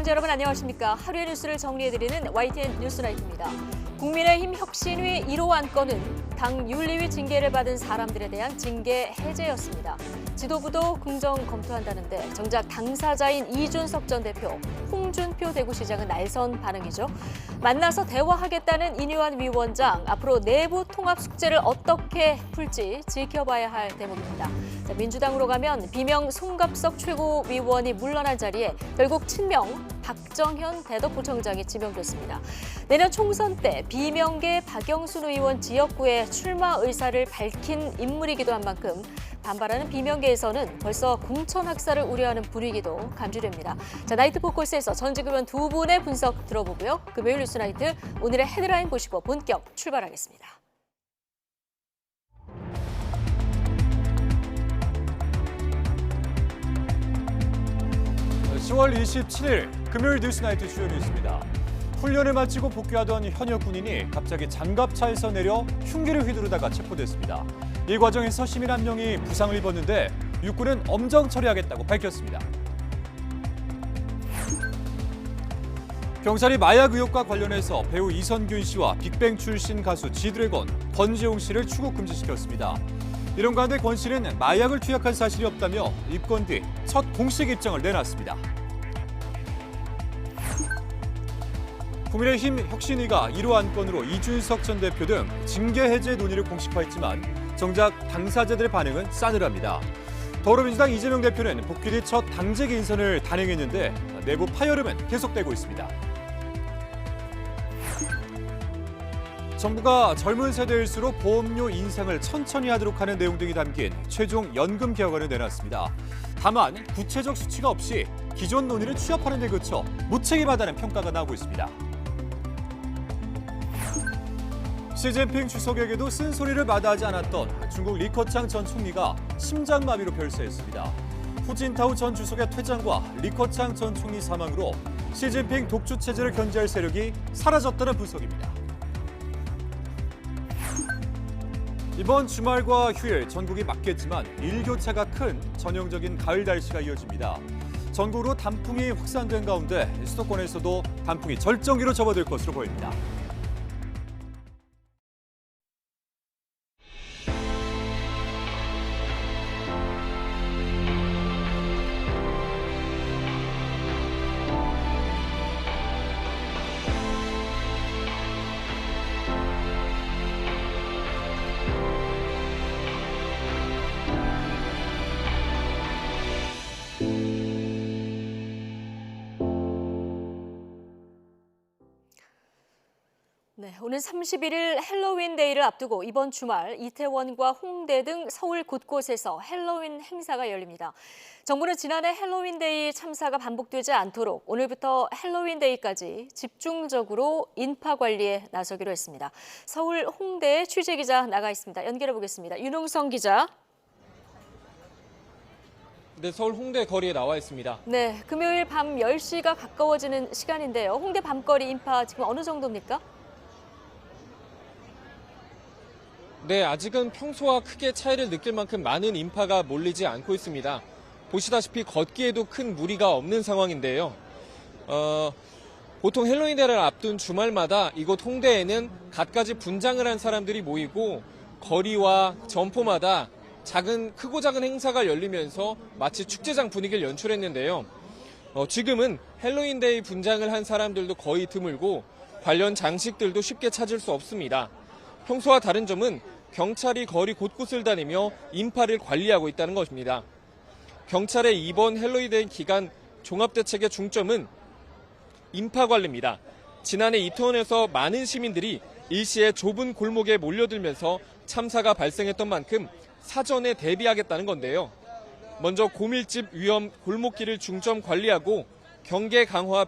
시청자 여러분 안녕하십니까. 하루의 뉴스를 정리해드리는 YTN 뉴스나이트입니다. 국민의힘 혁신위 1호 안건은 당 윤리위 징계를 받은 사람들에 대한 징계 해제였습니다. 지도부도 긍정 검토한다는데 정작 당사자인 이준석 전 대표, 홍준표 대구시장은 날선 반응이죠. 만나서 대화하겠다는 인유한 위원장, 앞으로 내부 통합 숙제를 어떻게 풀지 지켜봐야 할 대목입니다. 민주당으로 가면 비명 송갑석 최고위원이 물러난 자리에 결국 친명 박정현 대덕구청장이 지명됐습니다. 내년 총선 때 비명계 박영순 의원 지역구에 출마 의사를 밝힌 인물이기도 한 만큼 반발하는 비명계에서는 벌써 공천 학살을 우려하는 분위기도 감지됩니다. 자, 나이트 포커스에서 전직 의원 두 분의 분석 들어보고요. 금요일 뉴스나이트 오늘의 헤드라인 보시고 본격 출발하겠습니다. (10월 27일) 금요일 뉴스나이트 주요 뉴스입니다. 훈련을 마치고 복귀하던 현역 군인이 갑자기 장갑차에서 내려 흉기를 휘두르다가 체포됐습니다. 이 과정에서 시민 한 명이 부상을 입었는데 육군은 엄정 처리하겠다고 밝혔습니다. 경찰이 마약 의혹과 관련해서 배우 이선균 씨와 빅뱅 출신 가수 지드래곤 권지용 씨를 출국 금지시켰습니다. 이런 가운데 권 씨는 마약을 투약한 사실이 없다며 입건 뒤 첫 공식 입장을 내놨습니다. 국민의힘 혁신위가 1호 안건으로 이준석 전 대표 등 징계 해제 논의를 공식화했지만 정작 당사자들의 반응은 싸늘합니다. 더불어민주당 이재명 대표는 복귀 뒤 첫 당직 인선을 단행했는데 내부 파열음은 계속되고 있습니다. 정부가 젊은 세대일수록 보험료 인상을 천천히 하도록 하는 내용 등이 담긴 최종 연금 개혁안을 내놨습니다. 다만 구체적 수치가 없이 기존 논의를 취합하는 데 그쳐 무책임하다는 평가가 나오고 있습니다. 시진핑 주석에게도 쓴소리를 마다하지 않았던 중국 리커창 전 총리가 심장마비로 별세했습니다. 후진타오 전 주석의 퇴장과 리커창 전 총리 사망으로 시진핑 독주 체제를 견제할 세력이 사라졌다는 분석입니다. 이번 주말과 휴일 전국이 맑겠지만 일교차가 큰 전형적인 가을 날씨가 이어집니다. 전국으로 단풍이 확산된 가운데 수도권에서도 단풍이 절정기로 접어들 것으로 보입니다. 네, 오늘 31일 헬로윈 데이를 앞두고 이번 주말 이태원과 홍대 등 서울 곳곳에서 헬로윈 행사가 열립니다. 정부는 지난해 헬로윈 데이 참사가 반복되지 않도록 오늘부터 헬로윈 데이까지 집중적으로 인파 관리에 나서기로 했습니다. 서울 홍대에 취재기자 나가 있습니다. 연결해 보겠습니다. 윤홍성 기자. 네, 서울 홍대 거리에 나와 있습니다. 네, 금요일 밤 10시가 가까워지는 시간인데요. 홍대 밤거리 인파 지금 어느 정도입니까? 네, 아직은 평소와 크게 차이를 느낄 만큼 많은 인파가 몰리지 않고 있습니다. 보시다시피 걷기에도 큰 무리가 없는 상황인데요. 보통 헬로윈데이를 앞둔 주말마다 이곳 홍대에는 갖가지 분장을 한 사람들이 모이고 거리와 점포마다 크고 작은 행사가 열리면서 마치 축제장 분위기를 연출했는데요. 지금은 헬로윈데이 분장을 한 사람들도 거의 드물고 관련 장식들도 쉽게 찾을 수 없습니다. 평소와 다른 점은 경찰이 거리 곳곳을 다니며 인파를 관리하고 있다는 것입니다. 경찰의 이번 헬로윈데이 기간 종합대책의 중점은 인파 관리입니다. 지난해 이태원에서 많은 시민들이 일시에 좁은 골목에 몰려들면서 참사가 발생했던 만큼 사전에 대비하겠다는 건데요. 먼저 고밀집 위험 골목길을 중점 관리하고 경계 강화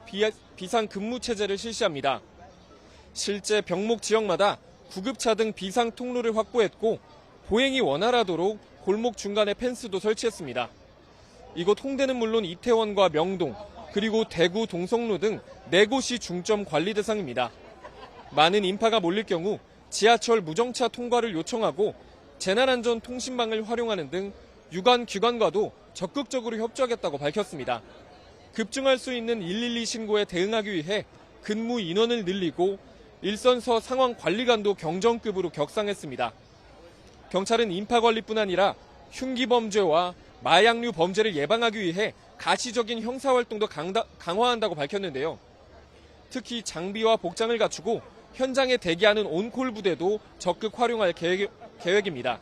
비상 근무 체제를 실시합니다. 실제 병목 지역마다 구급차 등 비상 통로를 확보했고 보행이 원활하도록 골목 중간에 펜스도 설치했습니다. 이곳 홍대는 물론 이태원과 명동, 그리고 대구 동성로 등 4곳이 중점 관리 대상입니다. 많은 인파가 몰릴 경우 지하철 무정차 통과를 요청하고 재난안전 통신망을 활용하는 등 유관 기관과도 적극적으로 협조하겠다고 밝혔습니다. 급증할 수 있는 112 신고에 대응하기 위해 근무 인원을 늘리고 일선서 상황 관리관도 경정급으로 격상했습니다. 경찰은 인파 관리뿐 아니라 흉기 범죄와 마약류 범죄를 예방하기 위해 가시적인 형사 활동도 강화한다고 밝혔는데요. 특히 장비와 복장을 갖추고 현장에 대기하는 온콜 부대도 적극 활용할 계획입니다.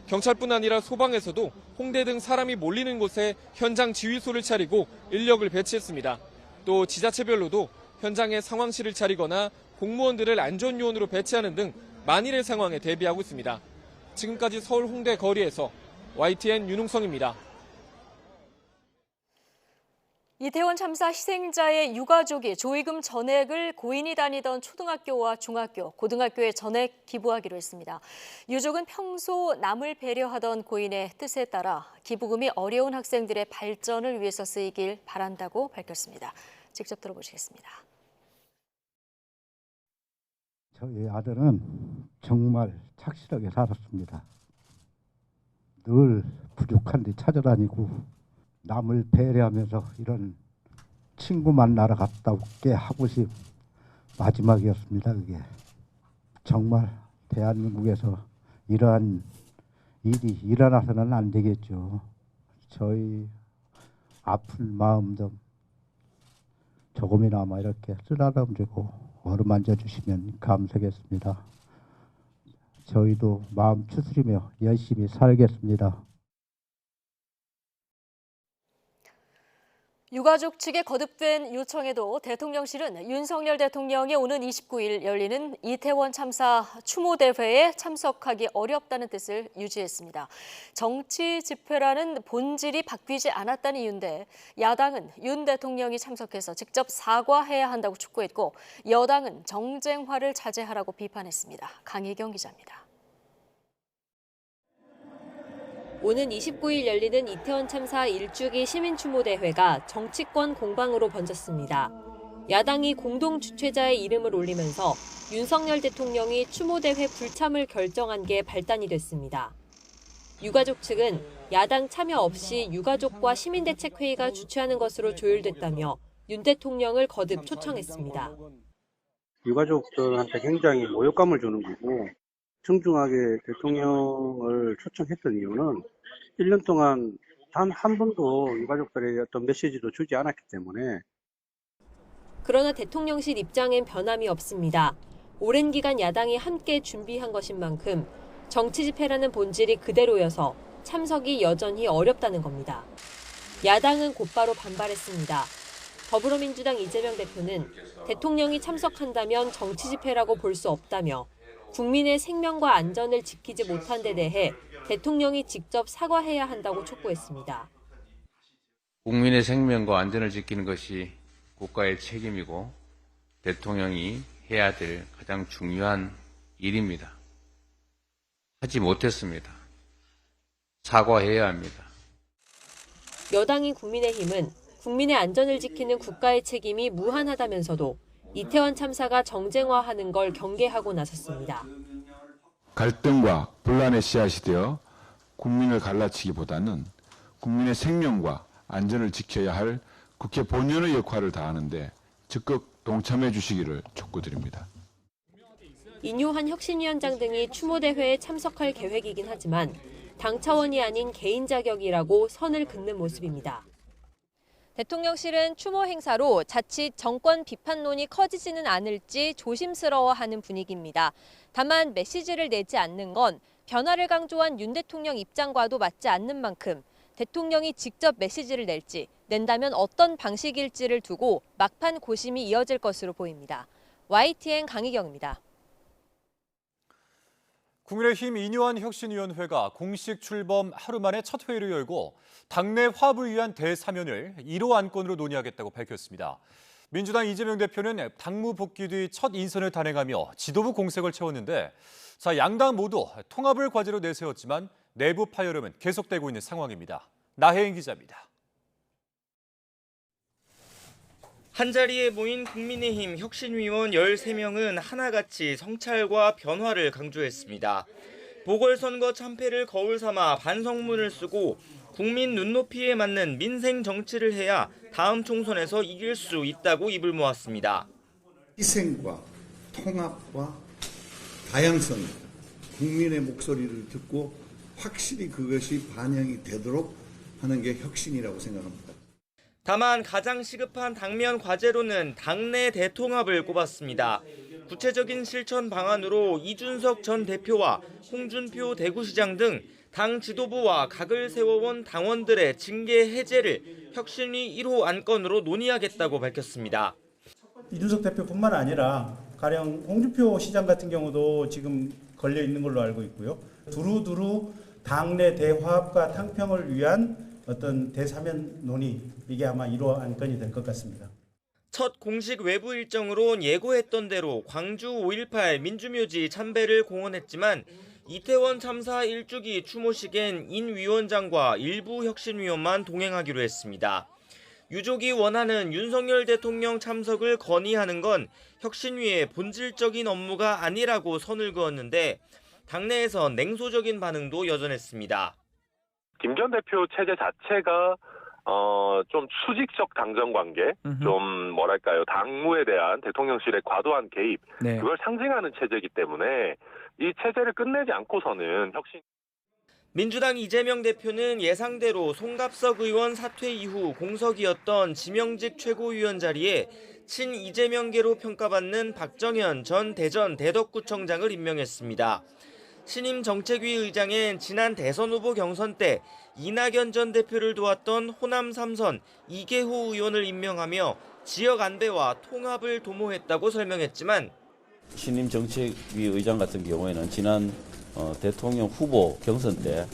경찰뿐 아니라 소방에서도 홍대 등 사람이 몰리는 곳에 현장 지휘소를 차리고 인력을 배치했습니다. 또 지자체별로도 현장에 상황실을 차리거나 공무원들을 안전요원으로 배치하는 등 만일의 상황에 대비하고 있습니다. 지금까지 서울 홍대 거리에서 YTN 윤웅성입니다. 이태원 참사 희생자의 유가족이 조의금 전액을 고인이 다니던 초등학교와 중학교, 고등학교에 전액 기부하기로 했습니다. 유족은 평소 남을 배려하던 고인의 뜻에 따라 기부금이 어려운 학생들의 발전을 위해서 쓰이길 바란다고 밝혔습니다. 직접 들어보시겠습니다. 저희 아들은 정말 착실하게 살았습니다. 늘 부족한 데 찾아다니고 남을 배려하면서 이런 친구 만나러 갔다 올게 하고시 마지막이었습니다. 그게 정말 대한민국에서 이러한 일이 일어나서는 안 되겠죠. 저희 아픈 마음도 조금이나마 이렇게 쓰다듬고 어루만져 주시면 감사하겠습니다. 저희도 마음 추스리며 열심히 살겠습니다. 유가족 측의 거듭된 요청에도 대통령실은 윤석열 대통령이 오는 29일 열리는 이태원 참사 추모대회에 참석하기 어렵다는 뜻을 유지했습니다. 정치 집회라는 본질이 바뀌지 않았다는 이유인데 야당은 윤 대통령이 참석해서 직접 사과해야 한다고 촉구했고 여당은 정쟁화를 자제하라고 비판했습니다. 강희경 기자입니다. 오는 29일 열리는 이태원 참사 1주기 시민추모대회가 정치권 공방으로 번졌습니다. 야당이 공동 주최자의 이름을 올리면서 윤석열 대통령이 추모대회 불참을 결정한 게 발단이 됐습니다. 유가족 측은 야당 참여 없이 유가족과 시민대책회의가 주최하는 것으로 조율됐다며 윤 대통령을 거듭 초청했습니다. 유가족들한테 굉장히 모욕감을 주는 거고 정중하게 대통령을 초청했던 이유는 1년 동안 단 한 번도 유가족들에게 어떤 메시지도 주지 않았기 때문에. 그러나 대통령실 입장엔 변함이 없습니다. 오랜 기간 야당이 함께 준비한 것인 만큼 정치 집회라는 본질이 그대로여서 참석이 여전히 어렵다는 겁니다. 야당은 곧바로 반발했습니다. 더불어민주당 이재명 대표는 대통령이 참석한다면 정치 집회라고 볼 수 없다며 국민의 생명과 안전을 지키지 못한 데 대해 대통령이 직접 사과해야 한다고 촉구했습니다. 국민의 생명과 안전을 지키는 것이 국가의 책임이고 대통령이 해야 될 가장 중요한 일입니다. 하지 못했습니다. 사과해야 합니다. 여당인 국민의힘은 국민의 안전을 지키는 국가의 책임이 무한하다면서도 이태원 참사가 정쟁화하는 걸 경계하고 나섰습니다. 갈등과 분란의 씨앗이 되어 국민을 갈라치기보다는 국민의 생명과 안전을 지켜야 할 국회 본연의 역할을 다하는데 적극 동참해 주시기를 촉구드립니다. 인효한 혁신위원장 등이 추모대회에 참석할 계획이긴 하지만 당 차원이 아닌 개인 자격이라고 선을 긋는 모습입니다. 대통령실은 추모 행사로 자칫 정권 비판론이 커지지는 않을지 조심스러워하는 분위기입니다. 다만 메시지를 내지 않는 건 변화를 강조한 윤 대통령 입장과도 맞지 않는 만큼 대통령이 직접 메시지를 낼지, 낸다면 어떤 방식일지를 두고 막판 고심이 이어질 것으로 보입니다. YTN 강희경입니다. 국민의힘 인효한 혁신위원회가 공식 출범 하루 만에 첫 회의를 열고 당내 화합을 위한 대사면을 1호 안건으로 논의하겠다고 밝혔습니다. 민주당 이재명 대표는 당무 복귀 뒤 첫 인선을 단행하며 지도부 공색을 채웠는데 양당 모두 통합을 과제로 내세웠지만 내부 파열음은 계속되고 있는 상황입니다. 나혜인 기자입니다. 한자리에 모인 국민의힘 혁신위원 13명은 하나같이 성찰과 변화를 강조했습니다. 보궐선거 참패를 거울 삼아 반성문을 쓰고 국민 눈높이에 맞는 민생 정치를 해야 다음 총선에서 이길 수 있다고 입을 모았습니다. 희생과 통합과 다양성, 국민의 목소리를 듣고 확실히 그것이 반영이 되도록 하는 게 혁신이라고 생각합니다. 다만 가장 시급한 당면 과제로는 당내 대통합을 꼽았습니다. 구체적인 실천 방안으로 이준석 전 대표와 홍준표 대구시장 등 당 지도부와 각을 세워온 당원들의 징계 해제를 혁신위 1호 안건으로 논의하겠다고 밝혔습니다. 이준석 대표뿐만 아니라 가령 홍준표 시장 같은 경우도 지금 걸려 있는 걸로 알고 있고요. 두루두루 당내 대화합과 탕평을 위한 어떤 대사면 논의, 이게 아마 1호 안건이 될 것 같습니다. 첫 공식 외부 일정으론 예고했던 대로 광주 5.18 민주묘지 참배를 공언했지만 이태원 참사 1주기 추모식엔 인 위원장과 일부 혁신위원만 동행하기로 했습니다. 유족이 원하는 윤석열 대통령 참석을 건의하는 건 혁신위의 본질적인 업무가 아니라고 선을 그었는데 당내에선 냉소적인 반응도 여전했습니다. 김 전 대표 체제 자체가 좀 수직적 당정 관계, 좀 뭐랄까요, 당무에 대한 대통령실의 과도한 개입, 그걸 상징하는 체제이기 때문에 이 체제를 끝내지 않고서는 혁신. 민주당 이재명 대표는 예상대로 송갑석 의원 사퇴 이후 공석이었던 지명직 최고위원 자리에 친 이재명계로 평가받는 박정현 전 대전 대덕구청장을 임명했습니다. 신임 정책위 의장엔 지난 대선 후보 경선 때 이낙연 전 대표를 도왔던 호남 3선 이계호 의원을 임명하며 지역 안배와 통합을 도모했다고 설명했지만 신임 정책위 의장 같은 경우에는 지난 대통령 후보 경선 때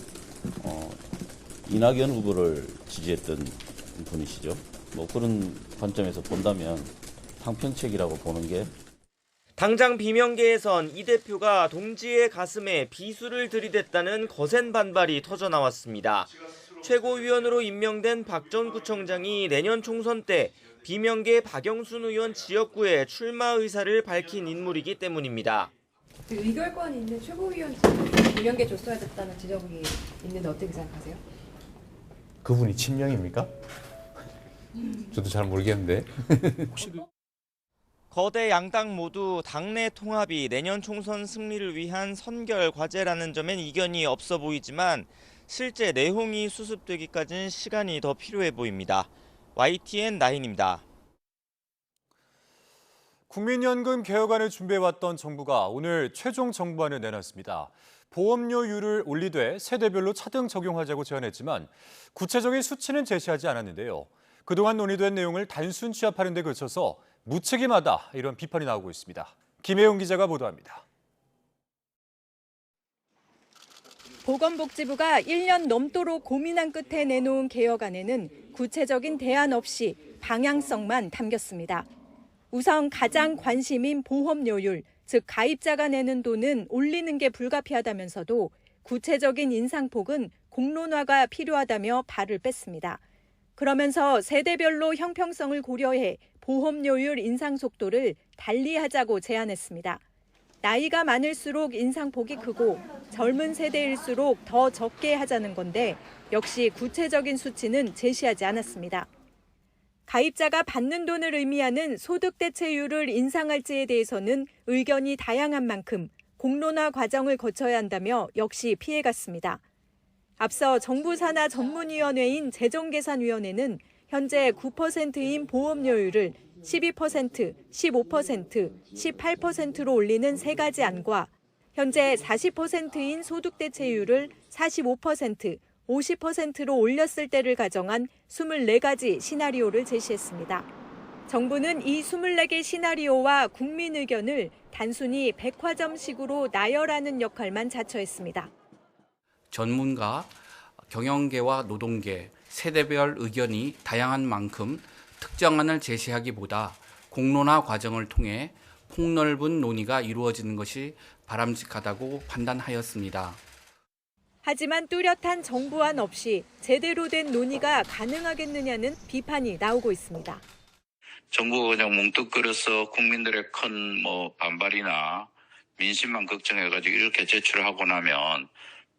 이낙연 후보를 지지했던 분이시죠. 뭐 그런 관점에서 본다면 탕평책이라고 보는 게 당장 비명계에선 이 대표가 동지의 가슴에 비수를 들이댔다는 거센 반발이 터져나왔습니다. 최고위원으로 임명된 박 전 구청장이 내년 총선 때 비명계 박영순 의원 지역구에 출마 의사를 밝힌 인물이기 때문입니다. 의결권 있는 최고위원 비명계 줬어야 됐다는 지적이 있는데 어떻게 생각하세요? 그분이 친명입니까? 저도 잘 모르겠는데. 거대 양당 모두 당내 통합이 내년 총선 승리를 위한 선결 과제라는 점엔 이견이 없어 보이지만 실제 내용이 수습되기까지는 시간이 더 필요해 보입니다. YTN 9입니다. 국민연금 개혁안을 준비해왔던 정부가 오늘 최종 정부안을 내놨습니다. 보험료율을 올리되 세대별로 차등 적용하자고 제안했지만 구체적인 수치는 제시하지 않았는데요. 그동안 논의된 내용을 단순 취합하는 데 그쳐서 무책임하다 이런 비판이 나오고 있습니다. 김혜영 기자가 보도합니다. 보건복지부가 1년 넘도록 고민한 끝에 내놓은 개혁안에는 구체적인 대안 없이 방향성만 담겼습니다. 우선 가장 관심인 보험료율, 즉 가입자가 내는 돈은 올리는 게 불가피하다면서도 구체적인 인상폭은 공론화가 필요하다며 발을 뺐습니다. 그러면서 세대별로 형평성을 고려해 보험료율 인상 속도를 달리하자고 제안했습니다. 나이가 많을수록 인상폭이 크고 젊은 세대일수록 더 적게 하자는 건데 역시 구체적인 수치는 제시하지 않았습니다. 가입자가 받는 돈을 의미하는 소득 대체율을 인상할지에 대해서는 의견이 다양한 만큼 공론화 과정을 거쳐야 한다며 역시 피해갔습니다. 앞서 정부 산하 전문위원회인 재정계산위원회는 현재 9%인 보험료율을 12%, 15%, 18%로 올리는 세 가지 안과 현재 40%인 소득대체율을 45%, 50%로 올렸을 때를 가정한 24가지 시나리오를 제시했습니다. 정부는 이 24개 시나리오와 국민 의견을 단순히 백화점식으로 나열하는 역할만 자처했습니다. 전문가, 경영계와 노동계, 세대별 의견이 다양한 만큼 특정안을 제시하기보다 공론화 과정을 통해 폭넓은 논의가 이루어지는 것이 바람직하다고 판단하였습니다. 하지만 뚜렷한 정부안 없이 제대로 된 논의가 가능하겠느냐는 비판이 나오고 있습니다. 정부가 그냥 뭉뚱그려서 국민들의 큰 반발이나 민심만 걱정해가지고 이렇게 제출하고 나면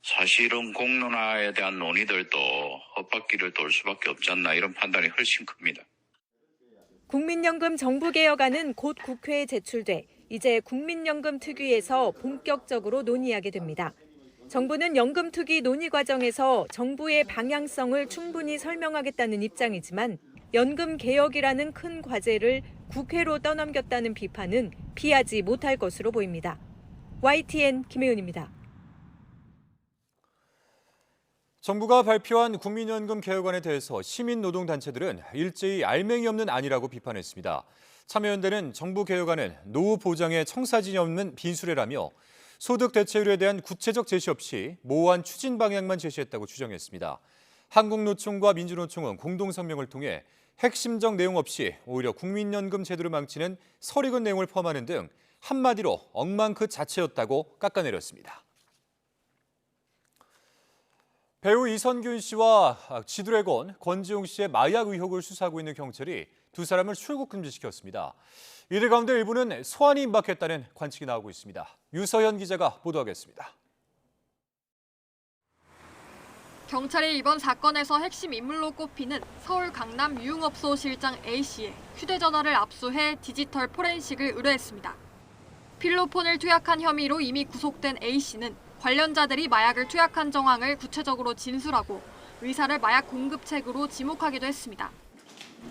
사실은 공론화에 대한 논의들도 엇바퀴를 돌 수밖에 없지 않나 이런 판단이 훨씬 큽니다. 국민연금 정부개혁안은 곧 국회에 제출돼 이제 국민연금 특위에서 본격적으로 논의하게 됩니다. 정부는 연금 특위 논의 과정에서 정부의 방향성을 충분히 설명하겠다는 입장이지만 연금 개혁이라는 큰 과제를 국회로 떠넘겼다는 비판은 피하지 못할 것으로 보입니다. YTN 김혜은입니다. 정부가 발표한 국민연금 개혁안에 대해서 시민노동단체들은 일제히 알맹이 없는 안이라고 비판했습니다. 참여연대는 정부 개혁안은 노후 보장에 청사진이 없는 빈수레라며 소득 대체율에 대한 구체적 제시 없이 모호한 추진 방향만 제시했다고 주장했습니다. 한국노총과 민주노총은 공동성명을 통해 핵심적 내용 없이 오히려 국민연금 제도를 망치는 설익은 내용을 포함하는 등 한마디로 엉망 그 자체였다고 깎아내렸습니다. 배우 이선균 씨와 지드래곤 권지용 씨의 마약 의혹을 수사하고 있는 경찰이 두 사람을 출국 금지시켰습니다. 이들 가운데 일부는 소환이 임박했다는 관측이 나오고 있습니다. 유서현 기자가 보도하겠습니다. 경찰이 이번 사건에서 핵심 인물로 꼽히는 서울 강남 유흥업소 실장 A씨의 휴대전화를 압수해 디지털 포렌식을 의뢰했습니다. 필로폰을 투약한 혐의로 이미 구속된 A씨는 관련자들이 마약을 투약한 정황을 구체적으로 진술하고 의사를 마약 공급책으로 지목하기도 했습니다.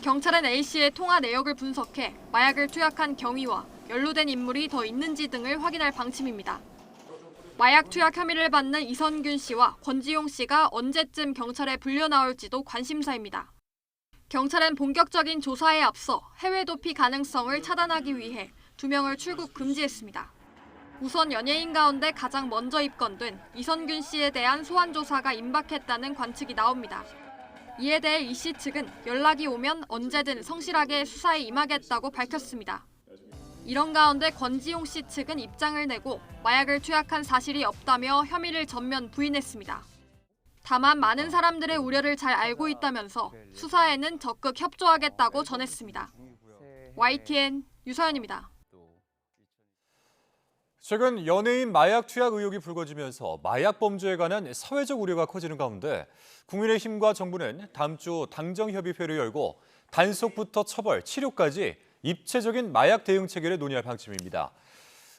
경찰은 A씨의 통화 내역을 분석해 마약을 투약한 경위와 연루된 인물이 더 있는지 등을 확인할 방침입니다. 마약 투약 혐의를 받는 이선균 씨와 권지용 씨가 언제쯤 경찰에 불려 나올지도 관심사입니다. 경찰은 본격적인 조사에 앞서 해외 도피 가능성을 차단하기 위해 2명을 출국 금지했습니다. 우선 연예인 가운데 가장 먼저 입건된 이선균 씨에 대한 소환 조사가 임박했다는 관측이 나옵니다. 이에 대해 이 씨 측은 연락이 오면 언제든 성실하게 수사에 임하겠다고 밝혔습니다. 이런 가운데 권지용 씨 측은 입장을 내고 마약을 투약한 사실이 없다며 혐의를 전면 부인했습니다. 다만 많은 사람들의 우려를 잘 알고 있다면서 수사에는 적극 협조하겠다고 전했습니다. YTN 유서연입니다. 최근 연예인 마약 투약 의혹이 불거지면서 마약 범죄에 관한 사회적 우려가 커지는 가운데 국민의힘과 정부는 다음 주 당정협의회를 열고 단속부터 처벌, 치료까지 입체적인 마약 대응 체계를 논의할 방침입니다.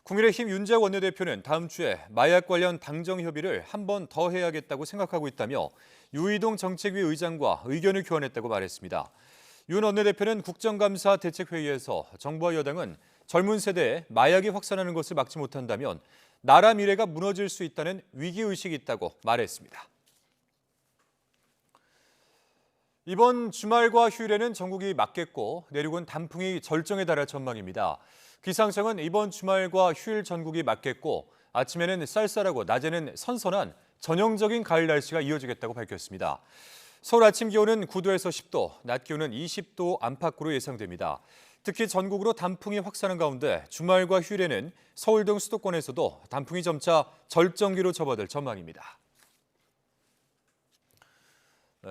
국민의힘 윤재욱 원내대표는 다음 주에 마약 관련 당정협의를 한 번 더 해야겠다고 생각하고 있다며 유이동 정책위 의장과 의견을 교환했다고 말했습니다. 윤 원내대표는 국정감사 대책회의에서 정부와 여당은 젊은 세대에 마약이 확산하는 것을 막지 못한다면 나라 미래가 무너질 수 있다는 위기의식이 있다고 말했습니다. 이번 주말과 휴일에는 전국이 맑겠고 내륙은 단풍이 절정에 달할 전망입니다. 기상청은 이번 주말과 휴일 전국이 맑겠고 아침에는 쌀쌀하고 낮에는 선선한 전형적인 가을 날씨가 이어지겠다고 밝혔습니다. 서울 아침 기온은 9도에서 10도, 낮 기온은 20도 안팎으로 예상됩니다. 특히 전국으로 단풍이 확산한 가운데 주말과 휴일에는 서울 등 수도권에서도 단풍이 점차 절정기로 접어들 전망입니다.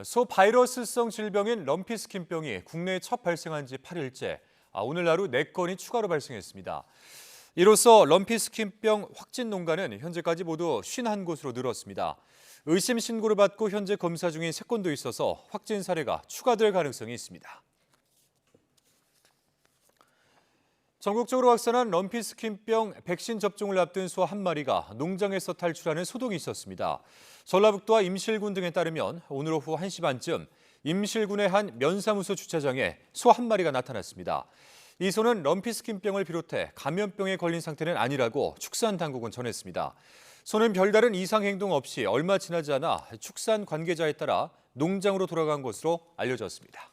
소바이러스성 질병인 럼피스킨병이 국내에 첫 발생한 지 8일째, 오늘 하루 4건이 추가로 발생했습니다. 이로써 럼피스킨병 확진 농가는 현재까지 모두 51곳으로 늘었습니다. 의심 신고를 받고 현재 검사 중인 3건도 있어서 확진 사례가 추가될 가능성이 있습니다. 전국적으로 확산한 럼피스킨병 백신 접종을 앞둔 소 한 마리가 농장에서 탈출하는 소동이 있었습니다. 전라북도와 임실군 등에 따르면 오늘 오후 1시 반쯤 임실군의 한 면사무소 주차장에 소 한 마리가 나타났습니다. 이 소는 럼피스킨병을 비롯해 감염병에 걸린 상태는 아니라고 축산당국은 전했습니다. 소는 별다른 이상 행동 없이 얼마 지나지 않아 축산 관계자에 따라 농장으로 돌아간 것으로 알려졌습니다.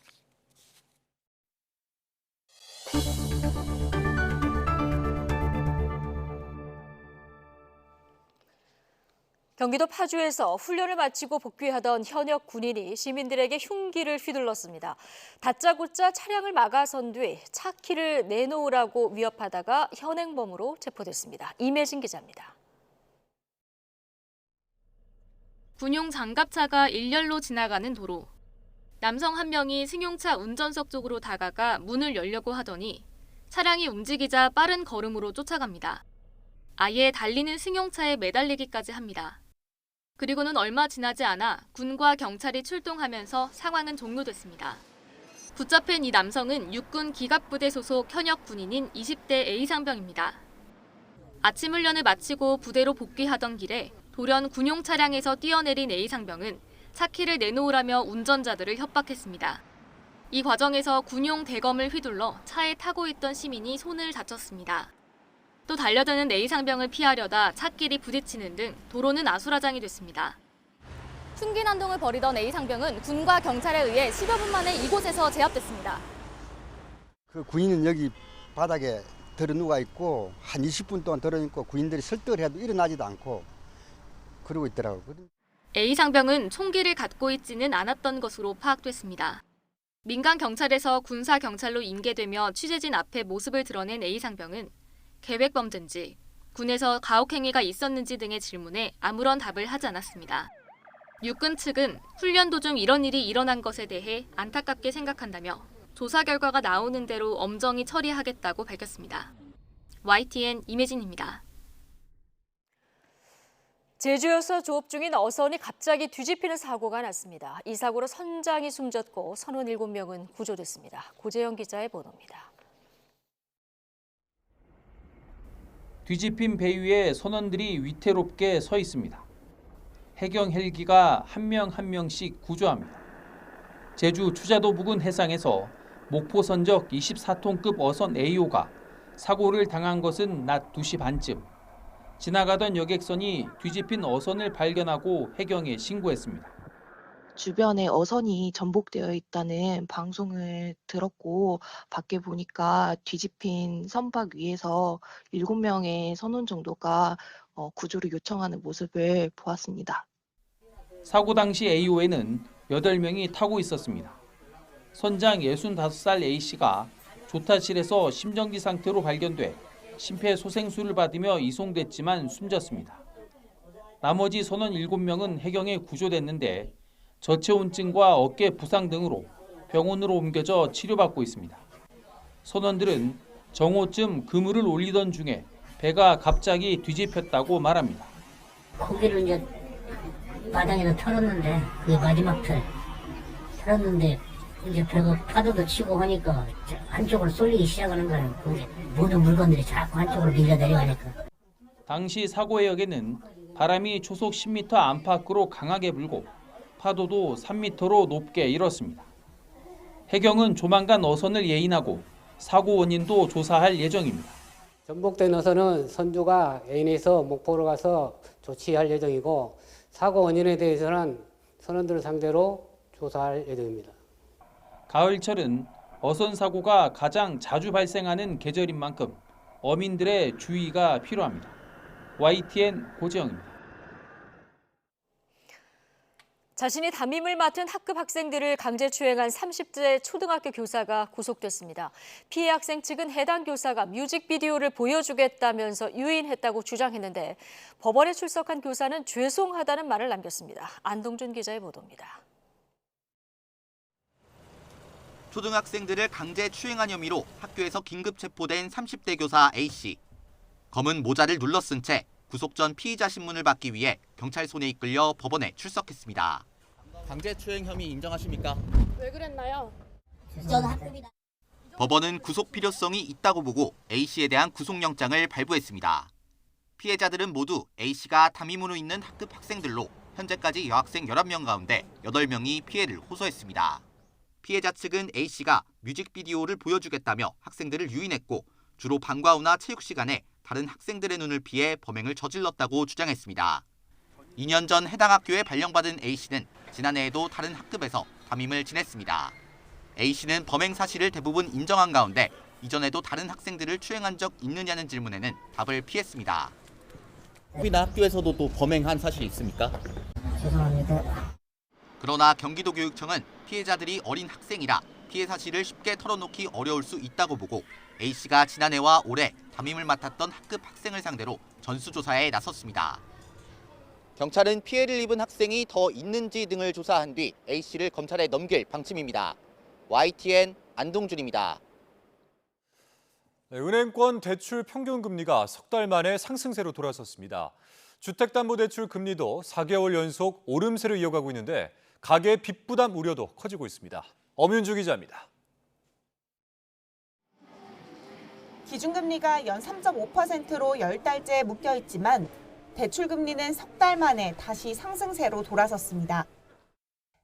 경기도 파주에서 훈련을 마치고 복귀하던 현역 군인이 시민들에게 흉기를 휘둘렀습니다. 다짜고짜 차량을 막아선 뒤 차 키를 내놓으라고 위협하다가 현행범으로 체포됐습니다. 임혜진 기자입니다. 군용 장갑차가 일렬로 지나가는 도로. 남성 한 명이 승용차 운전석 쪽으로 다가가 문을 열려고 하더니 차량이 움직이자 빠른 걸음으로 쫓아갑니다. 아예 달리는 승용차에 매달리기까지 합니다. 그리고는 얼마 지나지 않아 군과 경찰이 출동하면서 상황은 종료됐습니다. 붙잡힌 이 남성은 육군 기갑부대 소속 현역 군인인 20대 A상병입니다. 아침 훈련을 마치고 부대로 복귀하던 길에 돌연 군용 차량에서 뛰어내린 A상병은 차 키를 내놓으라며 운전자들을 협박했습니다. 이 과정에서 군용 대검을 휘둘러 차에 타고 있던 시민이 손을 다쳤습니다. 또 달려드는 A상병을 피하려다 차끼리 부딪히는 등 도로는 아수라장이 됐습니다. 순기난동을 벌이던 A상병은 군과 경찰에 의해 10여 분 만에 이곳에서 제압됐습니다. 그 군인은 여기 바닥에 들어 누워 있고 한 20분 동안 들어 있고 군인들이 설득을 해도 일어나지도 않고 그러고 있더라고요. A상병은 총기를 갖고 있지는 않았던 것으로 파악됐습니다. 민간 경찰에서 군사 경찰로 임계되며 취재진 앞에 모습을 드러낸 A상병은 계획 범죄인지 군에서 가혹행위가 있었는지 등의 질문에 아무런 답을 하지 않았습니다. 육군 측은 훈련 도중 이런 일이 일어난 것에 대해 안타깝게 생각한다며 조사 결과가 나오는 대로 엄정히 처리하겠다고 밝혔습니다. YTN 임혜진입니다. 제주에서 조업 중인 어선이 갑자기 뒤집히는 사고가 났습니다. 이 사고로 선장이 숨졌고 선원 7명은 구조됐습니다. 고재영 기자의 보도입니다. 뒤집힌 배 위에 선원들이 위태롭게 서 있습니다. 해경 헬기가 한 명 한 명씩 구조합니다. 제주 추자도 부근 해상에서 목포 선적 24톤급 어선 A호가 사고를 당한 것은 낮 2시 반쯤. 지나가던 여객선이 뒤집힌 어선을 발견하고 해경에 신고했습니다. 주변에 어선이 전복되어 있다는 방송을 들었고 밖에 보니까 뒤집힌 선박 위에서 7명의 선원 정도가 구조를 요청하는 모습을 보았습니다. 사고 당시 A호에는 8명이 타고 있었습니다. 선장 65살 A씨가 조타실에서 심정지 상태로 발견돼 심폐소생술을 받으며 이송됐지만 숨졌습니다. 나머지 선원 7명은 해경에 구조됐는데 저체온증과 어깨 부상 등으로 병원으로 옮겨져 치료받고 있습니다. 선원들은 정오쯤 그물을 올리던 중에 배가 갑자기 뒤집혔다고 말합니다. 고기를 이제 바닥에다 털었는데 그게 마지막 털었는데 이제 배가 파도도 치고 하니까 한쪽으로 쏠리기 시작하는 거예요. 모든 물건들이 자꾸 한쪽으로 밀려 내려가니까. 당시 사고 해역에는 바람이 초속 10m 안팎으로 강하게 불고 파도도 3m로 높게 일었습니다. 해경은 조만간 어선을 예인하고 사고 원인도 조사할 예정입니다. 전복된 어선은 선주가 애인에서 목포로 가서 조치할 예정이고 사고 원인에 대해서는 선원들을 상대로 조사할 예정입니다. 가을철은 어선 사고가 가장 자주 발생하는 계절인 만큼 어민들의 주의가 필요합니다. YTN 고지영입니다. 자신이 담임을 맡은 학급 학생들을 강제추행한 30대 초등학교 교사가 구속됐습니다. 피해 학생 측은 해당 교사가 뮤직비디오를 보여주겠다면서 유인했다고 주장했는데 법원에 출석한 교사는 죄송하다는 말을 남겼습니다. 안동준 기자의 보도입니다. 초등학생들을 강제 추행한 혐의로 학교에서 긴급 체포된 30대 교사 A씨. 검은 모자를 눌러 쓴 채 구속 전 피의자 신문을 받기 위해 경찰 손에 이끌려 법원에 출석했습니다. 강제 추행 혐의 인정하십니까? 왜 그랬나요? 저는 학급이다. 법원은 구속 필요성이 있다고 보고 A씨에 대한 구속영장을 발부했습니다. 피해자들은 모두 A씨가 담임으로 있는 학급 학생들로 현재까지 여학생 11명 가운데 8명이 피해를 호소했습니다. 피해자 측은 A씨가 뮤직비디오를 보여주겠다며 학생들을 유인했고 주로 방과 후나 체육 시간에 다른 학생들의 눈을 피해 범행을 저질렀다고 주장했습니다. 2년 전 해당 학교에 발령받은 A씨는 지난해에도 다른 학급에서 담임을 지냈습니다. A씨는 범행 사실을 대부분 인정한 가운데 이전에도 다른 학생들을 추행한 적 있느냐는 질문에는 답을 피했습니다. 혹시나 학교에서도 또 범행한 사실이 있습니까? 죄송합니다. 그러나 경기도교육청은 피해자들이 어린 학생이라 피해 사실을 쉽게 털어놓기 어려울 수 있다고 보고 A씨가 지난해와 올해 담임을 맡았던 학급 학생을 상대로 전수조사에 나섰습니다. 경찰은 피해를 입은 학생이 더 있는지 등을 조사한 뒤 A씨를 검찰에 넘길 방침입니다. YTN 안동준입니다. 네, 은행권 대출 평균 금리가 석 달 만에 상승세로 돌아섰습니다. 주택담보대출 금리도 4개월 연속 오름세를 이어가고 있는데 가계 빚 부담 우려도 커지고 있습니다. 엄윤주 기자입니다. 기준금리가 연 3.5%로 10달째 묶여 있지만 대출금리는 석 달 만에 다시 상승세로 돌아섰습니다.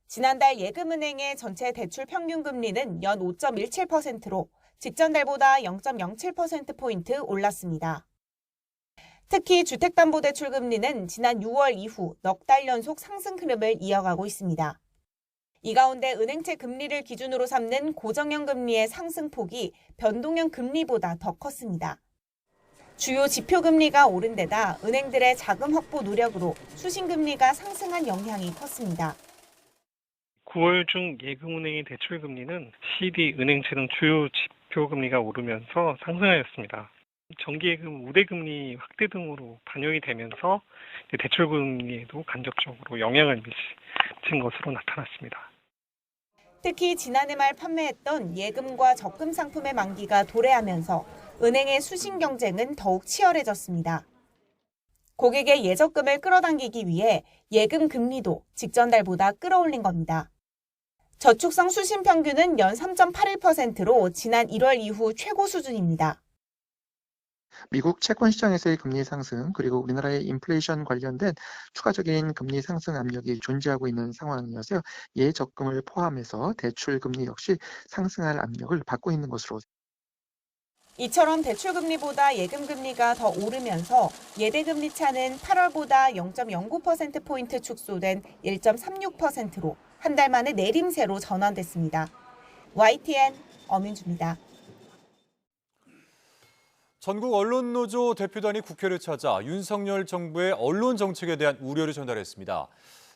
지난달 예금은행의 전체 대출 평균금리는 연 5.17%로 직전 달보다 0.07%포인트 올랐습니다. 특히 주택담보대출 금리는 지난 6월 이후 넉 달 연속 상승 흐름을 이어가고 있습니다. 이 가운데 은행채 금리를 기준으로 삼는 고정형 금리의 상승폭이 변동형 금리보다 더 컸습니다. 주요 지표 금리가 오른 데다 은행들의 자금 확보 노력으로 수신금리가 상승한 영향이 컸습니다. 9월 중 예금은행의 대출 금리는 CD, 은행채 등 주요 지표 금리가 오르면서 상승하였습니다. 정기예금 우대금리 확대 등으로 반영이 되면서 대출 금리에도 간접적으로 영향을 미친 것으로 나타났습니다. 특히 지난해 말 판매했던 예금과 적금 상품의 만기가 도래하면서 은행의 수신 경쟁은 더욱 치열해졌습니다. 고객의 예적금을 끌어당기기 위해 예금 금리도 직전 달보다 끌어올린 겁니다. 저축성 수신 평균은 연 3.81%로 지난 1월 이후 최고 수준입니다. 미국 채권 시장에서의 금리 상승 그리고 우리나라의 인플레이션 관련된 추가적인 금리 상승 압력이 존재하고 있는 상황이어서 예적금을 포함해서 대출 금리 역시 상승할 압력을 받고 있는 것으로. 이처럼 대출금리보다 예금금리가 더 오르면서 예대금리 차는 8월보다 0.09%포인트 축소된 1.36%로 한 달 만에 내림세로 전환됐습니다. YTN 엄윤주입니다. 전국 언론노조 대표단이 국회를 찾아 윤석열 정부의 언론 정책에 대한 우려를 전달했습니다.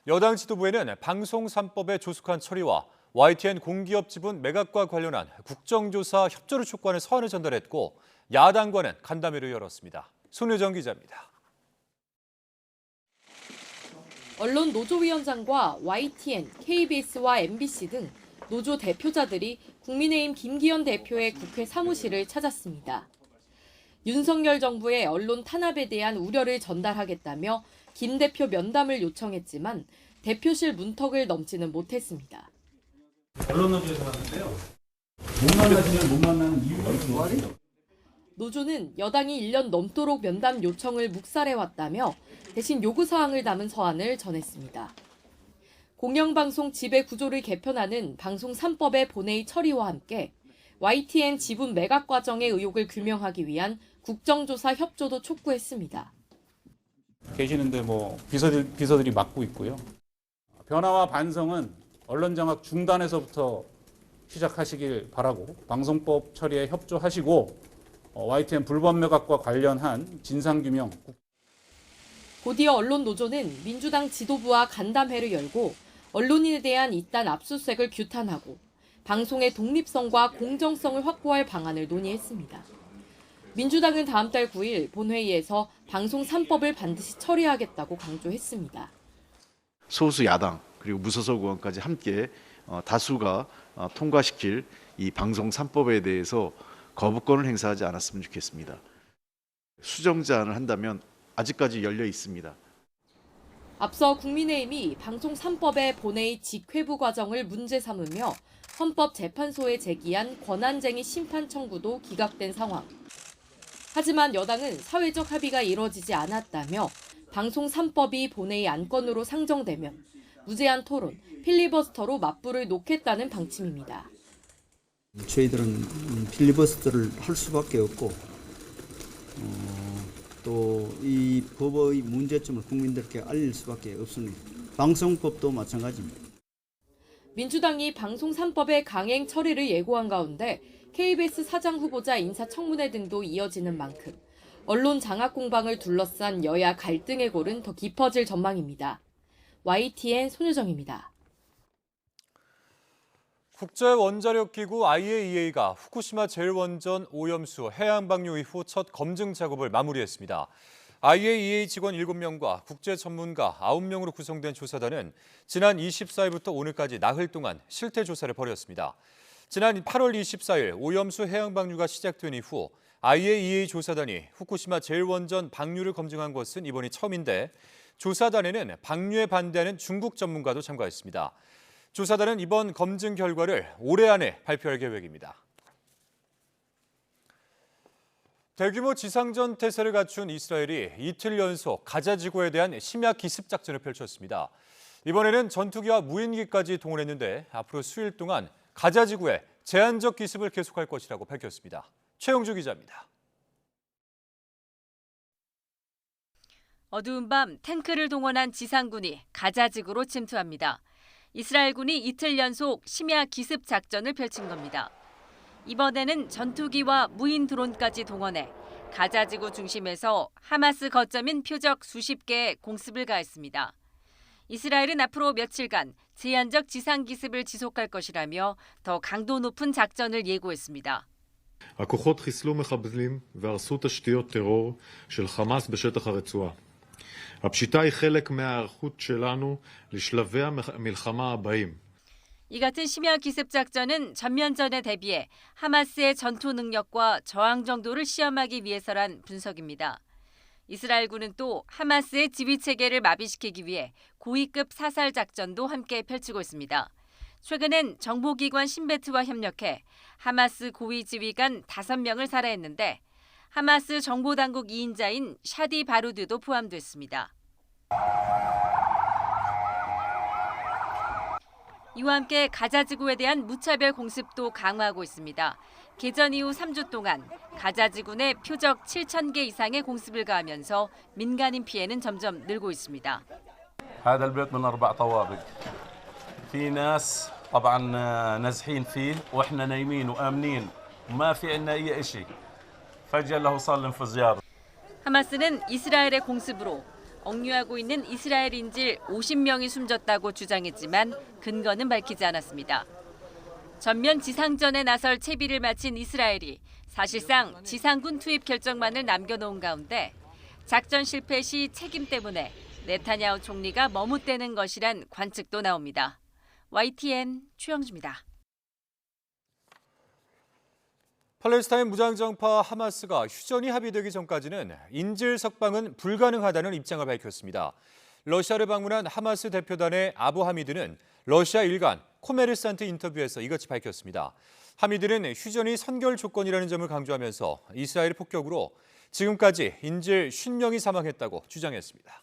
여당 지도부에는 방송 3법의 조속한 처리와 YTN 공기업 지분 매각과 관련한 국정조사 협조를 촉구하는 서한을 전달했고 야당과는 간담회를 열었습니다. 손유정 기자입니다. 언론 노조위원장과 YTN, KBS와 MBC 등 노조 대표자들이 국민의힘 김기현 대표의 국회 사무실을 찾았습니다. 윤석열 정부의 언론 탄압에 대한 우려를 전달하겠다며 김 대표 면담을 요청했지만 대표실 문턱을 넘지는 못했습니다. 언론노조에서 하는데요. 못 만나시면 못 만나는 이유가 있어요. 노조는 여당이 1년 넘도록 면담 요청을 묵살해왔다며 대신 요구사항을 담은 서한을 전했습니다. 공영방송 지배 구조를 개편하는 방송 3법의 본회의 처리와 함께 YTN 지분 매각 과정의 의혹을 규명하기 위한 국정조사 협조도 촉구했습니다. 계시는데 비서들이 맡고 있고요. 변화와 반성은 언론 장악 중단에서부터 시작하시길 바라고 방송법 처리에 협조하시고 YTN 불법 매각과 관련한 진상규명. 곧이어 언론노조는 민주당 지도부와 간담회를 열고 언론인에 대한 이딴 압수수색을 규탄하고 방송의 독립성과 공정성을 확보할 방안을 논의했습니다. 민주당은 다음 달 9일 본회의에서 방송 3법을 반드시 처리하겠다고 강조했습니다. 소수 야당 그리고 무소속 의원까지 함께 다수가 통과시킬 이 방송 3법에 대해서 거부권을 행사하지 않았으면 좋겠습니다. 수정 제안을 한다면 아직까지 열려 있습니다. 앞서 국민의힘이 방송 3법의 본회의 직회부 과정을 문제 삼으며 헌법재판소에 제기한 권한쟁의 심판 청구도 기각된 상황. 하지만 여당은 사회적 합의가 이뤄지지 않았다며 방송 3법이 본회의 안건으로 상정되면 무제한 토론, 필리버스터로 맞불을 놓겠다는 방침입니다. 저희들은 필리버스터를 할 수밖에 없고 또 이 법의 문제점을 국민들께 알릴 수밖에 없습니다. 방송법도 마찬가지입니다. 민주당이 방송 3법의 강행 처리를 예고한 가운데 KBS 사장 후보자 인사청문회 등도 이어지는 만큼 언론 장악 공방을 둘러싼 여야 갈등의 골은 더 깊어질 전망입니다. YTN 손유정입니다. 국제원자력기구 IAEA가 후쿠시마 젤원전 오염수 해양 방류 이후 첫 검증 작업을 마무리했습니다. IAEA 직원 7명과 국제 전문가 9명으로 구성된 조사단은 지난 24일부터 오늘까지 나흘 동안 실태 조사를 벌였습니다. 지난 8월 24일 오염수 해양 방류가 시작된 이후 IAEA 조사단이 후쿠시마 제1원전 방류를 검증한 것은 이번이 처음인데 조사단에는 방류에 반대하는 중국 전문가도 참가했습니다. 조사단은 이번 검증 결과를 올해 안에 발표할 계획입니다. 대규모 지상전 태세를 갖춘 이스라엘이 이틀 연속 가자 지구에 대한 심야 기습 작전을 펼쳤습니다. 이번에는 전투기와 무인기까지 동원했는데 앞으로 수일 동안 가자 지구에 제한적 기습을 계속할 것이라고 밝혔습니다. 최영주 기자입니다. 어두운 밤 탱크를 동원한 지상군이 가자 지구로 침투합니다. 이스라엘군이 이틀 연속 심야 기습 작전을 펼친 겁니다. 이번에는 전투기와 무인 드론까지 동원해 가자 지구 중심에서 하마스 거점인 표적 수십 개의 공습을 가했습니다. 이스라엘은 앞으로 며칠간 제한적 지상 기습을 지속할 것이라며 더 강도 높은 작전을 예고했습니다. הכוחות חיסלו מחבלים והרסו תשתיות טרור של חמאס בשטח הרצועה. הפשיטה היא חלק מההיערכות שלנו לשלבי המלחמה הבאים. 이 같은 심야 기습 작전은 전면전에 대비해 하마스의 전투 능력과 저항 정도를 시험하기 위해서란 분석입니다. 이스라엘군은 또 하마스의 지휘 체계를 마비시키기 위해 고위급 사살 작전도 함께 펼치고 있습니다. 최근엔 정보기관 신베트와 협력해 하마스 고위 지휘관 5명을 살해했는데 하마스 정보당국 2인자인 샤디 바루드도 포함됐습니다. 이와 함께 가자 지구에 대한 무차별 공습도 강화하고 있습니다. 개전 이후 3주 동안 가자 지구 내 표적 7,000개 이상의 공습을 가하면서 민간인 피해는 점점 늘고 있습니다. هذا البيت من 4 طوابق. في ناس طبعا نازحين فيه واحنا نايمين وامنين وما في عندنا اي شيء. فجأة له صار الانفجار. 하마스는 이스라엘의 공습으로 억류하고 있는 이스라엘 인질 50명이 숨졌다고 주장했지만 근거는 밝히지 않았습니다. 전면 지상전에 나설 채비를 마친 이스라엘이 사실상 지상군 투입 결정만을 남겨놓은 가운데 작전 실패 시 책임 때문에 네타냐후 총리가 머뭇대는 것이란 관측도 나옵니다. YTN 최영주입니다. 팔레스타인 무장정파 하마스가 휴전이 합의되기 전까지는 인질 석방은 불가능하다는 입장을 밝혔습니다. 러시아를 방문한 하마스 대표단의 아부 하미드는 러시아 일간 코메르산트 인터뷰에서 이같이 밝혔습니다. 하미드는 휴전이 선결 조건이라는 점을 강조하면서 이스라엘 폭격으로 지금까지 인질 50명이 사망했다고 주장했습니다.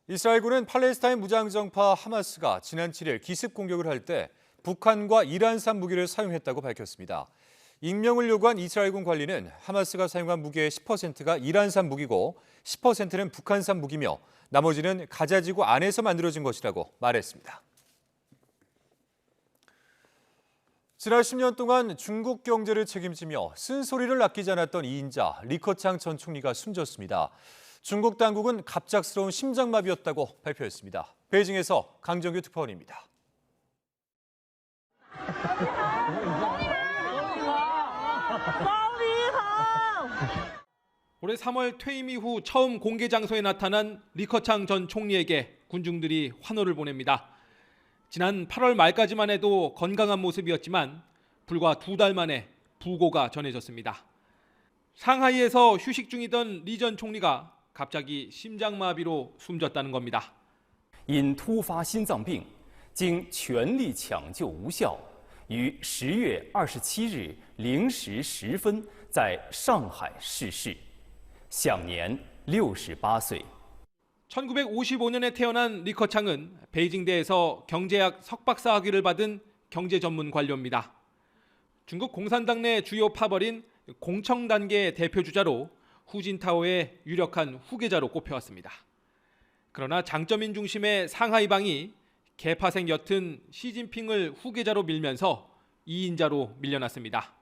이스라엘군은 팔레스타인 무장정파 하마스가 지난 7일 기습 공격을 할 때 북한과 이란산 무기를 사용했다고 밝혔습니다. 익명을 요구한 이스라엘군 관리는 하마스가 사용한 무기의 10%가 이란산 무기고 10%는 북한산 무기며 나머지는 가자지구 안에서 만들어진 것이라고 말했습니다. 지난 10년 동안 중국 경제를 책임지며 쓴소리를 아끼지 않았던 이인자 리커창 전 총리가 숨졌습니다. 중국 당국은 갑작스러운 심장마비였다고 발표했습니다. 베이징에서 강정규 특파원입니다. 올해 3월 퇴임 이후 처음 공개 장소에 나타난 리커창 전 총리에게 군중들이 환호를 보냅니다. 지난 8월 말까지만 해도 건강한 모습이었지만 불과 2달 만에 부고가 전해졌습니다. 상하이에서 휴식 중이던 리 전 총리가 갑자기 심장마비로 숨졌다는 겁니다. 因突发心脏病经全力抢救无效于10月27日0时10分在上海逝世，享年68岁。 1955년에 태어난 리커창은 베이징대에서 경제학 석박사 학위를 받은 경제 전문 관료입니다. 중국 공산당 내 주요 파벌인 공청단계의 대표주자로 후진타오의 유력한 후계자로 꼽혀왔습니다. 그러나 장점인 중심의 상하이방이 개파생 옅은 시진핑을 후계자로 밀면서 2인자로 밀려났습니다.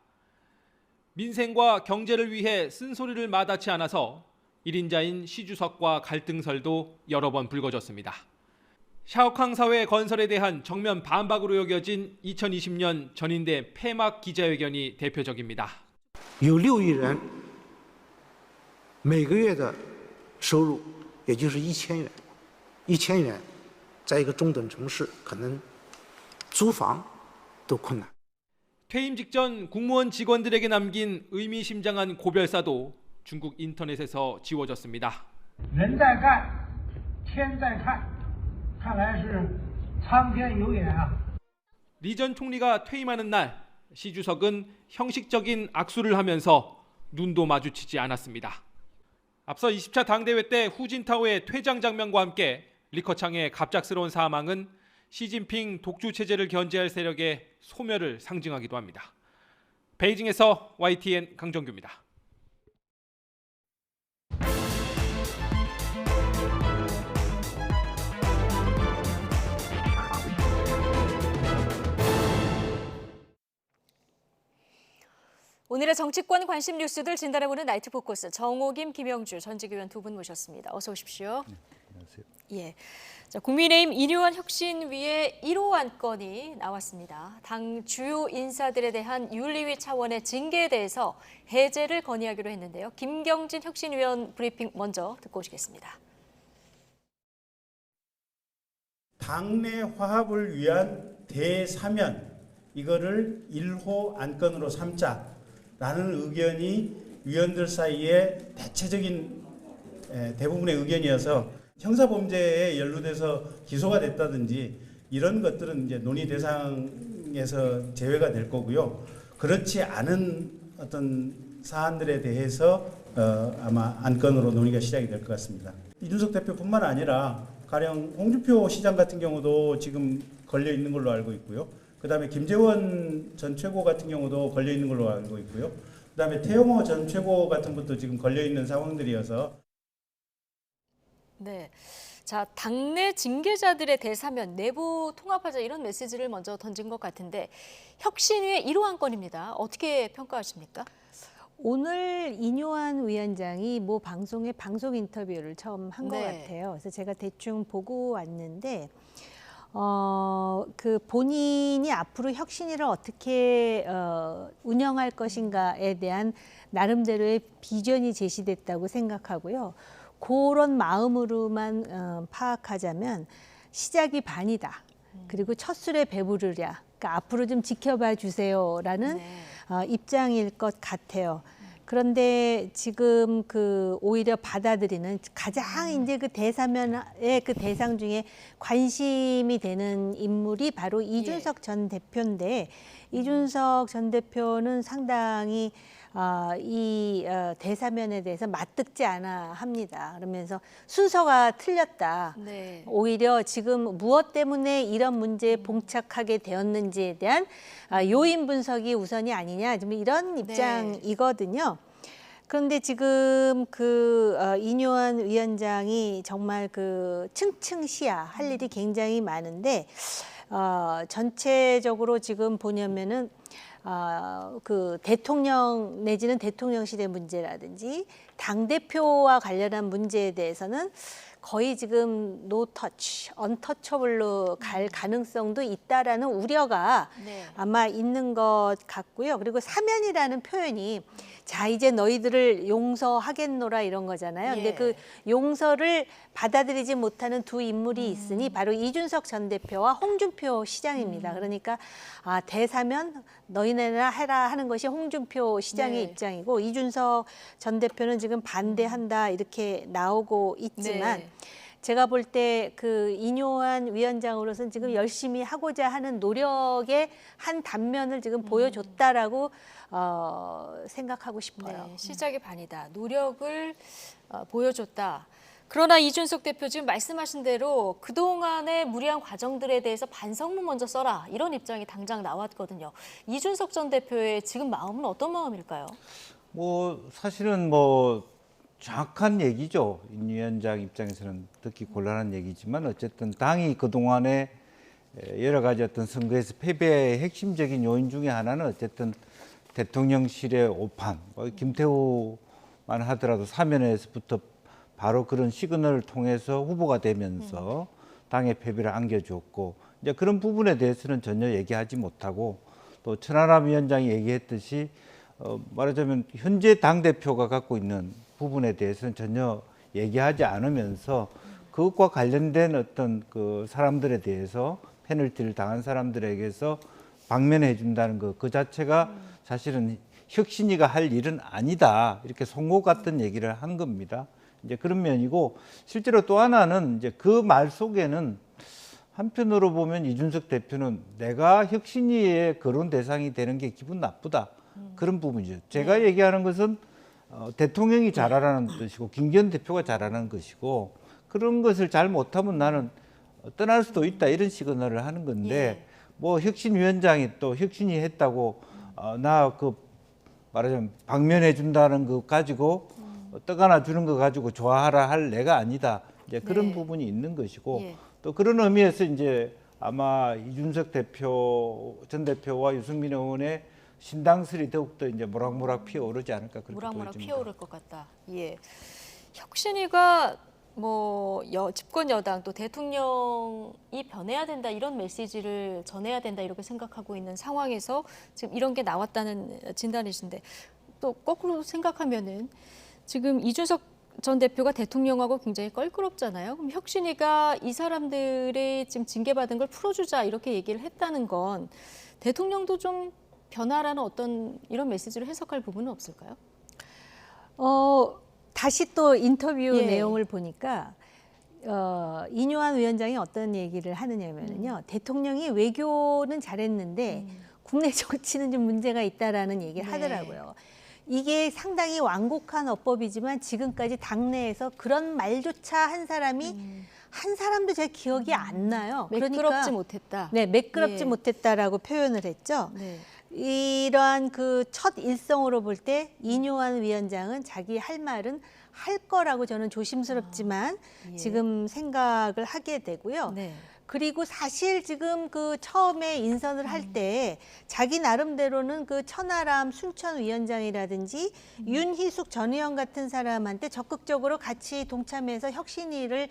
민생과 경제를 위해 쓴소리를 마다치 않아서 1인자인 시 주석과 갈등설도 여러 번 불거졌습니다. 샤오캉 사회 건설에 대한 정면 반박으로 여겨진 2020년 전인대 폐막 기자회견이 대표적입니다. 有6亿人每个月的收入也就是1000元，1000元在一个中等城市可能租房都困难。 퇴임 직전 국무원 직원들에게 남긴 의미심장한 고별사도 중국 인터넷에서 지워졌습니다. 人在干，天在看，看来是苍天有眼啊。 리 전 총리가 퇴임하는 날 시 주석은 형식적인 악수를 하면서 눈도 마주치지 않았습니다. 앞서 20차 당대회 때 후진타오의 퇴장 장면과 함께 리커창의 갑작스러운 사망은 시진핑 독주 체제를 견제할 세력의 소멸을 상징하기도 합니다. 베이징에서 YTN 강정규입니다. 오늘의 정치권 관심 뉴스들 진단해보는 나이트 포커스 정호김, 김영주 전직 의원 두 분 모셨습니다. 어서 오십시오. 네, 안녕하세요. 예, 자, 국민의힘 이뇨한 혁신위의 1호 안건이 나왔습니다. 당 주요 인사들에 대한 윤리위 차원의 징계에 대해서 해제를 건의하기로 했는데요. 김경진 혁신위원 브리핑 먼저 듣고 오시겠습니다. 당내 화합을 위한 대사면 이거를 1호 안건으로 삼자라는 의견이 위원들 사이에 대체적인 대부분의 의견이어서 형사범죄에 연루돼서 기소가 됐다든지 이런 것들은 이제 논의 대상에서 제외가 될 거고요. 그렇지 않은 어떤 사안들에 대해서 아마 안건으로 논의가 시작이 될 것 같습니다. 이준석 대표뿐만 아니라 가령 홍준표 시장 같은 경우도 지금 걸려 있는 걸로 알고 있고요. 그다음에 김재원 전 최고 같은 경우도 걸려 있는 걸로 알고 있고요. 그다음에 태영호 전 최고 같은 것도 지금 걸려 있는 상황들이어서. 네, 자, 당내 징계자들의 대사면 내부 통합하자 이런 메시지를 먼저 던진 것 같은데 혁신위의 1호 안건입니다. 어떻게 평가하십니까? 오늘 이뇨한 위원장이 모 방송의 방송 인터뷰를 처음 한 것 같아요. 그래서 제가 대충 보고 왔는데 그 본인이 앞으로 혁신위를 어떻게 운영할 것인가에 대한 나름대로의 비전이 제시됐다고 생각하고요. 그런 마음으로만 파악하자면 시작이 반이다. 그리고 첫 술에 배부르랴. 그러니까 앞으로 좀 지켜봐 주세요라는 입장일 것 같아요. 그런데 지금 그 오히려 받아들이는 가장 이제 그 대사면의 그 대상 중에 관심이 되는 인물이 바로 이준석 전 대표인데 이준석 전 대표는 상당히 이 대사면에 대해서 맞듣지 않아 합니다. 그러면서 순서가 틀렸다. 네. 오히려 지금 무엇 때문에 이런 문제에 봉착하게 되었는지에 대한 요인 분석이 우선이 아니냐, 좀 이런 입장이거든요. 그런데 지금 그 이뇨한 위원장이 정말 그 층층시야 할 일이 굉장히 많은데 전체적으로 지금 보냐면은 그 대통령 내지는 대통령실의 문제라든지 당대표와 관련한 문제에 대해서는 거의 지금 노터치, 언터처블로 갈 가능성도 있다라는 우려가 아마 있는 것 같고요. 그리고 사면이라는 표현이 자 이제 너희들을 용서하겠노라 이런 거잖아요. 근데 그 용서를 받아들이지 못하는 두 인물이 있으니 바로 이준석 전 대표와 홍준표 시장입니다. 그러니까 대사면 너희네나 해라 하는 것이 홍준표 시장의 입장이고 이준석 전 대표는 지금 반대한다 이렇게 나오고 있지만 제가 볼 때 그 이뇨한 위원장으로서는 지금 열심히 하고자 하는 노력의 한 단면을 지금 보여줬다라고 생각하고 싶어요. 네, 시작이 반이다. 노력을 보여줬다. 그러나 이준석 대표 지금 말씀하신 대로 그동안의 무리한 과정들에 대해서 반성문 먼저 써라. 이런 입장이 당장 나왔거든요. 이준석 전 대표의 지금 마음은 어떤 마음일까요? 뭐 사실은 뭐 정확한 얘기죠. 임 위원장 입장에서는 듣기 곤란한 얘기지만 어쨌든 당이 그동안에 여러 가지 어떤 선거에서 패배의 핵심적인 요인 중에 하나는 어쨌든 대통령실의 오판, 김태우만 하더라도 사면에서부터 바로 그런 시그널을 통해서 후보가 되면서 당의 패배를 안겨주었고 이제 그런 부분에 대해서는 전혀 얘기하지 못하고 또 천하람 위원장이 얘기했듯이 말하자면 현재 당대표가 갖고 있는 부분에 대해서는 전혀 얘기하지 않으면서 그것과 관련된 어떤 그 사람들에 대해서 페널티를 당한 사람들에게서 방면해 준다는 거 그 자체가 사실은 혁신위가 할 일은 아니다. 이렇게 송곳 같은 얘기를 한 겁니다. 이제 그런 면이고 실제로 또 하나는 이제 그 말 속에는 한편으로 보면 이준석 대표는 내가 혁신위의 거론 대상이 되는 게 기분 나쁘다. 그런 부분이죠. 제가 얘기하는 것은 대통령이 잘하라는 뜻이고 김기현 대표가 잘하는 것이고 그런 것을 잘 못하면 나는 떠날 수도 있다 이런 시그널을 하는 건데 뭐 혁신위원장이 또 혁신이 했다고 나 그 말하자면 방면해 준다는 거 가지고 떡 하나 주는 거 가지고 좋아하라 할 내가 아니다. 이제 그런 부분이 있는 것이고 또 그런 의미에서 이제 아마 이준석 전 대표와 유승민 의원의 신당설이 더욱더 이제 모락모락 피어오르지 않을까 그렇게 모락모락 보여집니다. 피어오를 것 같다. 예. 혁신위가 뭐 집권 여당 또 대통령이 변해야 된다 이런 메시지를 전해야 된다 이렇게 생각하고 있는 상황에서 지금 이런 게 나왔다는 진단이신데 또 거꾸로 생각하면은 지금 이준석 전 대표가 대통령하고 굉장히 껄끄럽잖아요. 그럼 혁신위가 이 사람들의 지금 징계받은 걸 풀어주자 이렇게 얘기를 했다는 건 대통령도 좀 변화라는 어떤 이런 메시지를 해석할 부분은 없을까요? 다시 또 인터뷰 예. 내용을 보니까 이뇨한 위원장이 어떤 얘기를 하느냐면요. 대통령이 외교는 잘했는데 국내 정치는 좀 문제가 있다라는 얘기를 하더라고요. 이게 상당히 완곡한 어법이지만 지금까지 당내에서 그런 말조차 한 사람이 한 사람도 제 기억이 안 나요. 매끄럽지 못했다. 네, 매끄럽지 예. 못했다라고 표현을 했죠. 네. 이러한 그 첫 일성으로 볼 때 이뇨한 위원장은 자기 할 말은 할 거라고 저는 조심스럽지만 지금 생각을 하게 되고요. 네. 그리고 사실 지금 그 처음에 인선을 할 때 자기 나름대로는 그 천하람 순천위원장이라든지 윤희숙 전 의원 같은 사람한테 적극적으로 같이 동참해서 혁신위를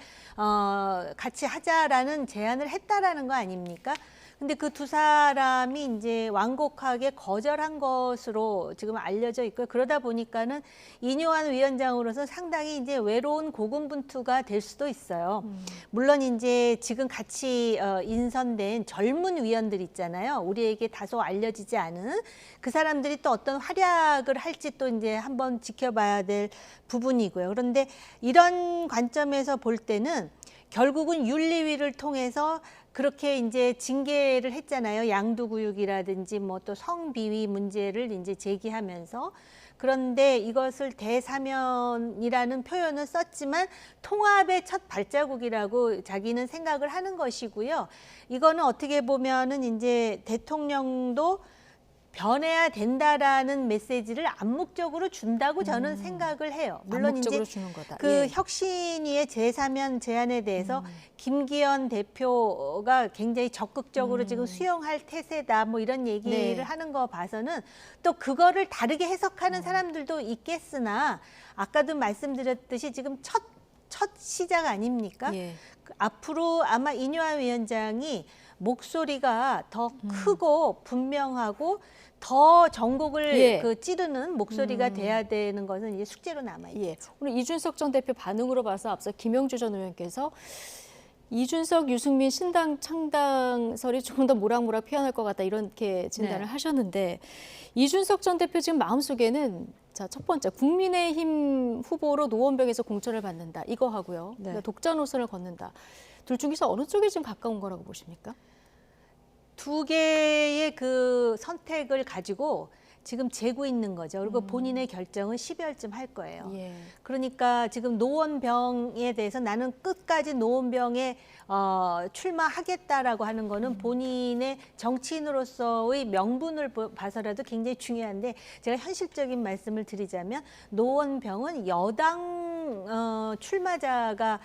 같이 하자라는 제안을 했다라는 거 아닙니까? 근데 그 두 사람이 이제 완곡하게 거절한 것으로 지금 알려져 있고요. 그러다 보니까는 이뇨한 위원장으로서 상당히 이제 외로운 고군분투가 될 수도 있어요. 물론 이제 지금 같이 인선된 젊은 위원들 있잖아요. 우리에게 다소 알려지지 않은 그 사람들이 또 어떤 활약을 할지 또 이제 한번 지켜봐야 될 부분이고요. 그런데 이런 관점에서 볼 때는 결국은 윤리위를 통해서 그렇게 이제 징계를 했잖아요. 양두구육이라든지 뭐 또 성비위 문제를 이제 제기하면서. 그런데 이것을 대사면이라는 표현을 썼지만 통합의 첫 발자국이라고 자기는 생각을 하는 것이고요. 이거는 어떻게 보면은 이제 대통령도 변해야 된다라는 메시지를 암묵적으로 준다고 저는 생각을 해요. 물론 암묵적으로 이제 주는 거다. 그 예. 혁신위의 제3면 제안에 대해서 김기현 대표가 굉장히 적극적으로 지금 수용할 태세다 뭐 이런 얘기를 네. 하는 거 봐서는 또 그거를 다르게 해석하는 사람들도 있겠으나 아까도 말씀드렸듯이 지금 첫 시작 아닙니까? 예. 앞으로 아마 이뇨한 위원장이 목소리가 더 크고 분명하고 더 전국을 예. 그 찌르는 목소리가 돼야 되는 것은 이제 숙제로 남아 있죠. 예. 오늘 이준석 전 대표 반응으로 봐서 앞서 김영주 전 의원께서 이준석, 유승민 신당 창당설이 조금 더 모락모락 피어날 것 같다 이렇게 진단을 하셨는데 이준석 전 대표 지금 마음속에는 자, 첫 번째 국민의힘 후보로 노원병에서 공천을 받는다 이거 하고요. 그러니까 독자 노선을 걷는다. 둘 중에서 어느 쪽에 지금 가까운 거라고 보십니까? 두 개의 그 선택을 가지고 지금 재고 있는 거죠. 그리고 본인의 결정은 12월쯤 할 거예요. 예. 그러니까 지금 노원병에 대해서 나는 끝까지 노원병에 출마하겠다라고 하는 거는 본인의 정치인으로서의 명분을 봐서라도 굉장히 중요한데 제가 현실적인 말씀을 드리자면 노원병은 여당 출마자가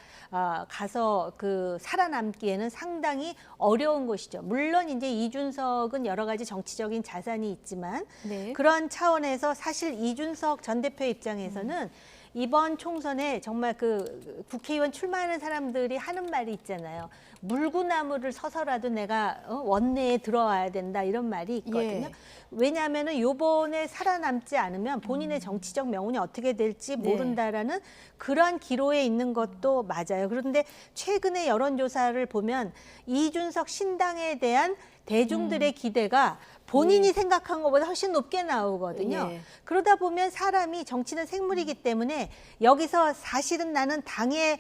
가서 그 살아남기에는 상당히 어려운 것이죠. 물론 이제 이준석은 여러 가지 정치적인 자산이 있지만 네. 그런 차원에서 사실 이준석 전 대표 입장에서는 이번 총선에 정말 그 국회의원 출마하는 사람들이 하는 말이 있잖아요. 물구나무를 서서라도 내가 원내에 들어와야 된다 이런 말이 있거든요. 예. 왜냐하면 요번에 살아남지 않으면 본인의 정치적 명운이 어떻게 될지 모른다라는 그러한 기로에 있는 것도 맞아요. 그런데 최근의 여론조사를 보면 이준석 신당에 대한 대중들의 기대가 본인이 생각한 것보다 훨씬 높게 나오거든요. 예. 그러다 보면 사람이 정치는 생물이기 때문에 여기서 사실은 나는 당에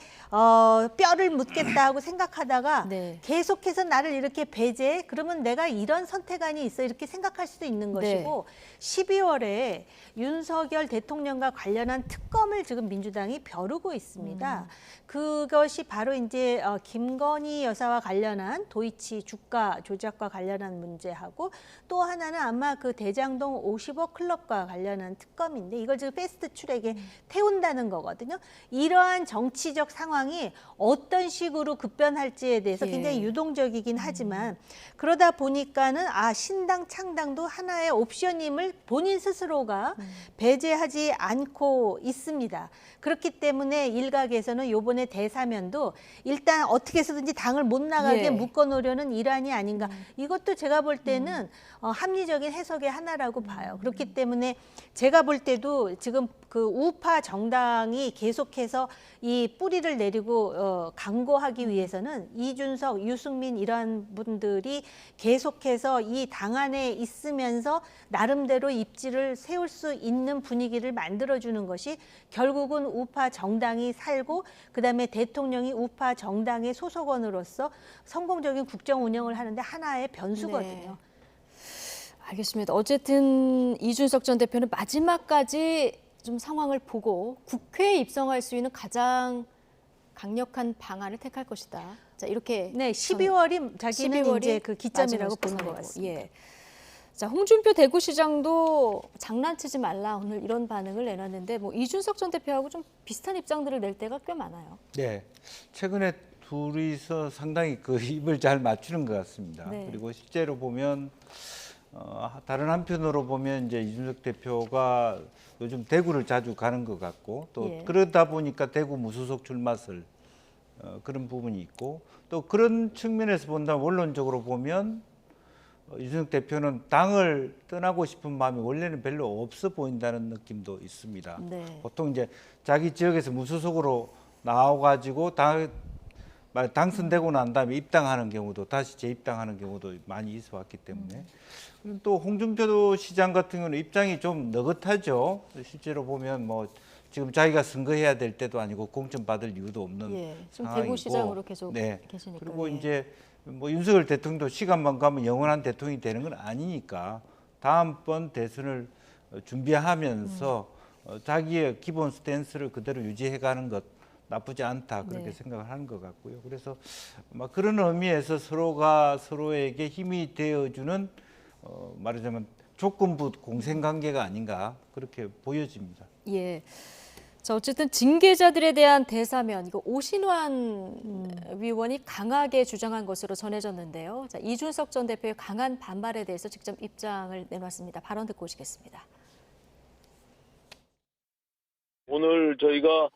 뼈를 묻겠다 하고 생각하다가 계속해서 나를 이렇게 배제해 그러면 내가 이런 선택안이 있어 이렇게 생각할 수도 있는 것이고 12월에 윤석열 대통령과 관련한 특검을 지금 민주당이 벼르고 있습니다. 그것이 바로 이제 김건희 여사와 관련한 도이치 주가 조작과 관련한 문제하고 또 하나는 아마 그 대장동 50억 클럽과 관련한 특검인데 이걸 지금 패스트 트랙에 태운다는 거거든요. 이러한 정치적 상황이 어떤 식으로 급변할지에 대해서 굉장히 유동적이긴 하지만 그러다 보니까는 신당 창당도 하나의 옵션임을 본인 스스로가 배제하지 않고 있습니다. 그렇기 때문에 일각에서는 요번에 대사면도 일단 어떻게 해서든지 당을 못 나가게 묶어놓으려는 일환이 아닌가. 이것도 제가 볼 때는 합리적인 해석의 하나라고 봐요. 그렇기 때문에 제가 볼 때도 지금 그 우파 정당이 계속해서 이 뿌리를 내리고 강구하기 위해서는 이준석, 유승민 이러한 분들이 계속해서 이 당 안에 있으면서 나름대로 입지를 세울 수 있는 분위기를 만들어주는 것이 결국은 우파 정당이 살고 그다음에 대통령이 우파 정당의 소속원으로서 성공적인 국정 운영을 하는데 하나의 변수거든요. 알겠습니다. 어쨌든 이준석 전 대표는 마지막까지 좀 상황을 보고 국회에 입성할 수 있는 가장 강력한 방안을 택할 것이다. 자, 이렇게 12월이 자기는 12월이 이제 그 기점이라고 보는 마지막 것 같습니다. 예. 자, 홍준표 대구시장도 장난치지 말라 오늘 이런 반응을 내놨는데 뭐 이준석 전 대표하고 좀 비슷한 입장들을 낼 때가 꽤 많아요. 네, 최근에 둘이서 상당히 그 입을 잘 맞추는 것 같습니다. 네. 그리고 실제로 보면 다른 한편으로 보면 이제 이준석 대표가 요즘 대구를 자주 가는 것 같고 또 그러다 보니까 대구 무소속 출마설 그런 부분이 있고 또 그런 측면에서 본다면 원론적으로 보면 이준석 대표는 당을 떠나고 싶은 마음이 원래는 별로 없어 보인다는 느낌도 있습니다. 보통 이제 자기 지역에서 무소속으로 나와가지고 당선되고 난 다음에 입당하는 경우도 다시 재입당하는 경우도 많이 있어 왔기 때문에 또 홍준표 시장 같은 경우는 입장이 좀 느긋하죠. 실제로 보면 뭐 지금 자기가 선거해야 될 때도 아니고 공천 받을 이유도 없는 상황이고 대구시장으로 계속 계시니까. 그리고 이제 뭐 윤석열 대통령도 시간만 가면 영원한 대통령이 되는 건 아니니까 다음번 대선을 준비하면서 자기의 기본 스탠스를 그대로 유지해가는 것 나쁘지 않다 그렇게 생각을 하는 것 같고요. 그래서 막 그런 의미에서 서로가 서로에게 힘이 되어주는 말하자면 조건부 공생관계가 아닌가 그렇게 보여집니다. 예. 자, 어쨌든 징계자들에 대한 대사면 이거 오신환 위원이 강하게 주장한 것으로 전해졌는데요. 자, 이준석 전 대표의 강한 반발에 대해서 직접 입장을 내놨습니다. 발언 듣고 오시겠습니다. 오늘 저희가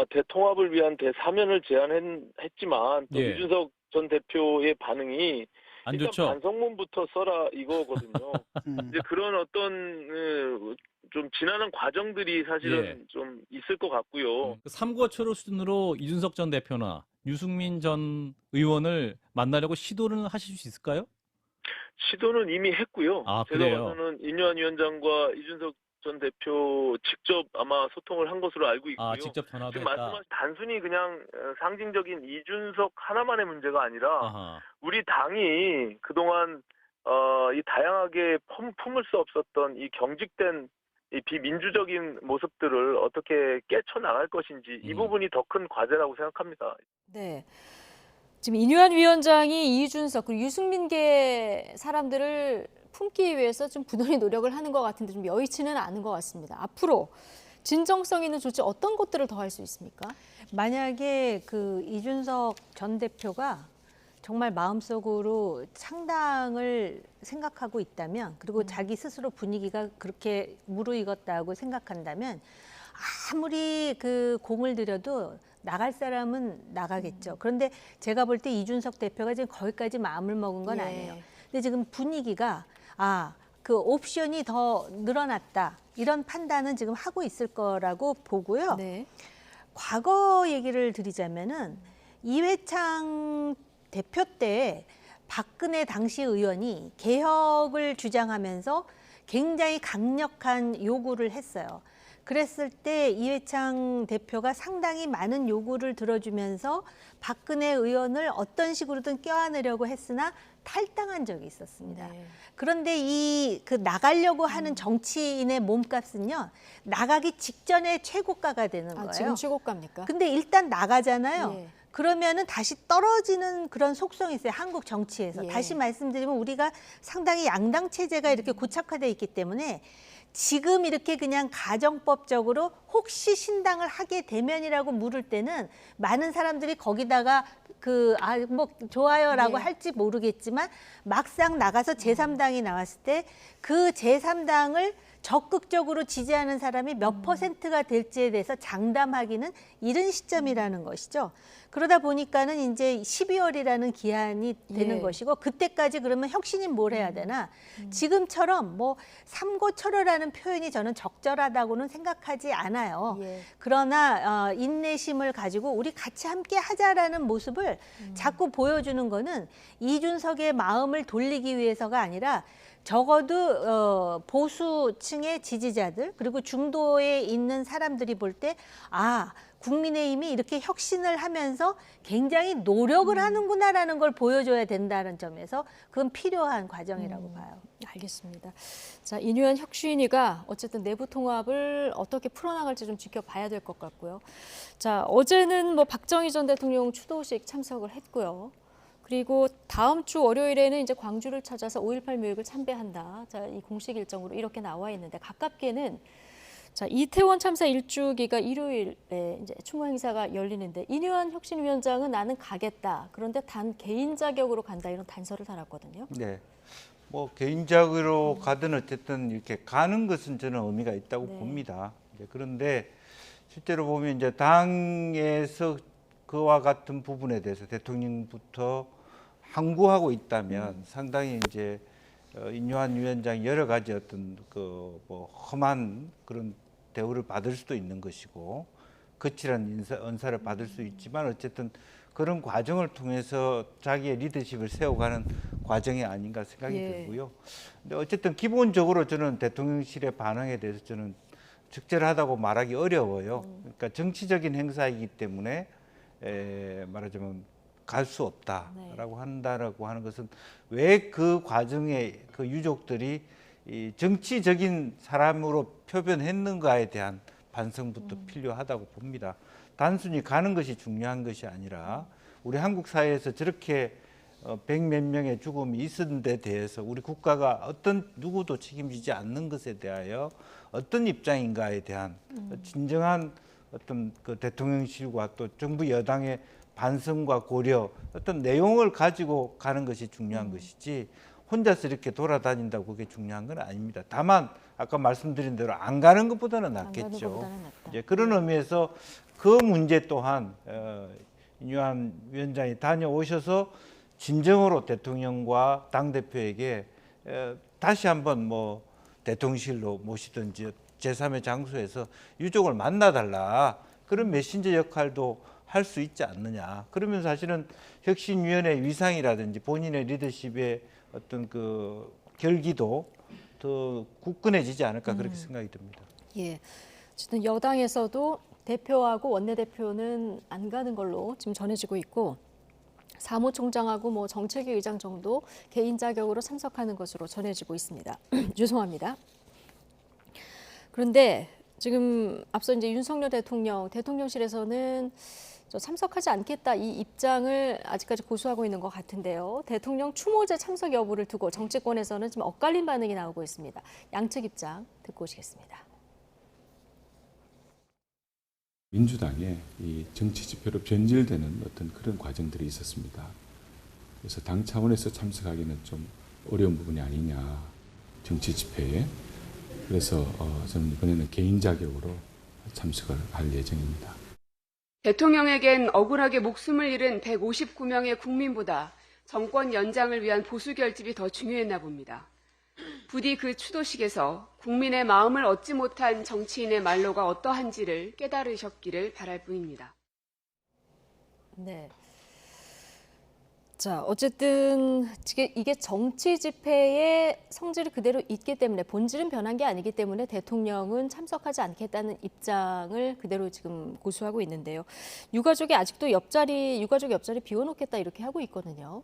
대통합을 위한 대사면을 제안했지만 또 이준석 전 대표의 반응이 안 일단 좋죠. 반성문부터 써라 이거거든요. 이제 그런 어떤 좀 지나는 과정들이 사실은 좀 있을 것 같고요. 삼고초로 수준으로 이준석 전 대표나 유승민 전 의원을 만나려고 시도를 하실 수 있을까요? 시도는 이미 했고요. 제가 그래요? 봐서는 인유한 위원장과 이준석 전 대표 직접 아마 소통을 한 것으로 알고 있고요. 직접 전화도 지금 했다. 말씀하신 단순히 그냥 상징적인 이준석 하나만의 문제가 아니라 우리 당이 그동안 이 다양하게 품을 수 없었던 이 경직된 이 비민주적인 모습들을 어떻게 깨쳐나갈 것인지 이 부분이 더 큰 과제라고 생각합니다. 네. 지금 인유한 위원장이 이준석 그리고 유승민계 사람들을 품기 위해서 좀 부단히 노력을 하는 것 같은데 좀 여의치는 않은 것 같습니다. 앞으로 진정성 있는 조치 어떤 것들을 더 할 수 있습니까? 만약에 그 이준석 전 대표가 정말 마음속으로 창당을 생각하고 있다면 그리고 자기 스스로 분위기가 그렇게 무르익었다고 생각한다면 아무리 그 공을 들여도 나갈 사람은 나가겠죠. 그런데 제가 볼 때 이준석 대표가 지금 거기까지 마음을 먹은 건 아니에요. 근데 지금 분위기가 그 옵션이 더 늘어났다. 이런 판단은 지금 하고 있을 거라고 보고요. 과거 얘기를 드리자면은 이회창 대표 때 박근혜 당시 의원이 개혁을 주장하면서 굉장히 강력한 요구를 했어요. 그랬을 때 이회창 대표가 상당히 많은 요구를 들어주면서 박근혜 의원을 어떤 식으로든 껴안으려고 했으나 탈당한 적이 있었습니다. 네. 그런데 그 나가려고 하는 정치인의 몸값은요, 나가기 직전에 최고가가 되는 거예요. 지금 최고가입니까? 근데 일단 나가잖아요. 예. 그러면은 다시 떨어지는 그런 속성이 있어요. 한국 정치에서. 예. 다시 말씀드리면 우리가 상당히 양당 체제가 이렇게 고착화되어 있기 때문에 지금 이렇게 그냥 가정법적으로 혹시 신당을 하게 되면이라고 물을 때는 많은 사람들이 거기다가 뭐 좋아요라고 네. 할지 모르겠지만 막상 나가서 제3당이 나왔을 때 그 제3당을 적극적으로 지지하는 사람이 몇 퍼센트가 될지에 대해서 장담하기는 이른 시점이라는 것이죠. 그러다 보니까는 이제 12월이라는 기한이 되는 예. 것이고 그때까지 그러면 혁신이 뭘 해야 되나? 지금처럼 뭐 삼고초려라는 표현이 저는 적절하다고는 생각하지 않아요. 예. 그러나 인내심을 가지고 우리 같이 함께 하자라는 모습을 자꾸 보여주는 거는 이준석의 마음을 돌리기 위해서가 아니라 적어도 보수층의 지지자들 그리고 중도에 있는 사람들이 볼 때 국민의힘이 이렇게 혁신을 하면서 굉장히 노력을 하는구나라는 걸 보여줘야 된다는 점에서 그건 필요한 과정이라고 봐요. 알겠습니다. 자, 인유한 혁신위가 어쨌든 내부 통합을 어떻게 풀어나갈지 좀 지켜봐야 될 것 같고요. 자, 어제는 뭐 박정희 전 대통령 추도식 참석을 했고요. 그리고 다음 주 월요일에는 이제 광주를 찾아서 5.18 묘역을 참배한다. 자, 이 공식 일정으로 이렇게 나와 있는데 가깝게는 자, 이태원 참사 일주기가 일요일에 이제 추모 행사가 열리는데 인유한 혁신위원장은 나는 가겠다. 그런데 단 개인 자격으로 간다 이런 단서를 달았거든요. 네. 뭐 개인적으로 가든 어쨌든 이렇게 가는 것은 저는 의미가 있다고 네. 봅니다. 그런데 실제로 보면 이제 당에서 그와 같은 부분에 대해서 대통령부터 항구하고 있다면 상당히 이제 인유한 위원장이 여러 가지 어떤 뭐 험한 그런 대우를 받을 수도 있는 것이고 거칠한 언사를 받을 수 있지만 어쨌든 그런 과정을 통해서 자기의 리더십을 세워가는 과정이 아닌가 생각이 들고요. 근데 어쨌든 기본적으로 저는 대통령실의 반응에 대해서 저는 적절하다고 말하기 어려워요. 그러니까 정치적인 행사이기 때문에 말하자면 갈 수 없다라고 한다라고 하는 것은 왜 그 과정에 그 유족들이 이 정치적인 사람으로 표변했는가에 대한 반성부터 필요하다고 봅니다. 단순히 가는 것이 중요한 것이 아니라 우리 한국 사회에서 저렇게 100몇 명의 죽음이 있은 데 대해서 우리 국가가 어떤 누구도 책임지지 않는 것에 대하여 어떤 입장인가에 대한 진정한 어떤 그 대통령실과 또 정부 여당의 반성과 고려 어떤 내용을 가지고 가는 것이 중요한 것이지 혼자서 이렇게 돌아다닌다고 그게 중요한 건 아닙니다. 다만 아까 말씀드린 대로 안 가는 것보다는 낫겠죠. 이제 그런 의미에서 그 문제 또한 인유한 위원장이 다녀오셔서 진정으로 대통령과 당대표에게 다시 한번 뭐 대통령실로 모시든지 제3의 장소에서 유족을 만나달라 그런 메신저 역할도 할 수 있지 않느냐. 그러면 사실은 혁신위원회 위상이라든지 본인의 리더십의 어떤 그 결기도 더 굳건해지지 않을까 그렇게 생각이 듭니다. 예, 어쨌든 여당에서도 대표하고 원내대표는 안 가는 걸로 지금 전해지고 있고 사무총장하고 뭐 정책위 의장 정도 개인 자격으로 참석하는 것으로 전해지고 있습니다. 죄송합니다. 그런데 지금 앞서 이제 윤석열 대통령실에서는 참석하지 않겠다 이 입장을 아직까지 고수하고 있는 것 같은데요. 대통령 추모제 참석 여부를 두고 정치권에서는 지금 엇갈린 반응이 나오고 있습니다. 양측 입장 듣고 오시겠습니다. 민주당의 이 정치 지표로 변질되는 어떤 그런 과정들이 있었습니다. 그래서 당 차원에서 참석하기는 좀 어려운 부분이 아니냐 정치 집회에. 그래서 저는 이번에는 개인 자격으로 참석을 할 예정입니다. 대통령에겐 억울하게 목숨을 잃은 159명의 국민보다 정권 연장을 위한 보수 결집이 더 중요했나 봅니다. 부디 그 추도식에서 국민의 마음을 얻지 못한 정치인의 말로가 어떠한지를 깨달으셨기를 바랄 뿐입니다. 네. 자, 어쨌든 이게 정치 집회의 성질이 그대로 있기 때문에 본질은 변한 게 아니기 때문에 대통령은 참석하지 않겠다는 입장을 그대로 지금 고수하고 있는데요. 유가족이 아직도 유가족 옆자리 비워놓겠다 이렇게 하고 있거든요.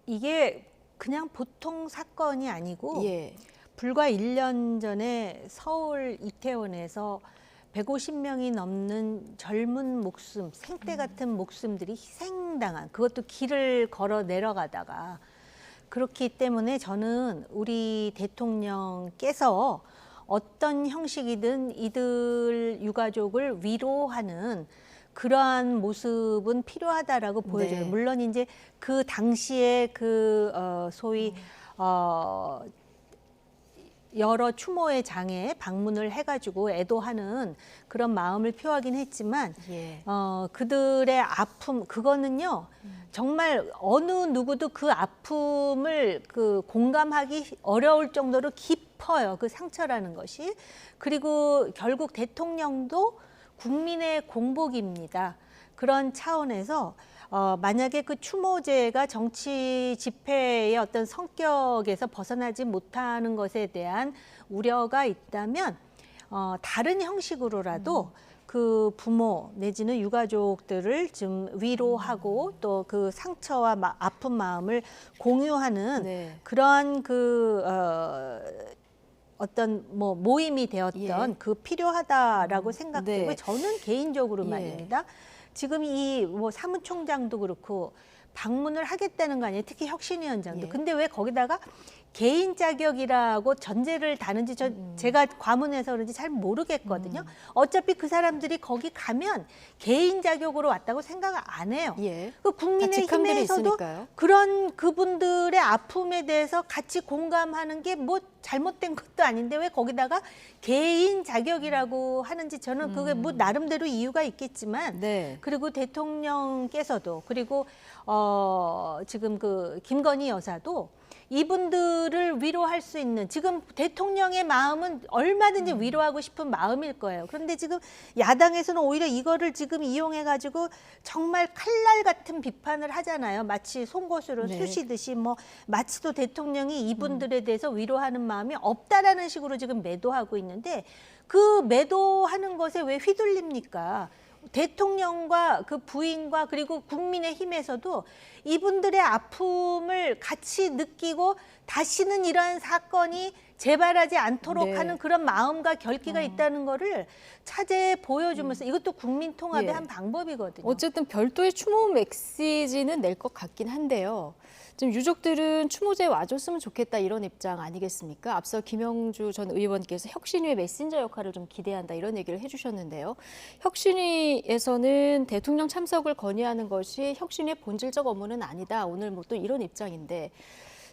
이게 그냥 보통 사건이 아니고 예. 불과 1년 전에 서울 이태원에서 150명이 넘는 젊은 목숨, 생떼 같은 목숨들이 희생당한, 그것도 길을 걸어 내려가다가, 그렇기 때문에 저는 우리 대통령께서 어떤 형식이든 이들 유가족을 위로하는 그러한 모습은 필요하다라고 보여져요. 네. 물론 이제 그 당시에 소위 여러 추모의 장에 방문을 해가지고 애도하는 그런 마음을 표하긴 했지만 예. 그들의 아픔, 그거는요 정말 어느 누구도 그 아픔을 공감하기 어려울 정도로 깊어요. 그 상처라는 것이. 그리고 결국 대통령도 국민의 공복입니다. 그런 차원에서 만약에 그 추모제가 정치 집회의 어떤 성격에서 벗어나지 못하는 것에 대한 우려가 있다면 다른 형식으로라도 그 부모 내지는 유가족들을 좀 위로하고 또 그 상처와 아픈 마음을 공유하는 네. 그러한 어떤 모임이 되었던 예. 그 필요하다라고 생각되고 네. 저는 개인적으로 예. 말입니다. 지금 이 사무총장도 그렇고 방문을 하겠다는 거 아니에요. 특히 혁신위원장도. 예. 근데 왜 거기다가 개인 자격이라고 전제를 다는지 제가 과문해서 그런지 잘 모르겠거든요. 어차피 그 사람들이 거기 가면 개인 자격으로 왔다고 생각 안 해요. 예. 그 직함들이 국민의힘에서도 있으니까요. 그런 그분들의 아픔에 대해서 같이 공감하는 게 뭐 잘못된 것도 아닌데 왜 거기다가 개인 자격이라고 하는지 저는 그게 뭐 나름대로 이유가 있겠지만 네. 그리고 대통령께서도 그리고 지금 그 김건희 여사도 이분들을 위로할 수 있는 지금 대통령의 마음은 얼마든지 위로하고 싶은 마음일 거예요. 그런데 지금 야당에서는 오히려 이거를 지금 이용해가지고 정말 칼날 같은 비판을 하잖아요. 마치 송곳으로 네. 쑤시듯이 마치 또 대통령이 이분들에 대해서 위로하는 마음이 없다라는 식으로 지금 매도하고 있는데 그 매도하는 것에 왜 휘둘립니까? 대통령과 그 부인과 그리고 국민의힘에서도 이분들의 아픔을 같이 느끼고 다시는 이러한 사건이 재발하지 않도록 네. 하는 그런 마음과 결기가 있다는 거를 차제에 보여주면서 이것도 국민 통합의 예. 한 방법이거든요. 어쨌든 별도의 추모 메시지는 낼 것 같긴 한데요. 지금 유족들은 추모제에 와줬으면 좋겠다 이런 입장 아니겠습니까? 앞서 김영주 전 의원께서 혁신위의 메신저 역할을 좀 기대한다 이런 얘기를 해주셨는데요. 혁신위에서는 대통령 참석을 건의하는 것이 혁신위의 본질적 업무는 아니다. 오늘 뭐 또 이런 입장인데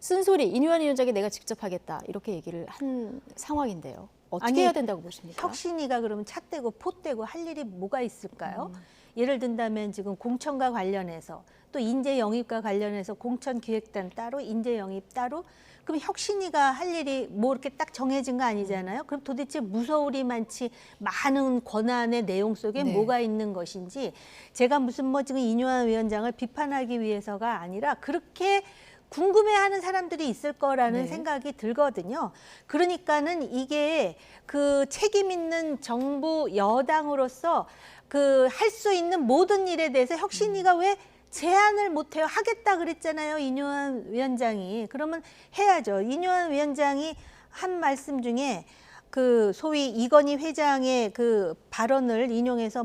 쓴소리 인유한 위원장이 내가 직접 하겠다 이렇게 얘기를 한 상황인데요. 어떻게 해야 된다고 보십니까? 혁신위가 그러면 차 떼고 포 떼고 할 일이 뭐가 있을까요? 예를 든다면 지금 공천과 관련해서 또 인재 영입과 관련해서 공천기획단 따로 인재 영입 따로 그럼 혁신위가 할 일이 뭐 이렇게 딱 정해진 거 아니잖아요. 그럼 도대체 무서우리만치 많은 권한의 내용 속에 네. 뭐가 있는 것인지 제가 무슨 지금 인유한 위원장을 비판하기 위해서가 아니라 그렇게 궁금해하는 사람들이 있을 거라는 네. 생각이 들거든요. 그러니까는 이게 그 책임 있는 정부 여당으로서 그 할 수 있는 모든 일에 대해서 혁신위가 왜 제안을 못해요? 하겠다 그랬잖아요, 인유한 위원장이. 그러면 해야죠. 인유한 위원장이 한 말씀 중에 그 소위 이건희 회장의 그 발언을 인용해서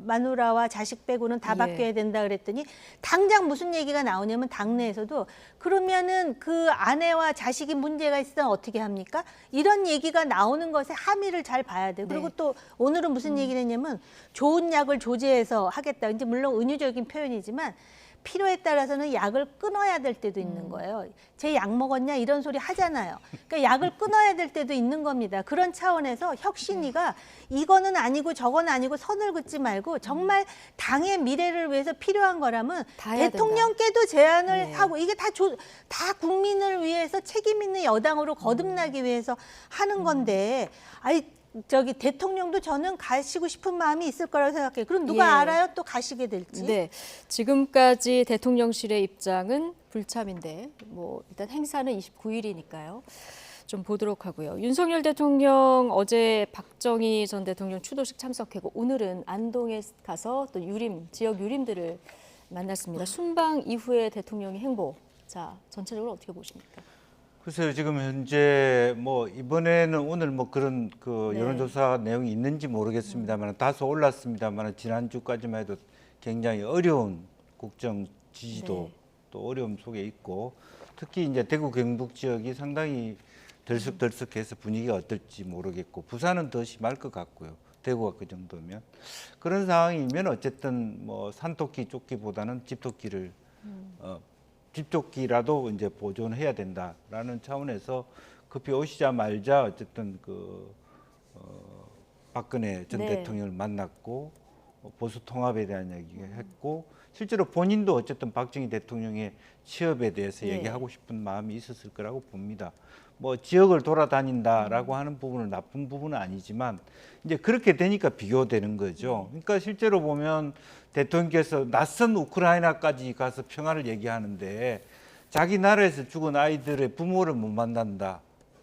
마누라와 자식 빼고는 다 예. 바뀌어야 된다 그랬더니 당장 무슨 얘기가 나오냐면 당내에서도 그러면은 그 아내와 자식이 문제가 있으면 어떻게 합니까? 이런 얘기가 나오는 것에 함의를 잘 봐야 돼요. 그리고 네. 또 오늘은 무슨 얘기를 했냐면 좋은 약을 조제해서 하겠다. 이제 물론 은유적인 표현이지만 필요에 따라서는 약을 끊어야 될 때도 있는 거예요. 제 약 먹었냐 이런 소리 하잖아요. 그러니까 약을 끊어야 될 때도 있는 겁니다. 그런 차원에서 혁신위가 이거는 아니고 저건 아니고 선을 긋지 말고 정말 당의 미래를 위해서 필요한 거라면 다 해야 대통령께도 제안을 네. 하고 이게 다 국민을 위해서 책임 있는 여당으로 거듭나기 위해서 하는 건데 저기 대통령도 저는 가시고 싶은 마음이 있을 거라고 생각해요. 그럼 누가 예. 알아요? 또 가시게 될지. 네, 지금까지 대통령실의 입장은 불참인데 뭐 일단 행사는 29일이니까요. 좀 보도록 하고요. 윤석열 대통령 어제 박정희 전 대통령 추도식 참석하고 오늘은 안동에 가서 또 지역 유림들을 만났습니다. 순방 이후의 대통령의 행보, 자 전체적으로 어떻게 보십니까? 글쎄요, 지금 현재 뭐 이번에는 오늘 뭐 그런 그 네. 여론조사 내용이 있는지 모르겠습니다만 다소 올랐습니다만 지난주까지만 해도 굉장히 어려운 국정 지지도 또 어려움 속에 있고 특히 이제 대구 경북 지역이 상당히 들썩들썩해서 분위기가 어떨지 모르겠고 부산은 더 심할 것 같고요. 대구가 그 정도면 그런 상황이면 어쨌든 뭐 산토끼 쫓기보다는 집토끼를 집토끼라도 이제 보존해야 된다라는 차원에서 급히 오시자마자 어쨌든 박근혜 전 네. 대통령을 만났고 보수 통합에 대한 얘기를 했고 실제로 본인도 어쨌든 박정희 대통령의 취업에 대해서 네. 얘기하고 싶은 마음이 있었을 거라고 봅니다. 뭐 지역을 돌아다닌다라고 하는 부분은 나쁜 부분은 아니지만 이제 그렇게 되니까 비교되는 거죠. 그러니까 실제로 보면 대통령께서 낯선 우크라이나까지 가서 평화를 얘기하는데 자기 나라에서 죽은 아이들의 부모를 못 만난다.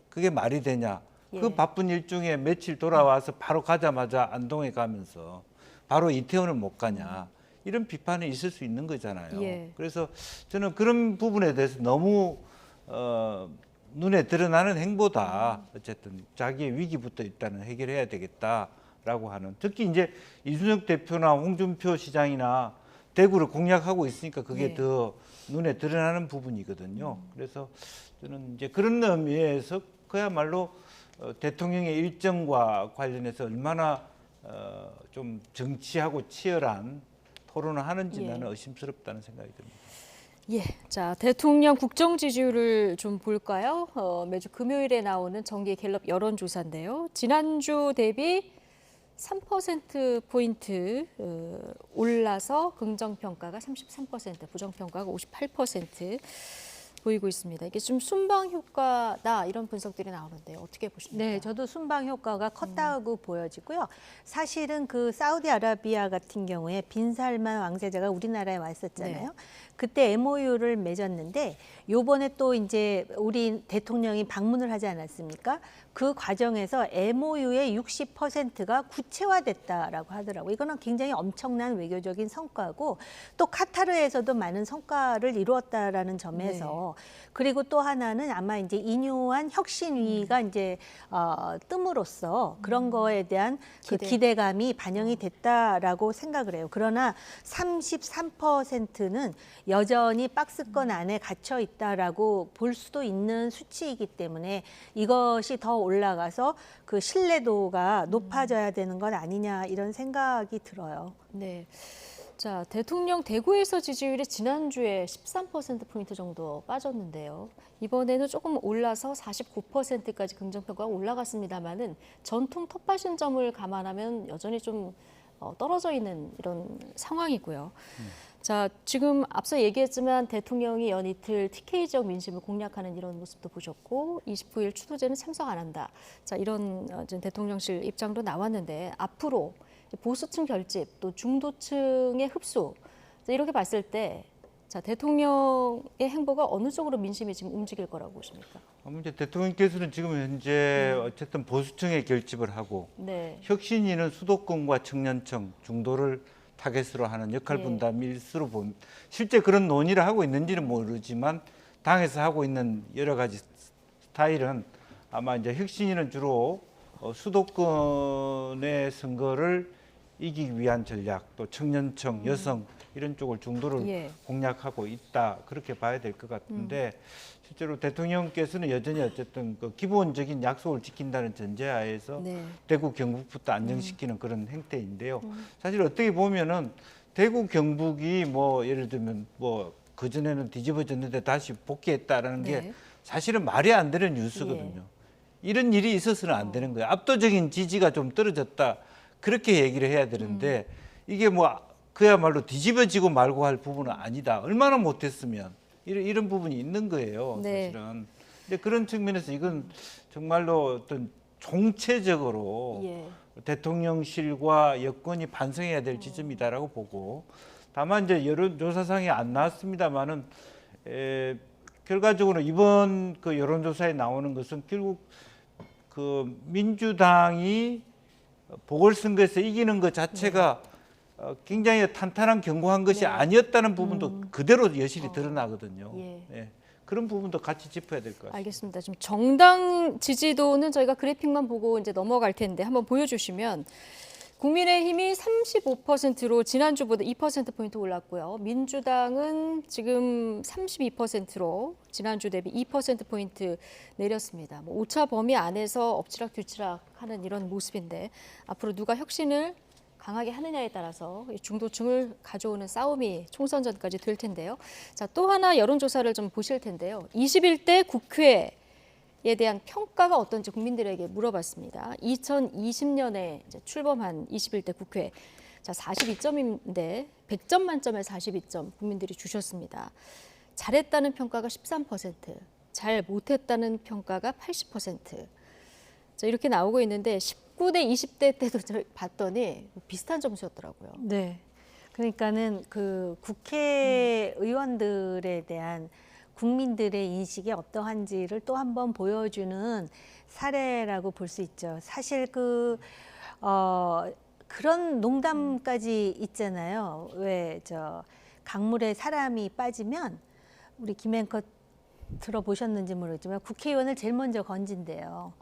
그게 말이 되냐? 그 바쁜 일정에 며칠 돌아와서 바로 가자마자 안동에 가면서 바로 이태원을 못 가냐. 이런 비판이 있을 수 있는 거잖아요. 예. 그래서 저는 그런 부분에 대해서 너무 눈에 드러나는 행보다 어쨌든 자기의 위기부터 일단은 해결해야 되겠다라고 하는 특히 이제 이준석 대표나 홍준표 시장이나 대구를 공략하고 있으니까 그게 네. 더 눈에 드러나는 부분이거든요. 그래서 저는 이제 그런 의미에서 그야말로 대통령의 일정과 관련해서 얼마나 좀 정치하고 치열한 토론을 하는지 예. 나는 의심스럽다는 생각이 듭니다. 예, 자 대통령 국정 지지율을 좀 볼까요? 매주 금요일에 나오는 정기 갤럽 여론조사인데요. 지난주 대비 3%포인트 올라서 긍정평가가 33%, 부정평가가 58% 보이고 있습니다. 이게 좀 순방 효과다 이런 분석들이 나오는데 어떻게 보십니까? 네, 저도 순방 효과가 컸다고 보여지고요. 사실은 그 사우디아라비아 같은 경우에 빈 살만 왕세자가 우리나라에 와 있었잖아요. 네. 그때 MOU를 맺었는데 요번에 또 이제 우리 대통령이 방문을 하지 않았습니까? 그 과정에서 MOU의 60%가 구체화됐다라고 하더라고요. 이거는 굉장히 엄청난 외교적인 성과고 또 카타르에서도 많은 성과를 이루었다라는 점에서 그리고 또 하나는 아마 이제 인요한 혁신위가 이제 뜸으로써 그런 거에 대한 그 기대감이 반영이 됐다라고 생각을 해요. 그러나 33%는 여전히 박스권 안에 갇혀 있다라고 볼 수도 있는 수치이기 때문에 이것이 더 올라가서 그 신뢰도가 높아져야 되는 건 아니냐 이런 생각이 들어요. 네. 자, 대통령 대구에서 지지율이 지난주에 13%포인트 정도 빠졌는데요. 이번에는 조금 올라서 49%까지 긍정평가가 올라갔습니다만은 전통 텃밭인 점을 감안하면 여전히 좀 떨어져 있는 이런 상황이고요. 자, 지금 앞서 얘기했지만 대통령이 연이틀 TK 지역 민심을 공략하는 이런 모습도 보셨고 29일 추도제는 참석 안 한다. 자, 이런 지금 대통령실 입장도 나왔는데 앞으로 보수층 결집 또 중도층의 흡수 이렇게 봤을 때 자, 대통령의 행보가 어느 쪽으로 민심이 지금 움직일 거라고 보십니까? 이제 대통령께서는 지금 현재 어쨌든 보수층의 결집을 하고 네. 혁신위는 수도권과 청년층 중도를 타겟으로 하는 역할 예. 분담일수로 본 실제 그런 논의를 하고 있는지는 모르지만 당에서 하고 있는 여러 가지 스타일은 아마 이제 혁신위는 주로 수도권의 선거를 이기기 위한 전략, 또 청년층, 여성 이런 쪽을 중도를 예. 공략하고 있다 그렇게 봐야 될 것 같은데 실제로 대통령께서는 여전히 어쨌든 그 기본적인 약속을 지킨다는 전제하에서 네. 대구 경북부터 안정시키는 그런 행태인데요. 사실 어떻게 보면은 대구 경북이 뭐 예를 들면 뭐 그전에는 뒤집어졌는데 다시 복귀했다라는 게 네. 사실은 말이 안 되는 뉴스거든요. 이런 일이 있어서는 안 되는 거예요. 압도적인 지지가 좀 떨어졌다. 그렇게 얘기를 해야 되는데 이게 뭐 그야말로 뒤집어지고 말고 할 부분은 아니다. 얼마나 못했으면 이런 부분이 있는 거예요. 네. 사실은. 근데 그런 측면에서 이건 정말로 어떤 총체적으로 예. 대통령실과 여권이 반성해야 될 지점이다라고 보고, 다만 이제 여론조사상에 안 나왔습니다만은 결과적으로 이번 그 여론조사에 나오는 것은 결국 그 민주당이 보궐선거에서 이기는 것 자체가 굉장히 탄탄한 견고한 것이 아니었다는 부분도 그대로 여실히 드러나거든요. 예. 그런 부분도 같이 짚어야 될 것 같습니다. 알겠습니다. 지금 정당 지지도는 저희가 그래픽만 보고 이제 넘어갈 텐데 한번 보여주시면 국민의힘이 35%로 지난주보다 2%포인트 올랐고요. 민주당은 지금 32%로 지난주 대비 2%포인트 내렸습니다. 뭐 오차 범위 안에서 엎치락뒤치락 하는 이런 모습인데 앞으로 누가 혁신을 강하게 하느냐에 따라서 중도층을 가져오는 싸움이 총선 전까지 될 텐데요. 자, 또 하나 여론조사를 좀 보실 텐데요. 21대 국회에 대한 평가가 어떤지 국민들에게 물어봤습니다. 2020년에 이제 출범한 21대 국회. 자, 42점인데 100점 만점에 42점 국민들이 주셨습니다. 잘했다는 평가가 13%, 잘 못했다는 평가가 80%. 자, 이렇게 나오고 있는데 19대, 20대 때도 봤더니 비슷한 점수였더라고요. 네. 그러니까는 그 국회의원들에 대한 국민들의 인식이 어떠한지를 또 한 번 보여주는 사례라고 볼 수 있죠. 사실 그런 농담까지 있잖아요. 왜 강물에 사람이 빠지면 우리 김 앵커 들어보셨는지 모르겠지만 국회의원을 제일 먼저 건진대요.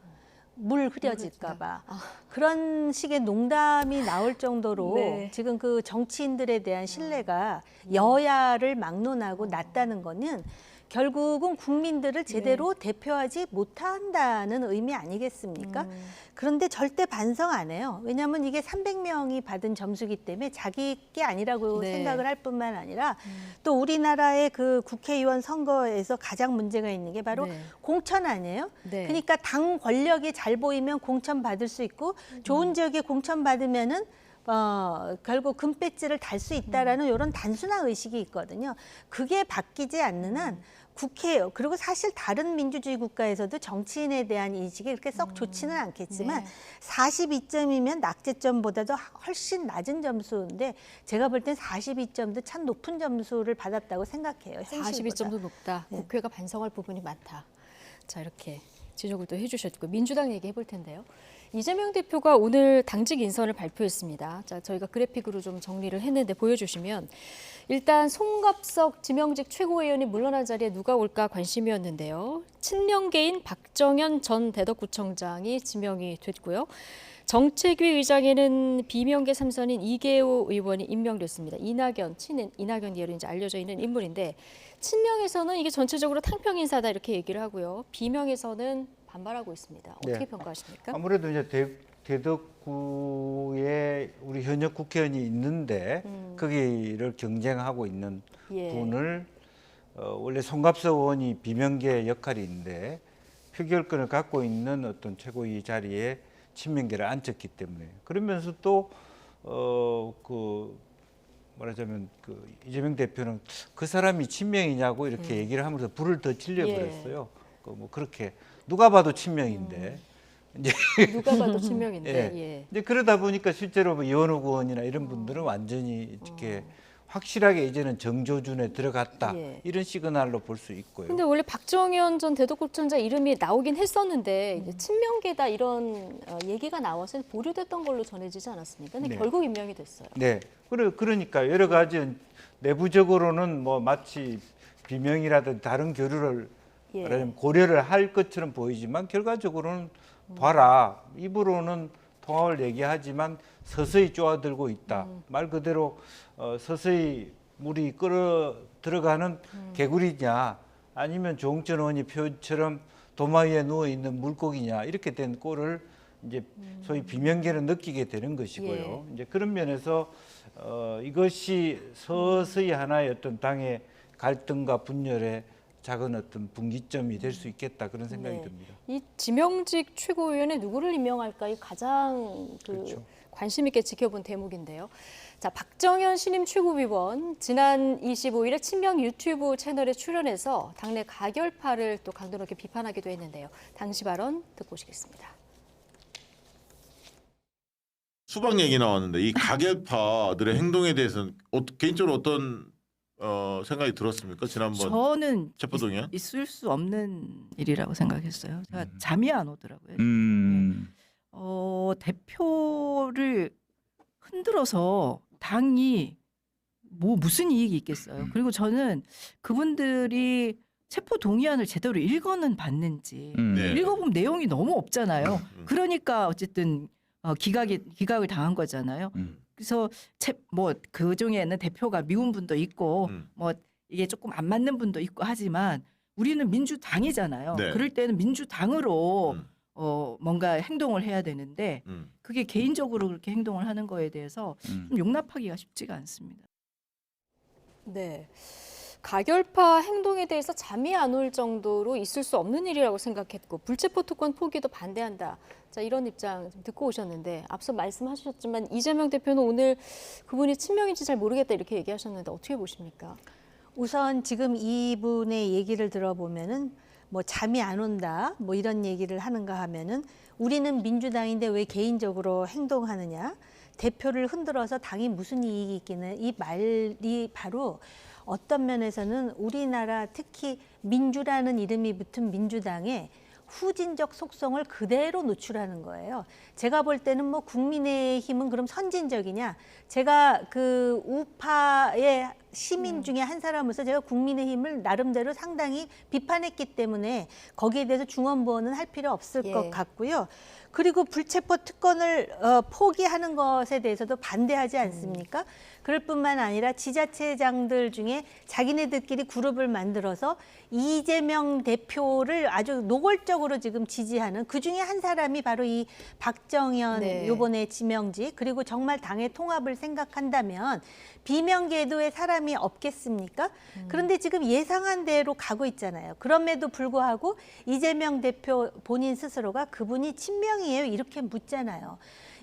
물 흐려질까 봐. 그런 식의 농담이 나올 정도로 지금 그 정치인들에 대한 신뢰가 여야를 막론하고 낮다는 거는 결국은 국민들을 제대로 대표하지 못한다는 의미 아니겠습니까? 그런데 절대 반성 안 해요. 왜냐하면 이게 300명이 받은 점수기 때문에 자기 게 아니라고 생각을 할 뿐만 아니라 또 우리나라의 그 국회의원 선거에서 가장 문제가 있는 게 바로 공천 아니에요? 그러니까 당 권력이 잘 보이면 공천 받을 수 있고 좋은 지역에 공천 받으면은 결국 금배지를 달 수 있다라는 이런 단순한 의식이 있거든요. 그게 바뀌지 않는 한 국회예요. 그리고 사실 다른 민주주의 국가에서도 정치인에 대한 인식이 그렇게 썩 좋지는 않겠지만 42점이면 낙제점보다도 훨씬 낮은 점수인데 제가 볼 땐 42점도 참 높은 점수를 받았다고 생각해요. 42점도 높다. 국회가 반성할 부분이 많다. 자, 이렇게 지적을 또 해주셨고 민주당 얘기해 볼 텐데요. 이재명 대표가 오늘 당직 인선을 발표했습니다. 자, 저희가 그래픽으로 좀 정리를 했는데 보여주시면 일단 송갑석 지명직 최고위원이 물러난 자리에 누가 올까 관심이었는데요. 친명계인 박정현 전 대덕구청장이 지명이 됐고요. 정책위 의장에는 비명계 3선인 이계호 의원이 임명됐습니다. 이낙연, 친인 이낙연 계열이 이제 알려져 있는 인물인데 친명에서는 이게 전체적으로 탕평 인사다 이렇게 얘기를 하고요. 비명에서는 반발하고 있습니다. 어떻게 평가하십니까? 아무래도 이제 대덕구에 우리 현역 국회의원이 있는데 거기를 경쟁하고 있는 분을 원래 송갑석 의원이 비명계 역할이 있는데 표결권을 갖고 있는 어떤 최고위 자리에 친명계를 앉혔기 때문에 그러면서 또 말하자면 이재명 대표는 그 사람이 친명이냐고 이렇게 얘기를 하면서 불을 더 질려버렸어요. 뭐 그렇게 누가 봐도 친명인데 이제 누가 봐도 친명인데 이제 그러다 보니까 실제로 뭐 이원욱 의원이나 이런 분들은 완전히 이렇게 확실하게 이제는 정조준에 들어갔다 이런 시그널로 볼 수 있고요. 근데 원래 박정현 전 대덕구청장 이름이 나오긴 했었는데 이제 친명계다 이런 얘기가 나와서 보류됐던 걸로 전해지지 않았습니까? 근데 결국 임명이 됐어요. 네, 그러니까 여러 가지 내부적으로는 뭐 마치 비명이라든지 다른 교류를 고려를 할 것처럼 보이지만 결과적으로는 봐라 입으로는 통합을 얘기하지만 서서히 쪼아들고 있다. 말 그대로 서서히 물이 끓어 들어가는 개구리냐 아니면 조홍천 의원이 표현처럼 도마 위에 누워 있는 물고기냐 이렇게 된 꼴을 이제 소위 비명계는 느끼게 되는 것이고요. 이제 그런 면에서 이것이 서서히 하나의 어떤 당의 갈등과 분열의 작은 어떤 분기점이 될 수 있겠다 그런 생각이 듭니다. 이 지명직 최고위원에 누구를 임명할까 이 가장 관심 있게 지켜본 대목인데요. 자, 박정현 신임 최고위원 지난 25일에 친명 유튜브 채널에 출연해서 당내 가결파를 또 강도 높게 비판하기도 했는데요. 당시 발언 듣고 오시겠습니다. 수박 얘기 나왔는데 이 가결파들의 행동에 대해서는 개인적으로 어떤 생각이 들었습니까? 지난번 저는 체포동의안? 있을 수 없는 일이라고 생각했어요. 제가 잠이 안 오더라고요. 대표를 흔들어서 당이 무슨 이익이 있겠어요. 그리고 저는 그분들이 체포 동의안을 제대로 읽어는 봤는지 네. 읽어보면 내용이 너무 없잖아요. 그러니까 어쨌든 기각을 당한 거잖아요. 그래서 그 중에는 대표가 미운 분도 있고 뭐 이게 조금 안 맞는 분도 있고 하지만 우리는 민주당이잖아요. 네. 그럴 때는 민주당으로 뭔가 행동을 해야 되는데 그게 개인적으로 그렇게 행동을 하는 거에 대해서 좀 용납하기가 쉽지가 않습니다. 네. 가결파 행동에 대해서 잠이 안 올 정도로 있을 수 없는 일이라고 생각했고 불체포 특권 포기도 반대한다. 자, 이런 입장 좀 듣고 오셨는데 앞서 말씀하셨지만 이재명 대표는 오늘 그분이 친명인지 잘 모르겠다 이렇게 얘기하셨는데 어떻게 보십니까? 우선 지금 이분의 얘기를 들어보면은 뭐 잠이 안 온다 뭐 이런 얘기를 하는가 하면은 우리는 민주당인데 왜 개인적으로 행동하느냐, 대표를 흔들어서 당이 무슨 이익이 있기는, 이 말이 바로 어떤 면에서는 우리나라 특히 민주라는 이름이 붙은 민주당의 후진적 속성을 그대로 노출하는 거예요. 제가 볼 때는 뭐 국민의힘은 그럼 선진적이냐? 제가 그 우파의 시민 중에 한 사람으로서 제가 국민의힘을 나름대로 상당히 비판했기 때문에 거기에 대해서 중언부언은 할 필요 없을 것 같고요. 그리고 불체포 특권을 포기하는 것에 대해서도 반대하지 않습니까? 그럴 뿐만 아니라 지자체장들 중에 자기네들끼리 그룹을 만들어서 이재명 대표를 아주 노골적으로 지금 지지하는 그 중에 한 사람이 바로 이 박정현 요번에 지명직, 그리고 정말 당의 통합을 생각한다면 비명계도에 사람이 없겠습니까? 그런데 지금 예상한 대로 가고 있잖아요. 그럼에도 불구하고 이재명 대표 본인 스스로가 그분이 친명이에요 이렇게 묻잖아요.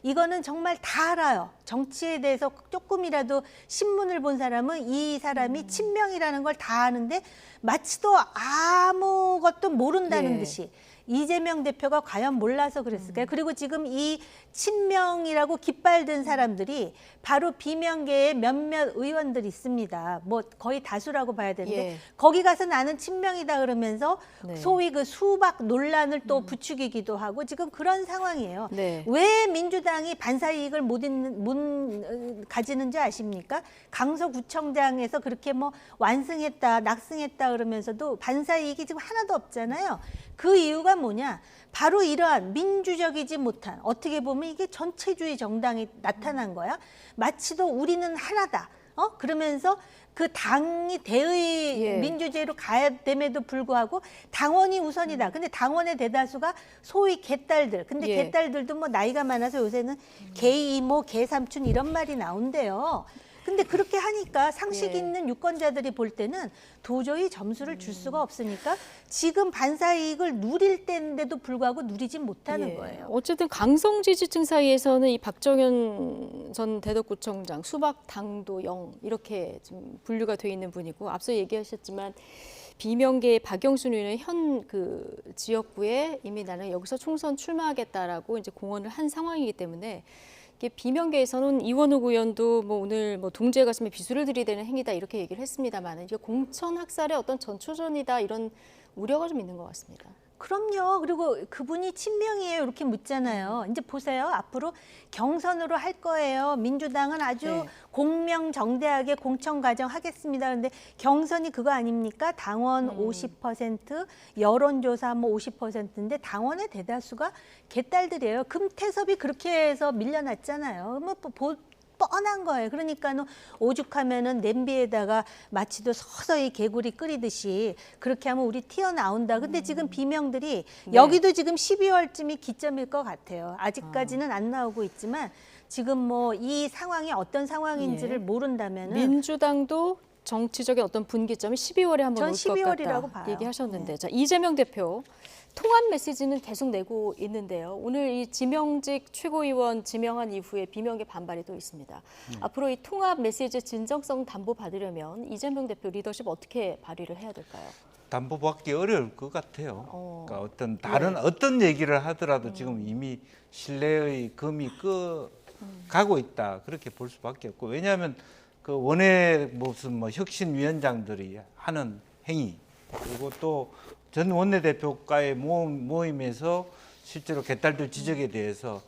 이거는 정말 다 알아요. 정치에 대해서 조금이라도 신문을 본 사람은 이 사람이 친명이라는 걸 다 아는데 마치도 아무것도 모른다는 듯이 이재명 대표가 과연 몰라서 그랬을까요? 그리고 지금 이 친명이라고 깃발든 사람들이 바로 비명계의 몇몇 의원들이 있습니다. 뭐 거의 다수라고 봐야 되는데 거기 가서 나는 친명이다 그러면서 소위 그 수박 논란을 또 부추기기도 하고 지금 그런 상황이에요. 왜 민주당이 반사이익을 못 가지는지 아십니까? 강서구청장에서 그렇게 뭐 완승했다, 낙승했다 그러면서도 반사이익이 지금 하나도 없잖아요. 그 이유가 뭐냐? 바로 이러한 민주적이지 못한, 어떻게 보면 이게 전체주의 정당이 나타난 거야. 마치도 우리는 하나다. 그러면서 그 당이 대의 민주제로 가야 됨에도 불구하고 당원이 우선이다. 근데 당원의 대다수가 소위 개딸들. 근데 개딸들도 뭐 나이가 많아서 요새는 개이모, 개삼촌 이런 말이 나온대요. 근데 그렇게 하니까 상식 있는 유권자들이 볼 때는 도저히 점수를 줄 수가 없으니까 지금 반사이익을 누릴 때인데도 불구하고 누리지 못하는 거예요. 어쨌든 강성 지지층 사이에서는 이 박정현 전 대덕구청장 수박 당도 0 이렇게 좀 분류가 돼 있는 분이고 앞서 얘기하셨지만 비명계의 박영순 의원은 현 그 지역구에 이미 나는 여기서 총선 출마하겠다라고 이제 공언을 한 상황이기 때문에 이게 비명계에서는 이원욱 의원도 뭐 오늘 뭐 동지의 가슴에 비수를 들이대는 행위다 이렇게 얘기를 했습니다만 이게 공천 학살의 어떤 전초전이다 이런 우려가 좀 있는 것 같습니다. 그럼요. 그리고 그분이 친명이에요 이렇게 묻잖아요. 이제 보세요. 앞으로 경선으로 할 거예요. 민주당은 아주 공명정대하게 공천 과정하겠습니다. 그런데 경선이 그거 아닙니까? 당원 50%, 여론조사 뭐 50%인데 당원의 대다수가 개딸들이에요. 금태섭이 그렇게 해서 밀려났잖아요. 뭐 뻔한 거예요. 그러니까 오죽하면은 냄비에다가 마치도 서서히 개구리 끓이듯이 그렇게 하면 우리 튀어나온다. 근데 지금 비명들이 여기도 지금 12월쯤이 기점일 것 같아요. 아직까지는 안 나오고 있지만 지금 뭐 이 상황이 어떤 상황인지를 모른다면은 민주당도 정치적인 어떤 분기점이 12월에 한번 올 것 같다 12월이라고 봐요. 얘기하셨는데 자 이재명 대표 통합 메시지는 계속 내고 있는데요. 오늘 이 지명직 최고위원 지명한 이후에 비명계 반발이 또 있습니다. 앞으로 이 통합 메시지 진정성 담보 받으려면 이재명 대표 리더십 어떻게 발휘를 해야 될까요? 담보받기 어려울 것 같아요. 그러니까 어떤 다른 어떤 얘기를 하더라도 지금 이미 신뢰의 금이 가고 있다 그렇게 볼 수밖에 없고 왜냐하면 그 원외 무슨 뭐 혁신위원장들이 하는 행위 그리고 또 전 원내대표과의 모임에서 실제로 개딸들 지적에 대해서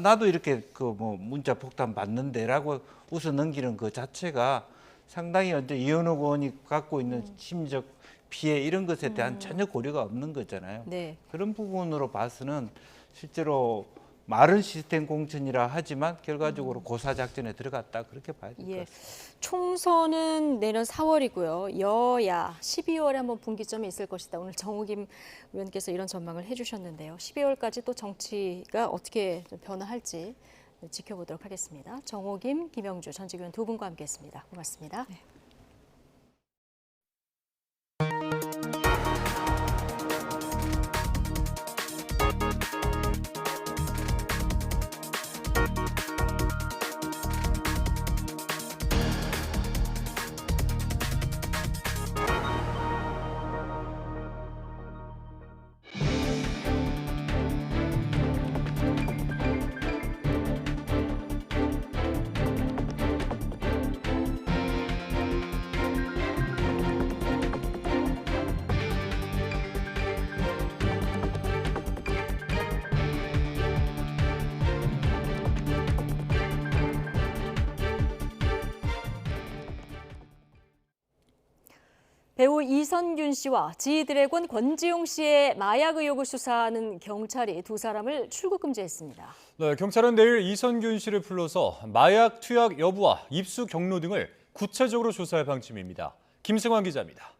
나도 이렇게 그 뭐 문자 폭탄 받는데라고 웃어 넘기는 그 자체가 상당히 이제 이현욱 의원이 갖고 있는 심리적 피해 이런 것에 대한 전혀 고려가 없는 거잖아요. 네. 그런 부분으로 봐서는 실제로 말은 시스템 공천이라 하지만 결과적으로 고사 작전에 들어갔다 그렇게 봐야 될 것 예. 같습니다. 총선은 내년 4월이고요. 여야 12월에 한번 분기점이 있을 것이다. 오늘 정우김 의원께서 이런 전망을 해주셨는데요. 12월까지 또 정치가 어떻게 좀 변화할지 지켜보도록 하겠습니다. 정우김, 김영주 전직 의원 두 분과 함께했습니다. 고맙습니다. 네. 배우 이선균 씨와 지드래곤 권지용 씨의 마약 의혹을 수사하는 경찰이 두 사람을 출국 금지했습니다. 네, 경찰은 내일 이선균 씨를 불러서 마약 투약 여부와 입수 경로 등을 구체적으로 조사할 방침입니다. 김승환 기자입니다.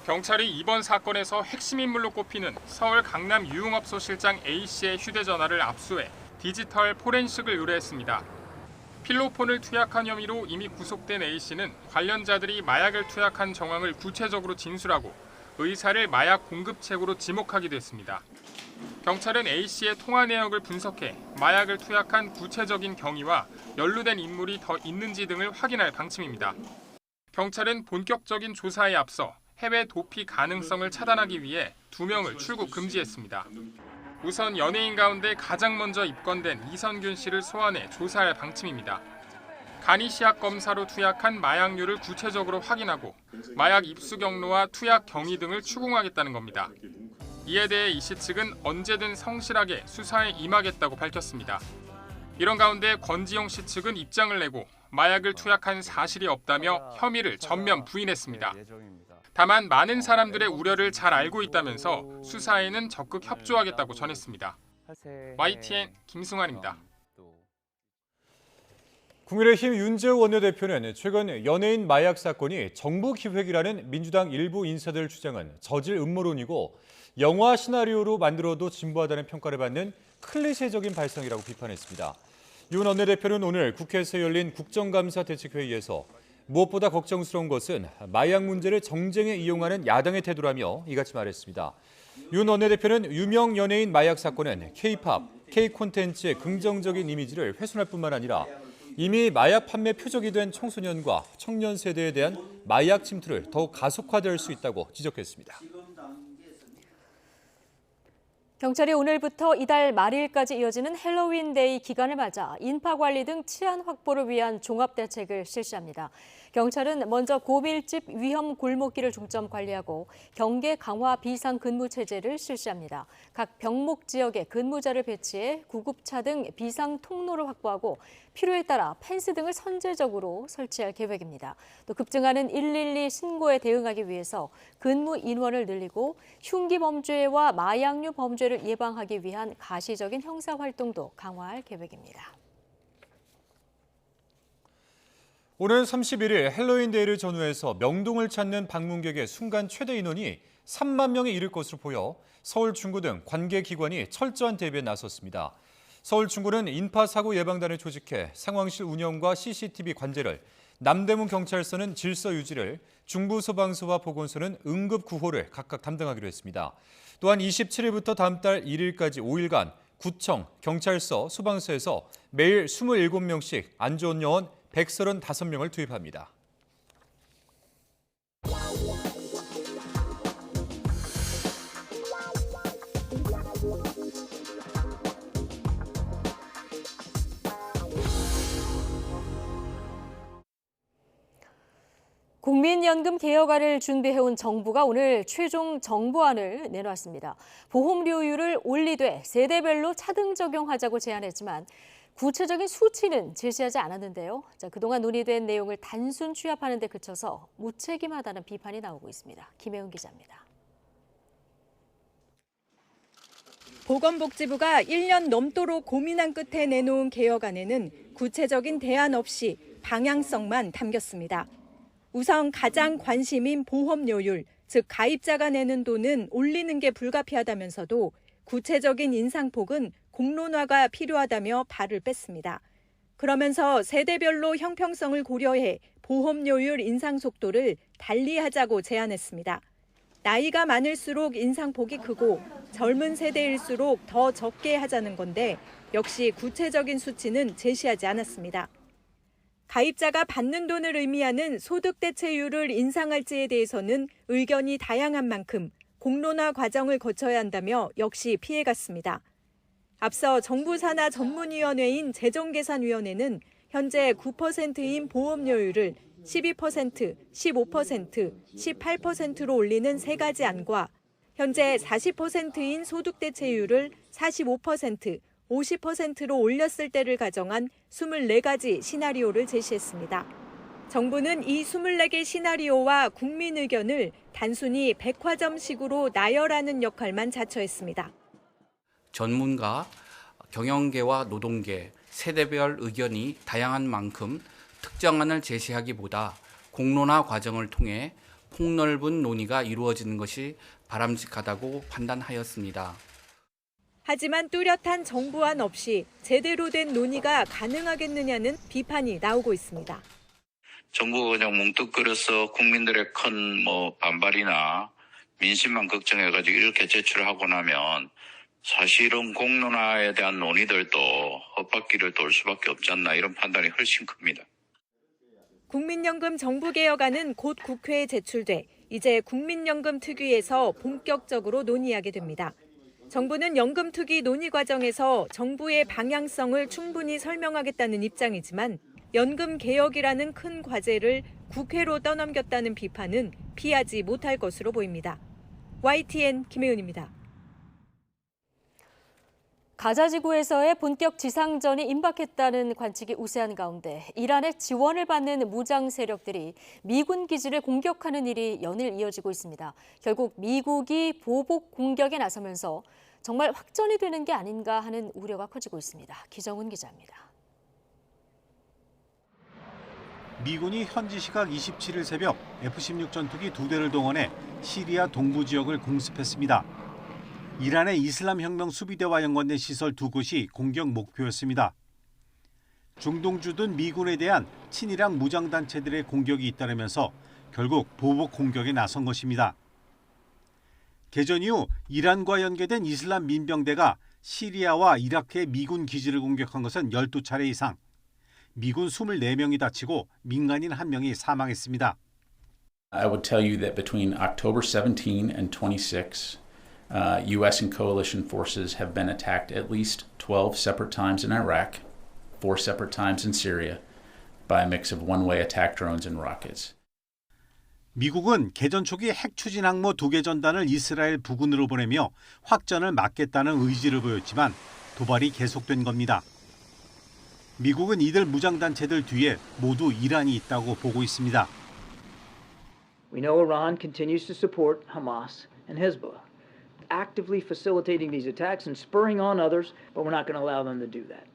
경찰이 이번 사건에서 핵심 인물로 꼽히는 서울 강남 유흥업소 실장 A씨의 휴대전화를 압수해 디지털 포렌식을 의뢰했습니다. 필로폰을 투약한 혐의로 이미 구속된 A씨는 관련자들이 마약을 투약한 정황을 구체적으로 진술하고 의사를 마약 공급책으로 지목하기도 했습니다. 경찰은 A씨의 통화 내역을 분석해 마약을 투약한 구체적인 경위와 연루된 인물이 더 있는지 등을 확인할 방침입니다. 경찰은 본격적인 조사에 앞서 해외 도피 가능성을 차단하기 위해 2명을 출국 금지했습니다. 우선 연예인 가운데 가장 먼저 입건된 이선균 씨를 소환해 조사할 방침입니다. 간이 시약 검사로 투약한 마약류를 구체적으로 확인하고 마약 입수 경로와 투약 경위 등을 추궁하겠다는 겁니다. 이에 대해 이 씨 측은 언제든 성실하게 수사에 임하겠다고 밝혔습니다. 이런 가운데 권지용 씨 측은 입장을 내고 마약을 투약한 사실이 없다며 혐의를 전면 부인했습니다. 다만 많은 사람들의 우려를 잘 알고 있다면서 수사에는 적극 협조하겠다고 전했습니다. YTN 김승환입니다. 국민의힘 윤재욱 원내대표는 최근 연예인 마약 사건이 정부 기획이라는 민주당 일부 인사들 주장은 저질 음모론이고 영화 시나리오로 만들어도 진부하다는 평가를 받는 클리셰적인 발상이라고 비판했습니다. 윤 원내대표는 오늘 국회에서 열린 국정감사 대책회의에서 무엇보다 걱정스러운 것은 마약 문제를 정쟁에 이용하는 야당의 태도라며 이같이 말했습니다. 윤 원내대표는 유명 연예인 마약 사건은 K-팝, K-콘텐츠의 긍정적인 이미지를 훼손할 뿐만 아니라 이미 마약 판매 표적이 된 청소년과 청년 세대에 대한 마약 침투를 더욱 가속화될 수 있다고 지적했습니다. 경찰이 오늘부터 이달 말일까지 이어지는 헬로윈데이 기간을 맞아 인파 관리 등 치안 확보를 위한 종합 대책을 실시합니다. 경찰은 먼저 고밀집 위험 골목길을 중점 관리하고 경계 강화 비상 근무 체제를 실시합니다. 각 병목 지역에 근무자를 배치해 구급차 등 비상 통로를 확보하고 필요에 따라 펜스 등을 선제적으로 설치할 계획입니다. 또 급증하는 112 신고에 대응하기 위해서 근무 인원을 늘리고 흉기 범죄와 마약류 범죄를 예방하기 위한 가시적인 형사 활동도 강화할 계획입니다. 오는 31일 헬로윈데이를 전후해서 명동을 찾는 방문객의 순간 최대 인원이 3만 명에 이를 것으로 보여 서울 중구 등 관계기관이 철저한 대비에 나섰습니다. 서울 중구는 인파사고 예방단을 조직해 상황실 운영과 CCTV 관제를, 남대문 경찰서는 질서 유지를, 중부소방서와 보건소는 응급 구호를 각각 담당하기로 했습니다. 또한 27일부터 다음 달 1일까지 5일간 구청, 경찰서, 소방서에서 매일 27명씩 안전 요원 135명을 투입합니다. 국민연금 개혁안을 준비해온 정부가 오늘 최종 정부안을 내놓았습니다. 보험료율을 올리되 세대별로 차등 적용하자고 제안했지만 구체적인 수치는 제시하지 않았는데요. 그동안 논의된 내용을 단순 취합하는 데 그쳐서 무책임하다는 비판이 나오고 있습니다. 김혜은 기자입니다. 보건복지부가 1년 넘도록 고민한 끝에 내놓은 개혁안에는 구체적인 대안 없이 방향성만 담겼습니다. 우선 가장 관심인 보험료율, 즉 가입자가 내는 돈은 올리는 게 불가피하다면서도 구체적인 인상폭은 공론화가 필요하다며 발을 뺐습니다. 그러면서 세대별로 형평성을 고려해 보험료율 인상 속도를 달리하자고 제안했습니다. 나이가 많을수록 인상폭이 크고 젊은 세대일수록 더 적게 하자는 건데 역시 구체적인 수치는 제시하지 않았습니다. 가입자가 받는 돈을 의미하는 소득 대체율을 인상할지에 대해서는 의견이 다양한 만큼 공론화 과정을 거쳐야 한다며 역시 피해갔습니다. 앞서 정부 산하 전문위원회인 재정계산위원회는 현재 9%인 보험료율을 12%, 15%, 18%로 올리는 세 가지 안과 현재 40%인 소득대체율을 45%, 50%로 올렸을 때를 가정한 24가지 시나리오를 제시했습니다. 정부는 이 24개 시나리오와 국민 의견을 단순히 백화점식으로 나열하는 역할만 자처했습니다. 전문가, 경영계와 노동계, 세대별 의견이 다양한 만큼 특정안을 제시하기보다 공론화 과정을 통해 폭넓은 논의가 이루어지는 것이 바람직하다고 판단하였습니다. 하지만 뚜렷한 정부안 없이 제대로 된 논의가 가능하겠느냐는 비판이 나오고 있습니다. 정부가 그냥 뭉뚱그려서 국민들의 큰 반발이나 민심만 걱정해가지고 이렇게 제출하고 나면 사실은 공론화에 대한 논의들도 헛바퀴를 돌 수밖에 없지 않나 이런 판단이 훨씬 큽니다. 국민연금 정부개혁안은 곧 국회에 제출돼 이제 국민연금 특위에서 본격적으로 논의하게 됩니다. 정부는 연금 특위 논의 과정에서 정부의 방향성을 충분히 설명하겠다는 입장이지만 연금 개혁이라는 큰 과제를 국회로 떠넘겼다는 비판은 피하지 못할 것으로 보입니다. YTN 김혜은입니다. 가자 지구에서의 본격 지상전이 임박했다는 관측이 우세한 가운데 이란의 지원을 받는 무장 세력들이 미군 기지를 공격하는 일이 연일 이어지고 있습니다. 결국 미국이 보복 공격에 나서면서 정말 확전이 되는 게 아닌가 하는 우려가 커지고 있습니다. 기정훈 기자입니다. 미군이 현지 시각 27일 새벽 F-16 전투기 2대를 동원해 시리아 동부 지역을 공습했습니다. 이란의 이슬람 혁명 수비대와 연관된 시설 2곳이 공격 목표였습니다. 중동 주둔 미군에 대한 친이랑 무장단체들의 공격이 잇따르면서 결국 보복 공격에 나선 것입니다. 개전 이후 이란과 연계된 이슬람 민병대가 시리아와 이라크의 미군 기지를 공격한 것은 12차례 이상, 미군 24명이 다치고 민간인 1명이 사망했습니다. I would tell you that between October 17 and 26, U.S. and coalition forces have been attacked at least 12 separate times in Iraq, 4 separate times in Syria, by a mix of one-way attack drones and rockets. 미국은 개전 초기 핵 추진 항모 2개 전단을 이스라엘 부근으로 보내며 확전을 막겠다는 의지를 보였지만 도발이 계속된 겁니다. 미국은 이들 무장단체들 뒤에 모두 이란이 있다고 보고 있습니다. We know Iran continues to support Hamas and Hezbollah, actively facilitating these attacks and spurring on others, but we're not going to allow them to do that.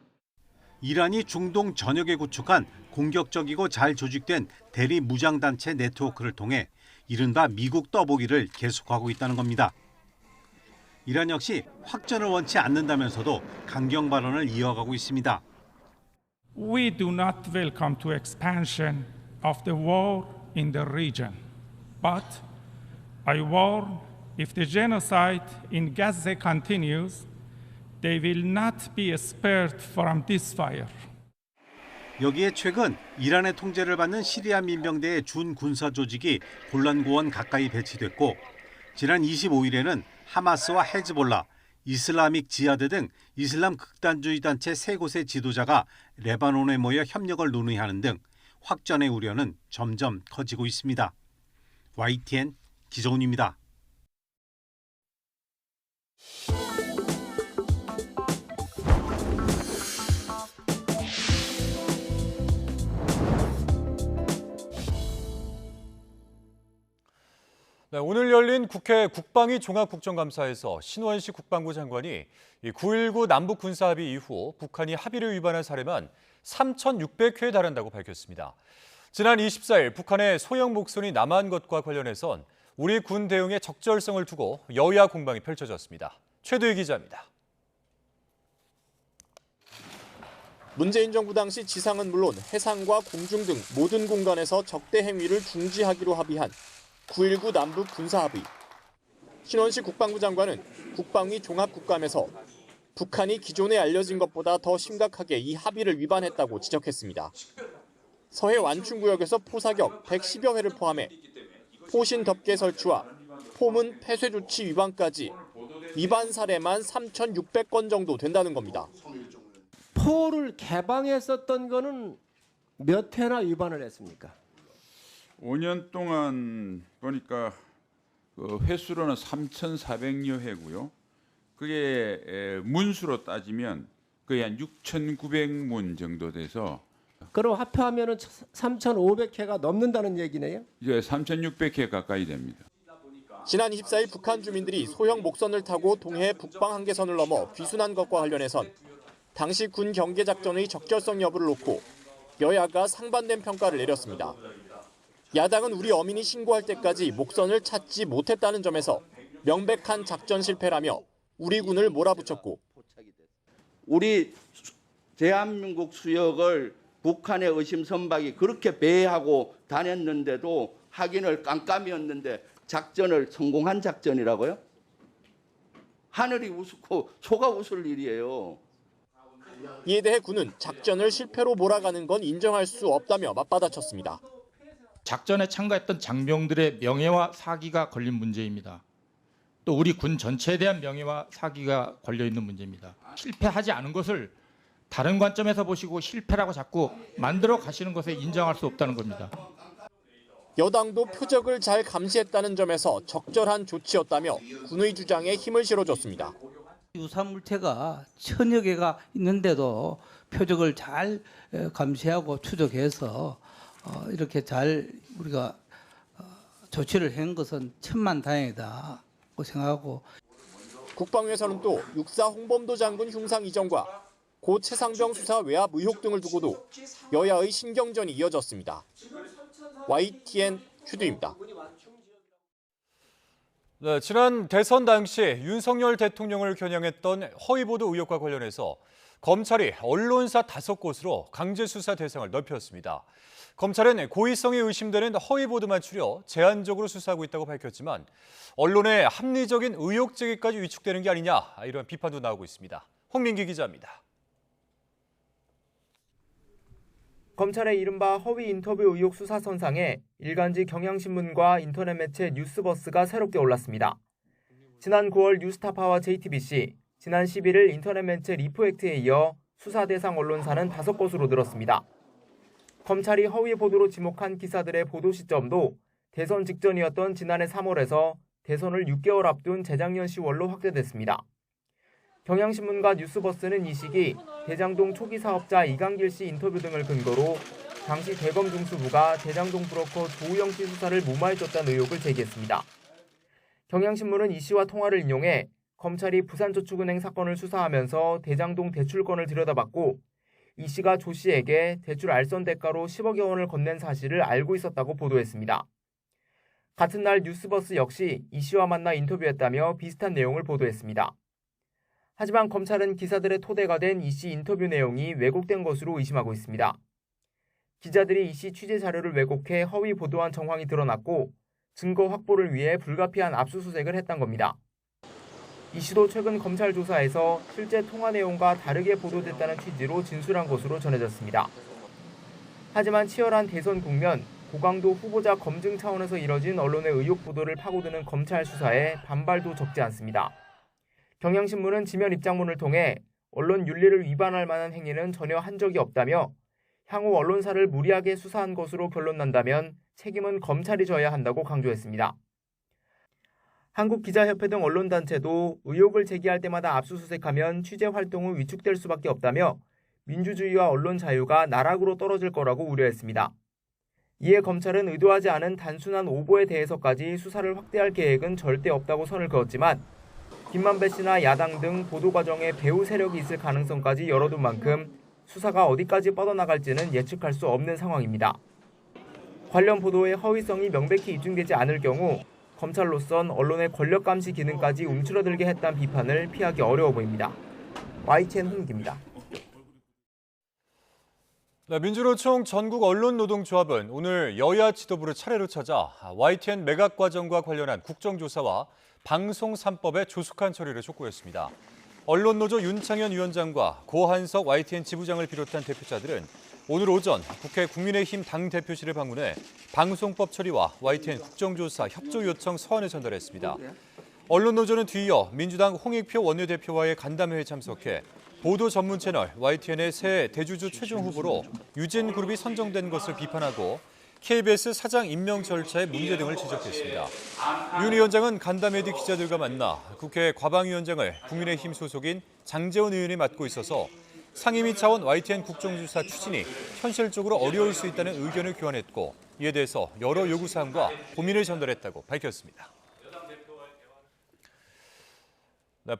이란이 중동 전역에 구축한 공격적이고 잘 조직된 대리 무장단체 네트워크를 통해 이른바 미국 떠보기를 계속하고 있다는 겁니다. 이란 역시 확전을 원치 않는다면서도 강경 발언을 이어가고 있습니다. We do not welcome to expansion of the war in the region, but I warn if the genocide in Gaza continues, they will not be spared from this fire. 여기에 최근 이란의 통제를 받는 시리아 민병대의 준 군사 조직이 골란고원 가까이 배치됐고 지난 25일에는 하마스와 헤즈볼라, 이슬라믹 지하드 등 이슬람 극단주의 단체 3곳의 지도자가 레바논에 모여 협력을 논의하는 등 확전의 우려는 점점 커지고 있습니다. YTN 기정훈입니다. 네, 오늘 열린 국회 국방위 종합국정감사에서 신원식 국방부 장관이 9.19 남북 군사합의 이후 북한이 합의를 위반한 사례만 3,600회에 달한다고 밝혔습니다. 지난 24일 북한의 소형 목선이 남한 것과 관련해선 우리 군 대응의 적절성을 두고 여야 공방이 펼쳐졌습니다. 최도희 기자입니다. 문재인 정부 당시 지상은 물론 해상과 공중 등 모든 공간에서 적대 행위를 중지하기로 합의한 9.19 남북 군사합의. 신원식 국방부 장관은 국방위 종합국감에서 북한이 기존에 알려진 것보다 더 심각하게 이 합의를 위반했다고 지적했습니다. 서해 완충구역에서 포사격 110여 회를 포함해 포신 덮개 설치와 포문 폐쇄 조치 위반까지 위반 사례만 3,600건 정도 된다는 겁니다. 포를 개방했었던 거는 몇 회나 위반을 했습니까? 5년 동안 보니까 그 횟수로는 3,400여 회고요. 그게 문수로 따지면 거의 한 6,900문 정도 돼서 그럼 합해하면은 3,500회가 넘는다는 얘기네요. 이제 3,600회 가까이 됩니다. 지난 24일 북한 주민들이 소형 목선을 타고 동해 북방 한계선을 넘어 귀순한 것과 관련해선 당시 군 경계 작전의 적절성 여부를 놓고 여야가 상반된 평가를 내렸습니다. 야당은 우리 어민이 신고할 때까지 목선을 찾지 못했다는 점에서 명백한 작전 실패라며 우리 군을 몰아붙였고, 우리 대한민국 수역을 북한의 의심선박이 그렇게 배회하고 다녔는데도 확인을 깜깜이었는데 작전을 성공한 작전이라고요? 하늘이 우습고 소가 웃을 일이에요. 이에 대해 군은 작전을 실패로 몰아가는 건 인정할 수 없다며 맞받아쳤습니다. 작전에 참가했던 장병들의 명예와 사기가 걸린 문제입니다. 또 우리 군 전체에 대한 명예와 사기가 걸려 있는 문제입니다. 실패하지 않은 것을 다른 관점에서 보시고 실패라고 자꾸 만들어 가시는 것에 인정할 수 없다는 겁니다. 여당도 표적을 잘 감시했다는 점에서 적절한 조치였다며 군의 주장에 힘을 실어줬습니다. 유사물체가 1000여 개가 있는데도 표적을 잘 감시하고 추적해서 이렇게 잘 우리가 조치를 한 것은 천만다행이다고 생각하고, 국방위에서는 또 육사 홍범도 장군 흉상 이전과 고 최상병 수사 외압 의혹 등을 두고도 여야의 신경전이 이어졌습니다. YTN 최두입니다. 네, 지난 대선 당시 윤석열 대통령을 겨냥했던 허위보도 의혹과 관련해서 검찰이 언론사 5곳으로 강제 수사 대상을 넓혔습니다. 검찰은 고의성이 의심되는 허위보도만 추려 제한적으로 수사하고 있다고 밝혔지만 언론의 합리적인 의혹 제기까지 위축되는 게 아니냐, 이런 비판도 나오고 있습니다. 홍민기 기자입니다. 검찰의 이른바 허위 인터뷰 의혹 수사 선상에 일간지 경향신문과 인터넷 매체 뉴스버스가 새롭게 올랐습니다. 지난 9월 뉴스타파와 JTBC, 지난 11일 인터넷 매체 리포액트에 이어 수사 대상 언론사는 5곳으로 늘었습니다. 검찰이 허위 보도로 지목한 기사들의 보도 시점도 대선 직전이었던 지난해 3월에서 대선을 6개월 앞둔 재작년 10월로 확대됐습니다. 경향신문과 뉴스버스는 이 시기 대장동 초기 사업자 이강길 씨 인터뷰 등을 근거로 당시 대검 중수부가 대장동 브로커 조우영 씨 수사를 무마해줬다는 의혹을 제기했습니다. 경향신문은 이 씨와 통화를 인용해 검찰이 부산저축은행 사건을 수사하면서 대장동 대출건을 들여다봤고 이 씨가 조 씨에게 대출 알선 대가로 10억여 원을 건넨 사실을 알고 있었다고 보도했습니다. 같은 날 뉴스버스 역시 이 씨와 만나 인터뷰했다며 비슷한 내용을 보도했습니다. 하지만 검찰은 기사들의 토대가 된 이 씨 인터뷰 내용이 왜곡된 것으로 의심하고 있습니다. 기자들이 이 씨 취재 자료를 왜곡해 허위 보도한 정황이 드러났고 증거 확보를 위해 불가피한 압수수색을 했던 겁니다. 이 씨도 최근 검찰 조사에서 실제 통화 내용과 다르게 보도됐다는 취지로 진술한 것으로 전해졌습니다. 하지만 치열한 대선 국면, 고강도 후보자 검증 차원에서 이뤄진 언론의 의혹 보도를 파고드는 검찰 수사에 반발도 적지 않습니다. 경향신문은 지면 입장문을 통해 언론 윤리를 위반할 만한 행위는 전혀 한 적이 없다며 향후 언론사를 무리하게 수사한 것으로 결론난다면 책임은 검찰이 져야 한다고 강조했습니다. 한국기자협회 등 언론단체도 의혹을 제기할 때마다 압수수색하면 취재 활동은 위축될 수밖에 없다며 민주주의와 언론 자유가 나락으로 떨어질 거라고 우려했습니다. 이에 검찰은 의도하지 않은 단순한 오보에 대해서까지 수사를 확대할 계획은 절대 없다고 선을 그었지만 김만배 씨나 야당 등 보도 과정에 배후 세력이 있을 가능성까지 열어둔 만큼 수사가 어디까지 뻗어나갈지는 예측할 수 없는 상황입니다. 관련 보도의 허위성이 명백히 입증되지 않을 경우 검찰로선 언론의 권력 감시 기능까지 움츠러들게 했다는 비판을 피하기 어려워 보입니다. YTN 홍익입니다. 민주노총 전국 언론노동조합은 오늘 여야 지도부를 차례로 찾아 YTN 매각 과정과 관련한 국정조사와 방송 3법의 조속한 처리를 촉구했습니다. 언론노조 윤창현 위원장과 고한석 YTN 지부장을 비롯한 대표자들은 오늘 오전 국회 국민의힘 당대표실을 방문해 방송법 처리와 YTN 국정조사 협조 요청 서한을 전달했습니다. 언론노조는 뒤이어 민주당 홍익표 원내대표와의 간담회에 참석해 보도 전문 채널 YTN의 새 대주주 최종 후보로 유진그룹이 선정된 것을 비판하고 KBS 사장 임명 절차의 문제 등을 지적했습니다. 윤 위원장은 간담회 뒤 기자들과 만나 국회 과방위원장을 국민의힘 소속인 장제원 의원이 맡고 있어서 상임위 차원 YTN 국정조사 추진이 현실적으로 어려울 수 있다는 의견을 교환했고 이에 대해서 여러 요구사항과 고민을 전달했다고 밝혔습니다.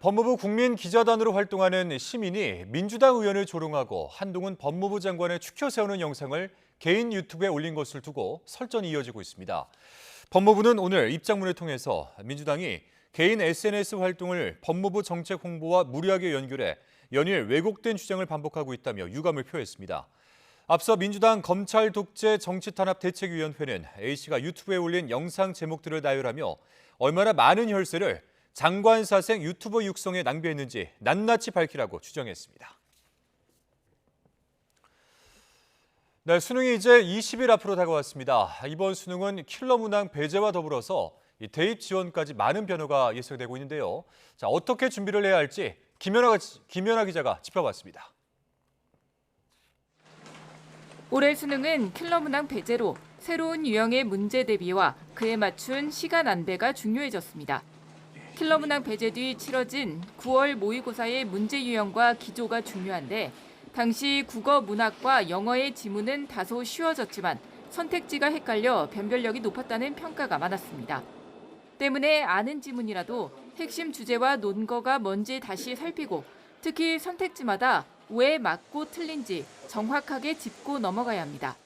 법무부 국민기자단으로 활동하는 시민이 민주당 의원을 조롱하고 한동훈 법무부 장관을 추켜 세우는 영상을 개인 유튜브에 올린 것을 두고 설전이 이어지고 있습니다. 법무부는 오늘 입장문을 통해서 민주당이 개인 SNS 활동을 법무부 정책 홍보와 무리하게 연결해 연일 왜곡된 주장을 반복하고 있다며 유감을 표했습니다. 앞서 민주당 검찰 독재 정치탄압 대책위원회는 A씨가 유튜브에 올린 영상 제목들을 나열하며 얼마나 많은 혈세를 장관 사생 유튜버 육성에 낭비했는지 낱낱이 밝히라고 주장했습니다. 네, 수능이 이제 20일 앞으로 다가왔습니다. 이번 수능은 킬러 문항 배제와 더불어서 대입 지원까지 많은 변화가 예상되고 있는데요. 자, 어떻게 준비를 해야 할지 김연아 기자가 짚어봤습니다. 올해 수능은 킬러 문항 배제로 새로운 유형의 문제 대비와 그에 맞춘 시간 안배가 중요해졌습니다. 킬러 문항 배제 뒤 치러진 9월 모의고사의 문제 유형과 기조가 중요한데 당시 국어, 문학과 영어의 지문은 다소 쉬워졌지만 선택지가 헷갈려 변별력이 높았다는 평가가 많았습니다. 때문에 아는 지문이라도 핵심 주제와 논거가 뭔지 다시 살피고 특히 선택지마다 왜 맞고 틀린지 정확하게 짚고 넘어가야 합니다.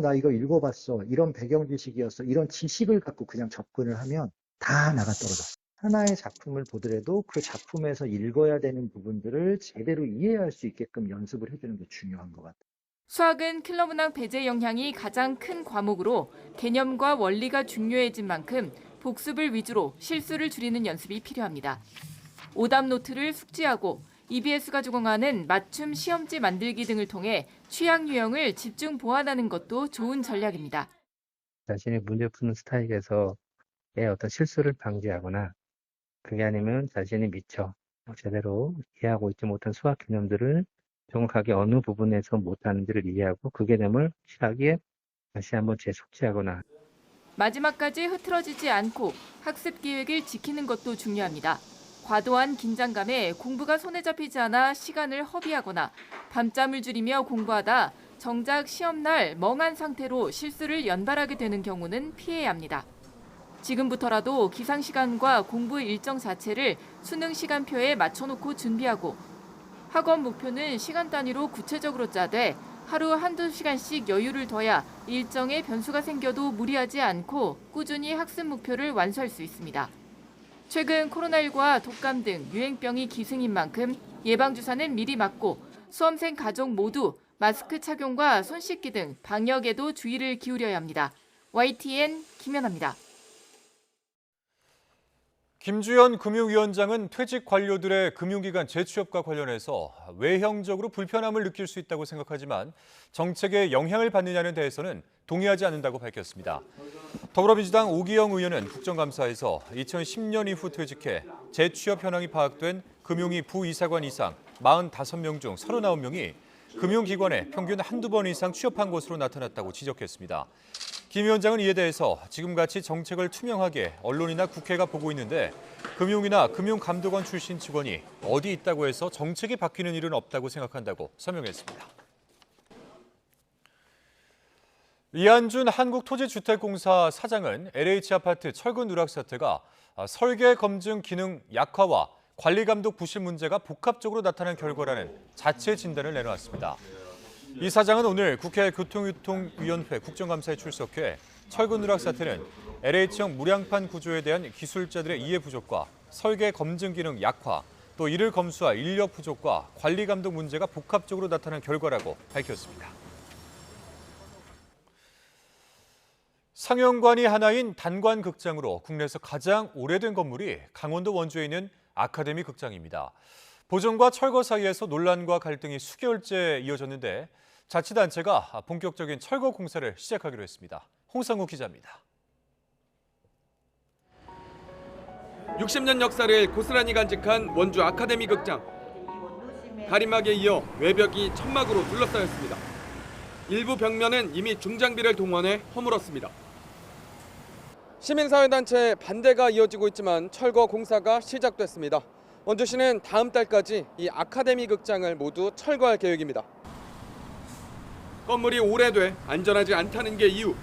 나 이거 읽어봤어. 이런 배경 지식이었어. 이런 지식을 갖고 그냥 접근을 하면 다 나가 떨어졌어. 하나의 작품을 보더라도 그 작품에서 읽어야 되는 부분들을 제대로 이해할 수 있게끔 연습을 해주는 게 중요한 것 같아요. 수학은 킬러 문항 배제 영향이 가장 큰 과목으로 개념과 원리가 중요해진 만큼 복습을 위주로 실수를 줄이는 연습이 필요합니다. 오답 노트를 숙지하고 EBS가 제공하는 맞춤 시험지 만들기 등을 통해 취약 유형을 집중 보완하는 것도 좋은 전략입니다. 자신의 문제 푸는 스타일에서의 어떤 실수를 방지하거나 그게 아니면 자신이 미처 제대로 이해하고 있지 못한 수학 개념들을 정확하게 어느 부분에서 못하는지를 이해하고 그 개념을 확실하게 다시 한번 재속지하거나 마지막까지 흐트러지지 않고 학습 계획을 지키는 것도 중요합니다. 과도한 긴장감에 공부가 손에 잡히지 않아 시간을 허비하거나 밤잠을 줄이며 공부하다 정작 시험날 멍한 상태로 실수를 연발하게 되는 경우는 피해야 합니다. 지금부터라도 기상 시간과 공부 일정 자체를 수능 시간표에 맞춰놓고 준비하고 학원 목표는 시간 단위로 구체적으로 짜되 하루 한두 시간씩 여유를 둬야 일정에 변수가 생겨도 무리하지 않고 꾸준히 학습 목표를 완수할 수 있습니다. 최근 코로나19와 독감 등 유행병이 기승인 만큼 예방주사는 미리 맞고 수험생 가족 모두 마스크 착용과 손 씻기 등 방역에도 주의를 기울여야 합니다. YTN 김연아입니다. 김주현 금융위원장은 퇴직 관료들의 금융기관 재취업과 관련해서 외형적으로 불편함을 느낄 수 있다고 생각하지만 정책에 영향을 받느냐는 대해서는 동의하지 않는다고 밝혔습니다. 더불어민주당 오기영 의원은 국정감사에서 2010년 이후 퇴직해 재취업 현황이 파악된 금융위 부이사관 이상 45명 중 39명이 금융기관에 평균 한두 번 이상 취업한 것으로 나타났다고 지적했습니다. 김 위원장은 이에 대해서 지금같이 정책을 투명하게 언론이나 국회가 보고 있는데 금융이나 금융감독원 출신 직원이 어디 있다고 해서 정책이 바뀌는 일은 없다고 생각한다고 설명했습니다. 이한준 한국토지주택공사 사장은 LH 아파트 철근 누락 사태가 설계 검증 기능 약화와 관리 감독 부실 문제가 복합적으로 나타난 결과라는 자체 진단을 내놓았습니다. 이 사장은 오늘 국회 교통유통위원회 국정감사에 출석해 철근 누락 사태는 LH형 무량판 구조에 대한 기술자들의 이해 부족과 설계 검증 기능 약화, 또 이를 검수할 인력 부족과 관리 감독 문제가 복합적으로 나타난 결과라고 밝혔습니다. 상영관이 하나인 단관극장으로 국내에서 가장 오래된 건물이 강원도 원주에 있는 아카데미 극장입니다. 보존과 철거 사이에서 논란과 갈등이 수개월째 이어졌는데 자치단체가 본격적인 철거 공사를 시작하기로 했습니다. 홍상욱 기자입니다. 60년 역사를 고스란히 간직한 원주 아카데미 극장. 가림막에 이어 외벽이 천막으로 둘러싸였습니다. 일부 벽면은 이미 중장비를 동원해 허물었습니다. 시민사회단체 반대가 이어지고 있지만 철거 공사가 시작됐습니다. 원주시는 다음 달까지 이 아카데미 극장을 모두 철거할 계획입니다. 건물이 오래돼 안전하지 않다는 게 이유.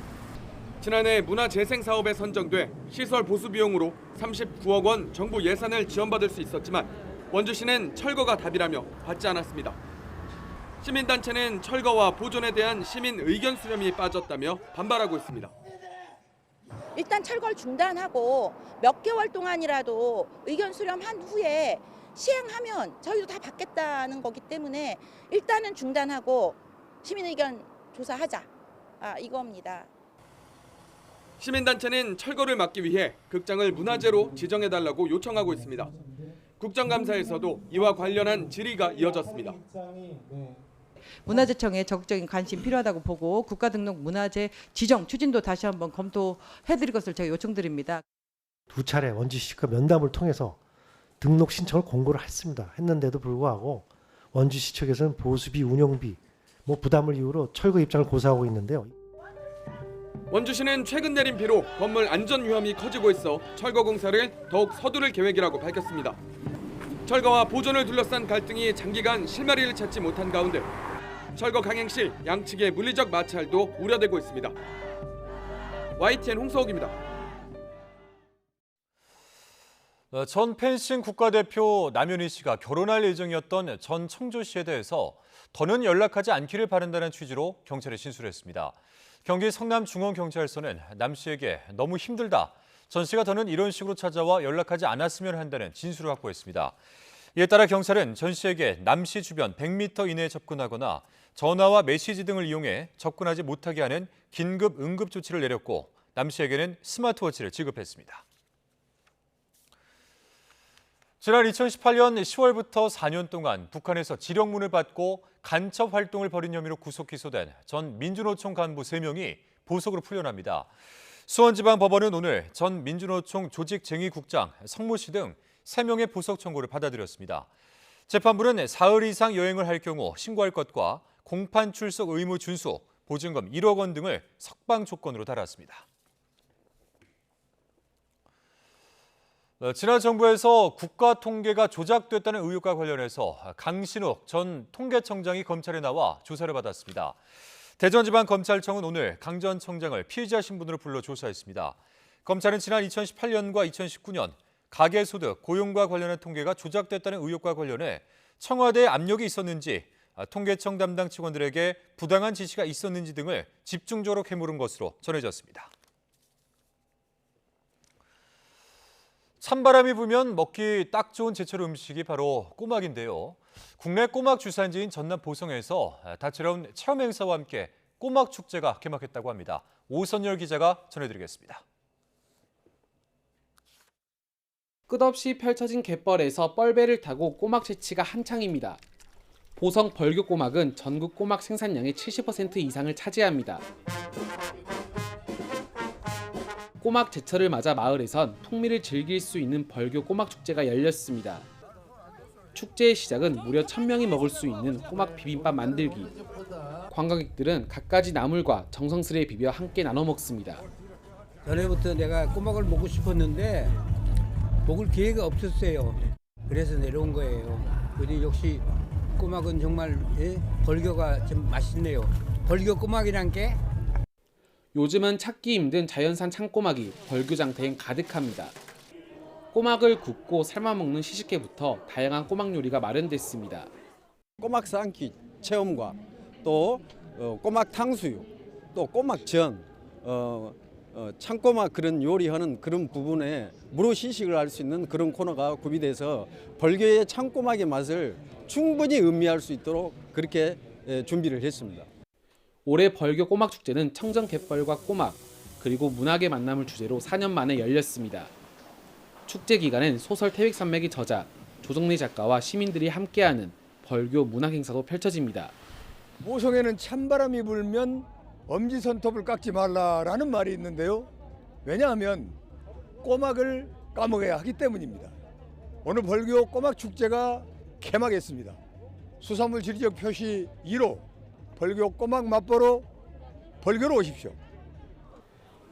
지난해 문화재생사업에 선정돼 시설 보수 비용으로 39억 원 정부 예산을 지원받을 수 있었지만 원주시는 철거가 답이라며 받지 않았습니다. 시민단체는 철거와 보존에 대한 시민 의견 수렴이 빠졌다며 반발하고 있습니다. 일단 철거를 중단하고 몇 개월 동안이라도 의견 수렴한 후에 시행하면 저희도 다 받겠다는 거기 때문에 일단은 중단하고 시민 의견 조사하자 이겁니다. 시민단체는 철거를 막기 위해 극장을 문화재로 지정해달라고 요청하고 있습니다. 국정감사에서도 이와 관련한 질의가 이어졌습니다. 문화재청에 적극적인 관심 필요하다고 보고 국가등록 문화재 지정 추진도 다시 한번 검토해드릴 것을 제가 요청드립니다. 두 차례 원주시가 면담을 통해서 등록 신청을 공고를 했는데도 불구하고 원주시 측에서는 보수비, 운영비, 부담을 이유로 철거 입장을 고수하고 있는데요. 원주시는 최근 내린 비로 건물 안전 위험이 커지고 있어 철거 공사를 더욱 서두를 계획이라고 밝혔습니다. 철거와 보존을 둘러싼 갈등이 장기간 실마리를 찾지 못한 가운데 철거 강행 시 양측의 물리적 마찰도 우려되고 있습니다. YTN 홍서욱입니다. 전 펜싱 국가대표 남현희 씨가 결혼할 예정이었던 전 청조 씨에 대해서 더는 연락하지 않기를 바란다는 취지로 경찰에 진술했습니다. 경기 성남중앙경찰서는 남 씨에게 너무 힘들다, 전 씨가 더는 이런 식으로 찾아와 연락하지 않았으면 한다는 진술을 확보했습니다. 이에 따라 경찰은 전 씨에게 남 씨 주변 100m 이내에 접근하거나 전화와 메시지 등을 이용해 접근하지 못하게 하는 긴급 응급 조치를 내렸고 남 씨에게는 스마트워치를 지급했습니다. 지난 2018년 10월부터 4년 동안 북한에서 지령문을 받고 간첩 활동을 벌인 혐의로 구속 기소된 전 민주노총 간부 3명이 보석으로 풀려납니다. 수원지방법원은 오늘 전 민주노총 조직쟁의국장 성모 씨 등 3명의 보석 청구를 받아들였습니다. 재판부는 사흘 이상 여행을 할 경우 신고할 것과 공판 출석 의무 준수, 보증금 1억 원 등을 석방 조건으로 달았습니다. 지난 정부에서 국가 통계가 조작됐다는 의혹과 관련해서 강신욱 전 통계청장이 검찰에 나와 조사를 받았습니다. 대전지방검찰청은 오늘 강 전 청장을 피의자 신분으로 불러 조사했습니다. 검찰은 지난 2018년과 2019년 가계소득, 고용과 관련한 통계가 조작됐다는 의혹과 관련해 청와대에 압력이 있었는지, 통계청 담당 직원들에게 부당한 지시가 있었는지 등을 집중적으로 캐물은 것으로 전해졌습니다. 찬바람이 불면 먹기 딱 좋은 제철 음식이 바로 꼬막인데요. 국내 꼬막 주산지인 전남 보성에서 다채로운 체험 행사와 함께 꼬막 축제가 개막했다고 합니다. 오선열 기자가 전해드리겠습니다. 끝없이 펼쳐진 갯벌에서 뻘배를 타고 꼬막 채취가 한창입니다. 보성 벌교 꼬막은 전국 꼬막 생산량의 70% 이상을 차지합니다. 꼬막 제철을 맞아 마을에선 풍미를 즐길 수 있는 벌교 꼬막 축제가 열렸습니다. 축제의 시작은 무려 1000명이 먹을 수 있는 꼬막 비빔밥 만들기. 관광객들은 갖가지 나물과 정성스레 비벼 함께 나눠 먹습니다. 전에부터 내가 꼬막을 먹고 싶었는데 먹을 기회가 없었어요. 그래서 내려온 거예요. 근데 역시 꼬막은 정말 벌교가 좀 맛있네요. 벌교 꼬막이란 게 요즘은 찾기 힘든 자연산 창꼬막이 벌교장터엔 가득합니다. 꼬막을 굽고 삶아 먹는 시식회부터 다양한 꼬막 요리가 마련됐습니다. 꼬막 삶기 체험과 또 꼬막 탕수육, 또 꼬막전, 창꼬막 그런 요리하는 그런 부분에 무료 시식을 할 수 있는 그런 코너가 구비돼서 벌교의 창꼬막의 맛을 충분히 음미할 수 있도록 그렇게 준비를 했습니다. 올해 벌교 꼬막 축제는 청정 갯벌과 꼬막 그리고 문학의 만남을 주제로 4년 만에 열렸습니다. 축제 기간엔 소설 태백산맥의 저자 조정래 작가와 시민들이 함께하는 벌교 문학 행사도 펼쳐집니다. 모성에는 찬바람이 불면 엄지손톱을 깎지 말라라는 말이 있는데요. 왜냐하면 꼬막을 까먹어야 하기 때문입니다. 오늘 벌교 꼬막 축제가 개막했습니다. 수산물 지리적 표시 1호 벌교 꼬막 맛보러 벌교로 오십시오.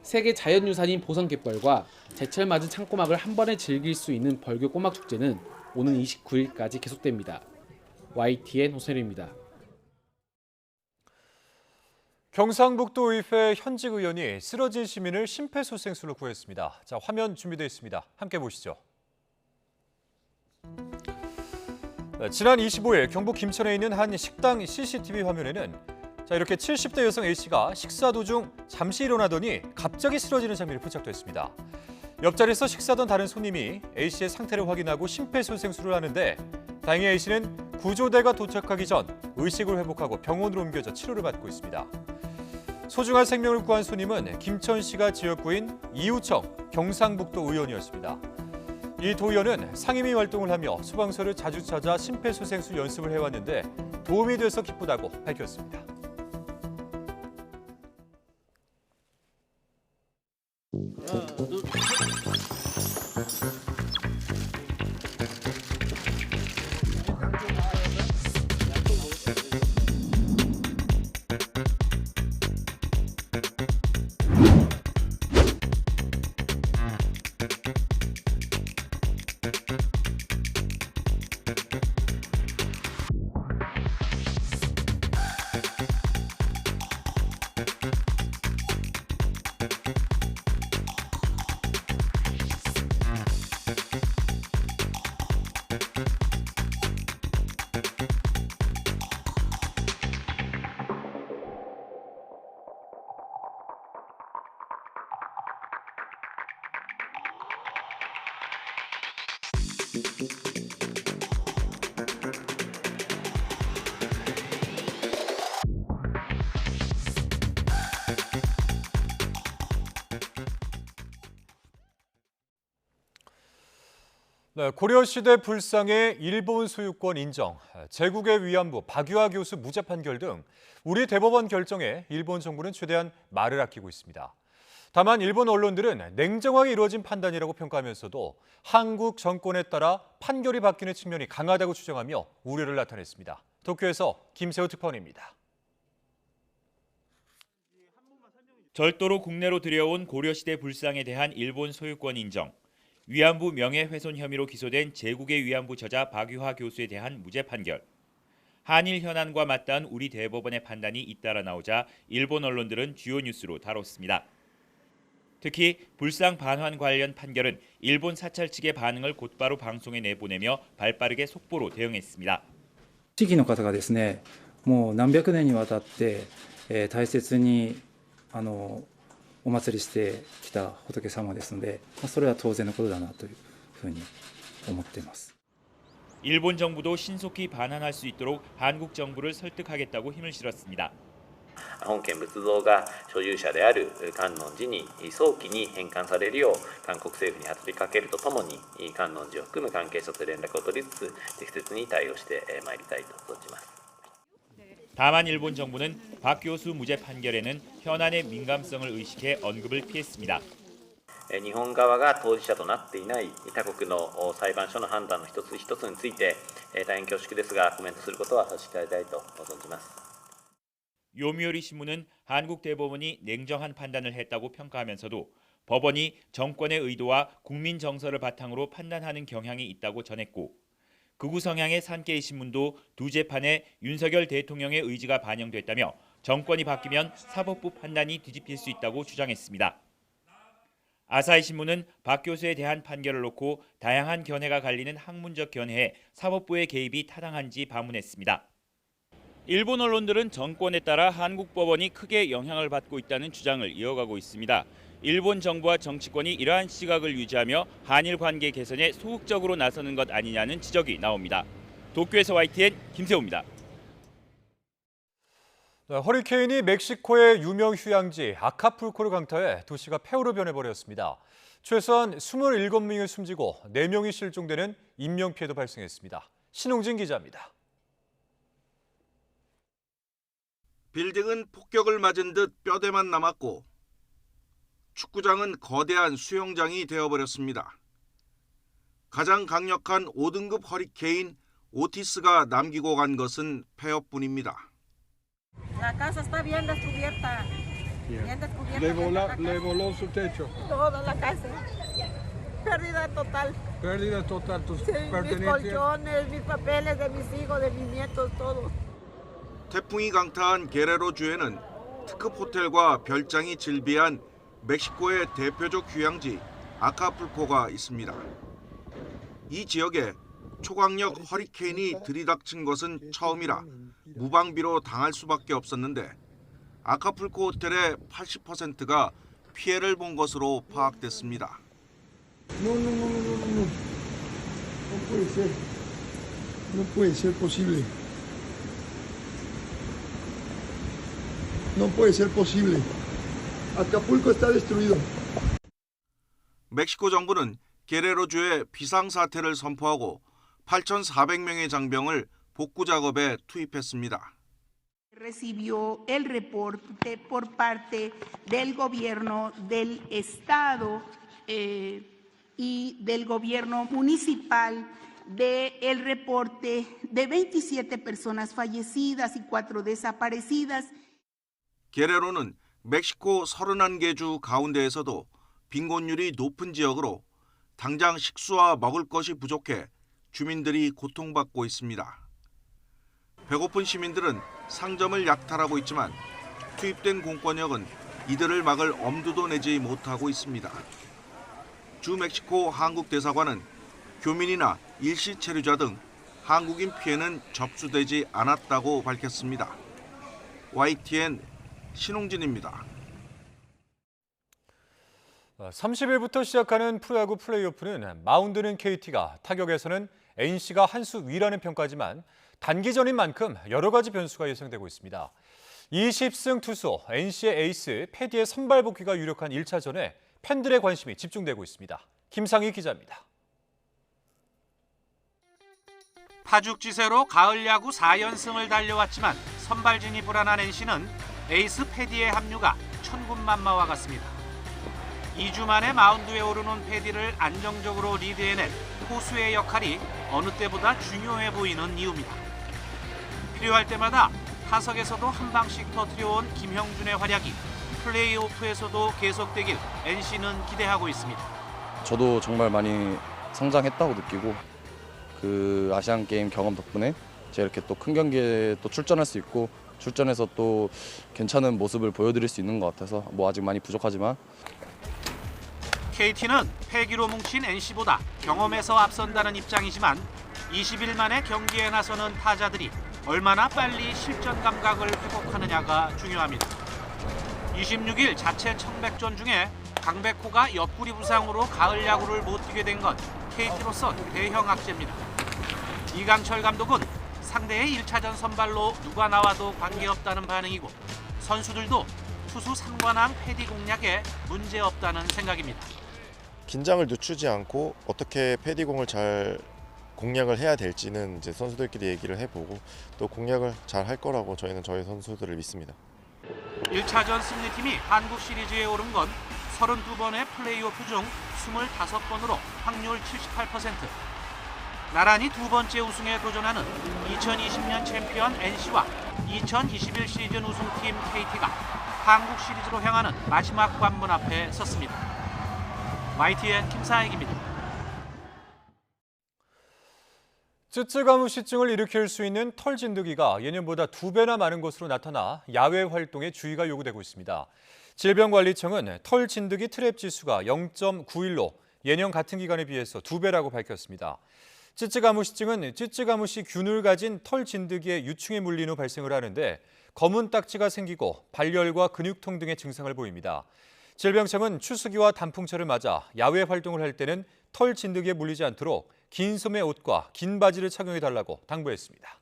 세계 자연유산인 보성갯벌과 제철 맞은 창꼬막을 한 번에 즐길 수 있는 벌교 꼬막 축제는 오는 29일까지 계속됩니다. YTN 호선입니다. 경상북도 의회 현직 의원이 쓰러진 시민을 심폐소생술로 구했습니다. 자, 화면 준비되어 있습니다. 함께 보시죠. 지난 25일 경북 김천에 있는 한 식당 CCTV 화면에는 이렇게 70대 여성 A씨가 식사 도중 잠시 일어나더니 갑자기 쓰러지는 장면이 포착됐습니다. 옆자리에서 식사하던 다른 손님이 A씨의 상태를 확인하고 심폐소생술을 하는데 다행히 A씨는 구조대가 도착하기 전 의식을 회복하고 병원으로 옮겨져 치료를 받고 있습니다. 소중한 생명을 구한 손님은 김천시가 지역구인 이우청 경상북도 의원이었습니다. 이 도의원은 상임위 활동을 하며 소방서를 자주 찾아 심폐소생술 연습을 해왔는데 도움이 돼서 기쁘다고 밝혔습니다. 네, 고려시대 불상의 일본 소유권 인정, 제국의 위안부 박유하 교수 무죄 판결 등 우리 대법원 결정에 일본 정부는 최대한 말을 아끼고 있습니다. 다만 일본 언론들은 냉정하게 이루어진 판단이라고 평가하면서도 한국 정권에 따라 판결이 바뀌는 측면이 강하다고 추정하며 우려를 나타냈습니다. 도쿄에서 김세호 특파원입니다. 절도로 국내로 들여온 고려시대 불상에 대한 일본 소유권 인정, 위안부 명예훼손 혐의로 기소된 제국의 위안부 저자 박유하 교수에 대한 무죄 판결, 한일 현안과 맞닿은 우리 대법원의 판단이 잇따라 나오자 일본 언론들은 주요 뉴스로 다뤘습니다. 특히 불상 반환 관련 판결은 일본 사찰 측의 반응을 곧바로 방송에 내보내며 발빠르게 속보로 대응했습니다. 地域の方がですね、もう何百年にわたって大切にお祭りしてきた仏様ですので、それは当然のことだなというふうに思っています。 일본 정부도 신속히 반환할 수 있도록 한국 정부를 설득하겠다고 힘을 실었습니다. 本件仏像が所有者である観音寺に早期に返還されるよう韓国政府に働きかけるとともに観音寺を含む関係者と連絡を取りつつ適切に対応してまいりたいと存じます。 다만 일본 정부는 박 교수 무죄 판결에는 현안의 민감성을 의식해 언급을 피했습니다. 日本側が当事者となっていない他国の裁判所の判断の一つ一つについて大変恐縮ですがコメントすることは差し控えたいと存じます。 요미우리 신문은 한국 대법원이 냉정한 판단을 했다고 평가하면서도 법원이 정권의 의도와 국민 정서를 바탕으로 판단하는 경향이 있다고 전했고 극우 성향의 산케이 신문도 두 재판에 윤석열 대통령의 의지가 반영됐다며 정권이 바뀌면 사법부 판단이 뒤집힐 수 있다고 주장했습니다. 아사히 신문은 박 교수에 대한 판결을 놓고 다양한 견해가 갈리는 학문적 견해에 사법부의 개입이 타당한지 반문했습니다. 일본 언론들은 정권에 따라 한국 법원이 크게 영향을 받고 있다는 주장을 이어가고 있습니다. 일본 정부와 정치권이 이러한 시각을 유지하며 한일 관계 개선에 소극적으로 나서는 것 아니냐는 지적이 나옵니다. 도쿄에서 YTN 김세호입니다. 허리케인이 멕시코의 유명 휴양지 아카풀코를 강타해 도시가 폐허로 변해버렸습니다. 최소한 27명이 숨지고 4명이 실종되는 인명피해도 발생했습니다. 신홍진 기자입니다. 빌딩은 폭격을 맞은 듯 뼈대만 남았고 축구장은 거대한 수영장이 되어버렸습니다. 가장 강력한 5등급 허리케인 오티스가 남기고 간 것은 폐허뿐입니다. La casa está bien descubierta. Bien descubierta. Le voló su techo. Toda la casa. Pérdida total. Pérdida total. Tus Sí, mis colchones, mis papeles de mis hijos, de mis nietos, todo. 태풍이 강타한 게레로 주에는 특급 호텔과 별장이 질비한 멕시코의 대표적 휴양지 아카풀코가 있습니다. 이 지역에 초강력 허리케인이 들이닥친 것은 처음이라 무방비로 당할 수밖에 없었는데 아카풀코 호텔의 80%가 피해를 본 것으로 파악됐습니다. No puede ser. No puede ser posible. No puede ser posible. Acapulco está destruido. 멕시코 정부는 게레로주에 비상사태를 선포하고 8,400명의 장병을 복구 작업에 투입했습니다. Recibió el reporte por parte del gobierno del estado y del gobierno municipal del reporte de 27 personas fallecidas y 4 desaparecidas. 게레로는 멕시코 31개 주 가운데에서도 빈곤율이 높은 지역으로 당장 식수와 먹을 것이 부족해 주민들이 고통받고 있습니다. 배고픈 시민들은 상점을 약탈하고 있지만 투입된 공권력은 이들을 막을 엄두도 내지 못하고 있습니다. 주 멕시코 한국 대사관은 교민이나 일시 체류자 등 한국인 피해는 접수되지 않았다고 밝혔습니다. YTN 신홍진입니다. 30일부터 시작하는 프로야구 플레이오프는 마운드는 KT가, 타격에서는 NC가 한 수 위라는 평가지만 단기전인 만큼 여러 가지 변수가 예상되고 있습니다. 20승 투수 NC의 에이스 패디의 선발 복귀가 유력한 1차전에 팬들의 관심이 집중되고 있습니다. 김상희 기자입니다. 파죽지세로 가을 야구 4연승을 달려왔지만 선발진이 불안한 NC는 에이스 패디의 합류가 천군만마와 같습니다. 2주 만에 마운드에 오르는 패디를 안정적으로 리드해낸 포수의 역할이 어느 때보다 중요해 보이는 이유입니다. 필요할 때마다 타석에서도 한 방씩 터뜨려온 김형준의 활약이 플레이오프에서도 계속되길 NC는 기대하고 있습니다. 저도 정말 많이 성장했다고 느끼고 그 아시안게임 경험 덕분에 제가 이렇게 또 큰 경기에 또 출전할 수 있고 출전해서 또 괜찮은 모습을 보여드릴 수 있는 것 같아서 뭐 아직 많이 부족하지만 KT는 패기로 뭉친 NC보다 경험에서 앞선다는 입장이지만 20일 만에 경기에 나서는 타자들이 얼마나 빨리 실전 감각을 회복하느냐가 중요합니다. 26일 자체 청백전 중에 강백호가 옆구리 부상으로 가을 야구를 못 뛰게 된 건 KT로서 대형 악재입니다. 이강철 감독은 상대의 1차전 선발로 누가 나와도 관계없다는 반응이고 선수들도 투수 3관왕 패디 공략에 문제없다는 생각입니다. 긴장을 늦추지 않고 어떻게 패디공을 잘 공략을 해야 될지는 이제 선수들끼리 얘기를 해보고 또 공략을 잘 할 거라고 저희는 저희 선수들을 믿습니다. 1차전 승리팀이 한국 시리즈에 오른 건 32번의 플레이오프 중 25번으로 확률 78%. 나란히 두 번째 우승에 도전하는 2020년 챔피언 NC와 2021 시즌 우승팀 KT가 한국 시리즈로 향하는 마지막 관문 앞에 섰습니다. YTN 김사익입니다. 쯔쯔가무시증을 일으킬 수 있는 털 진드기가 예년보다 2배나 많은 것으로 나타나 야외 활동에 주의가 요구되고 있습니다. 질병관리청은 털 진드기 트랩 지수가 0.91로 예년 같은 기간에 비해서 2배라고 밝혔습니다. 쯔쯔가무시증은 쯔쯔가무시 균을 가진 털 진드기의 유충에 물린 후 발생을 하는데 검은 딱지가 생기고 발열과 근육통 등의 증상을 보입니다. 질병청은 추수기와 단풍철을 맞아 야외 활동을 할 때는 털 진드기에 물리지 않도록 긴 소매 옷과 긴 바지를 착용해달라고 당부했습니다.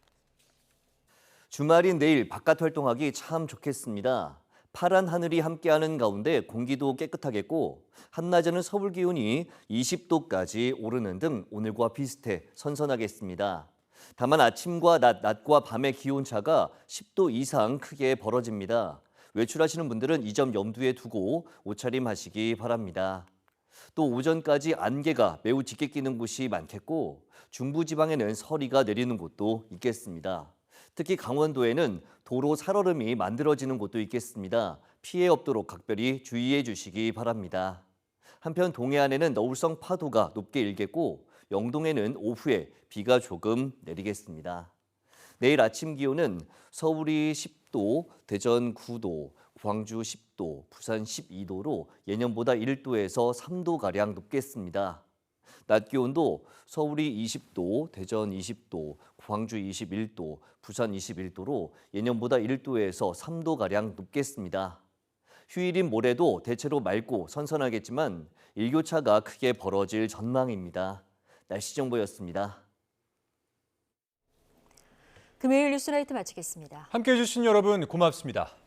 주말인 내일 바깥 활동하기 참 좋겠습니다. 파란 하늘이 함께하는 가운데 공기도 깨끗하겠고 한낮에는 서울 기온이 20도까지 오르는 등 오늘과 비슷해 선선하겠습니다. 다만 아침과 낮과 밤의 기온차가 10도 이상 크게 벌어집니다. 외출하시는 분들은 이 점 염두에 두고 옷차림하시기 바랍니다. 또 오전까지 안개가 매우 짙게 끼는 곳이 많겠고 중부지방에는 서리가 내리는 곳도 있겠습니다. 특히 강원도에는 도로 살얼음이 만들어지는 곳도 있겠습니다. 피해 없도록 각별히 주의해 주시기 바랍니다. 한편 동해안에는 너울성 파도가 높게 일겠고 영동에는 오후에 비가 조금 내리겠습니다. 내일 아침 기온은 서울이 10도, 대전 9도, 광주 10도, 부산 12도로 예년보다 1도에서 3도가량 높겠습니다. 낮 기온도 서울이 20도, 대전 20도, 광주 21도, 부산 21도로 예년보다 1도에서 3도가량 높겠습니다. 휴일인 모레도 대체로 맑고 선선하겠지만 일교차가 크게 벌어질 전망입니다. 날씨 정보였습니다. 금요일 뉴스라이트 마치겠습니다. 함께해 주신 여러분 고맙습니다.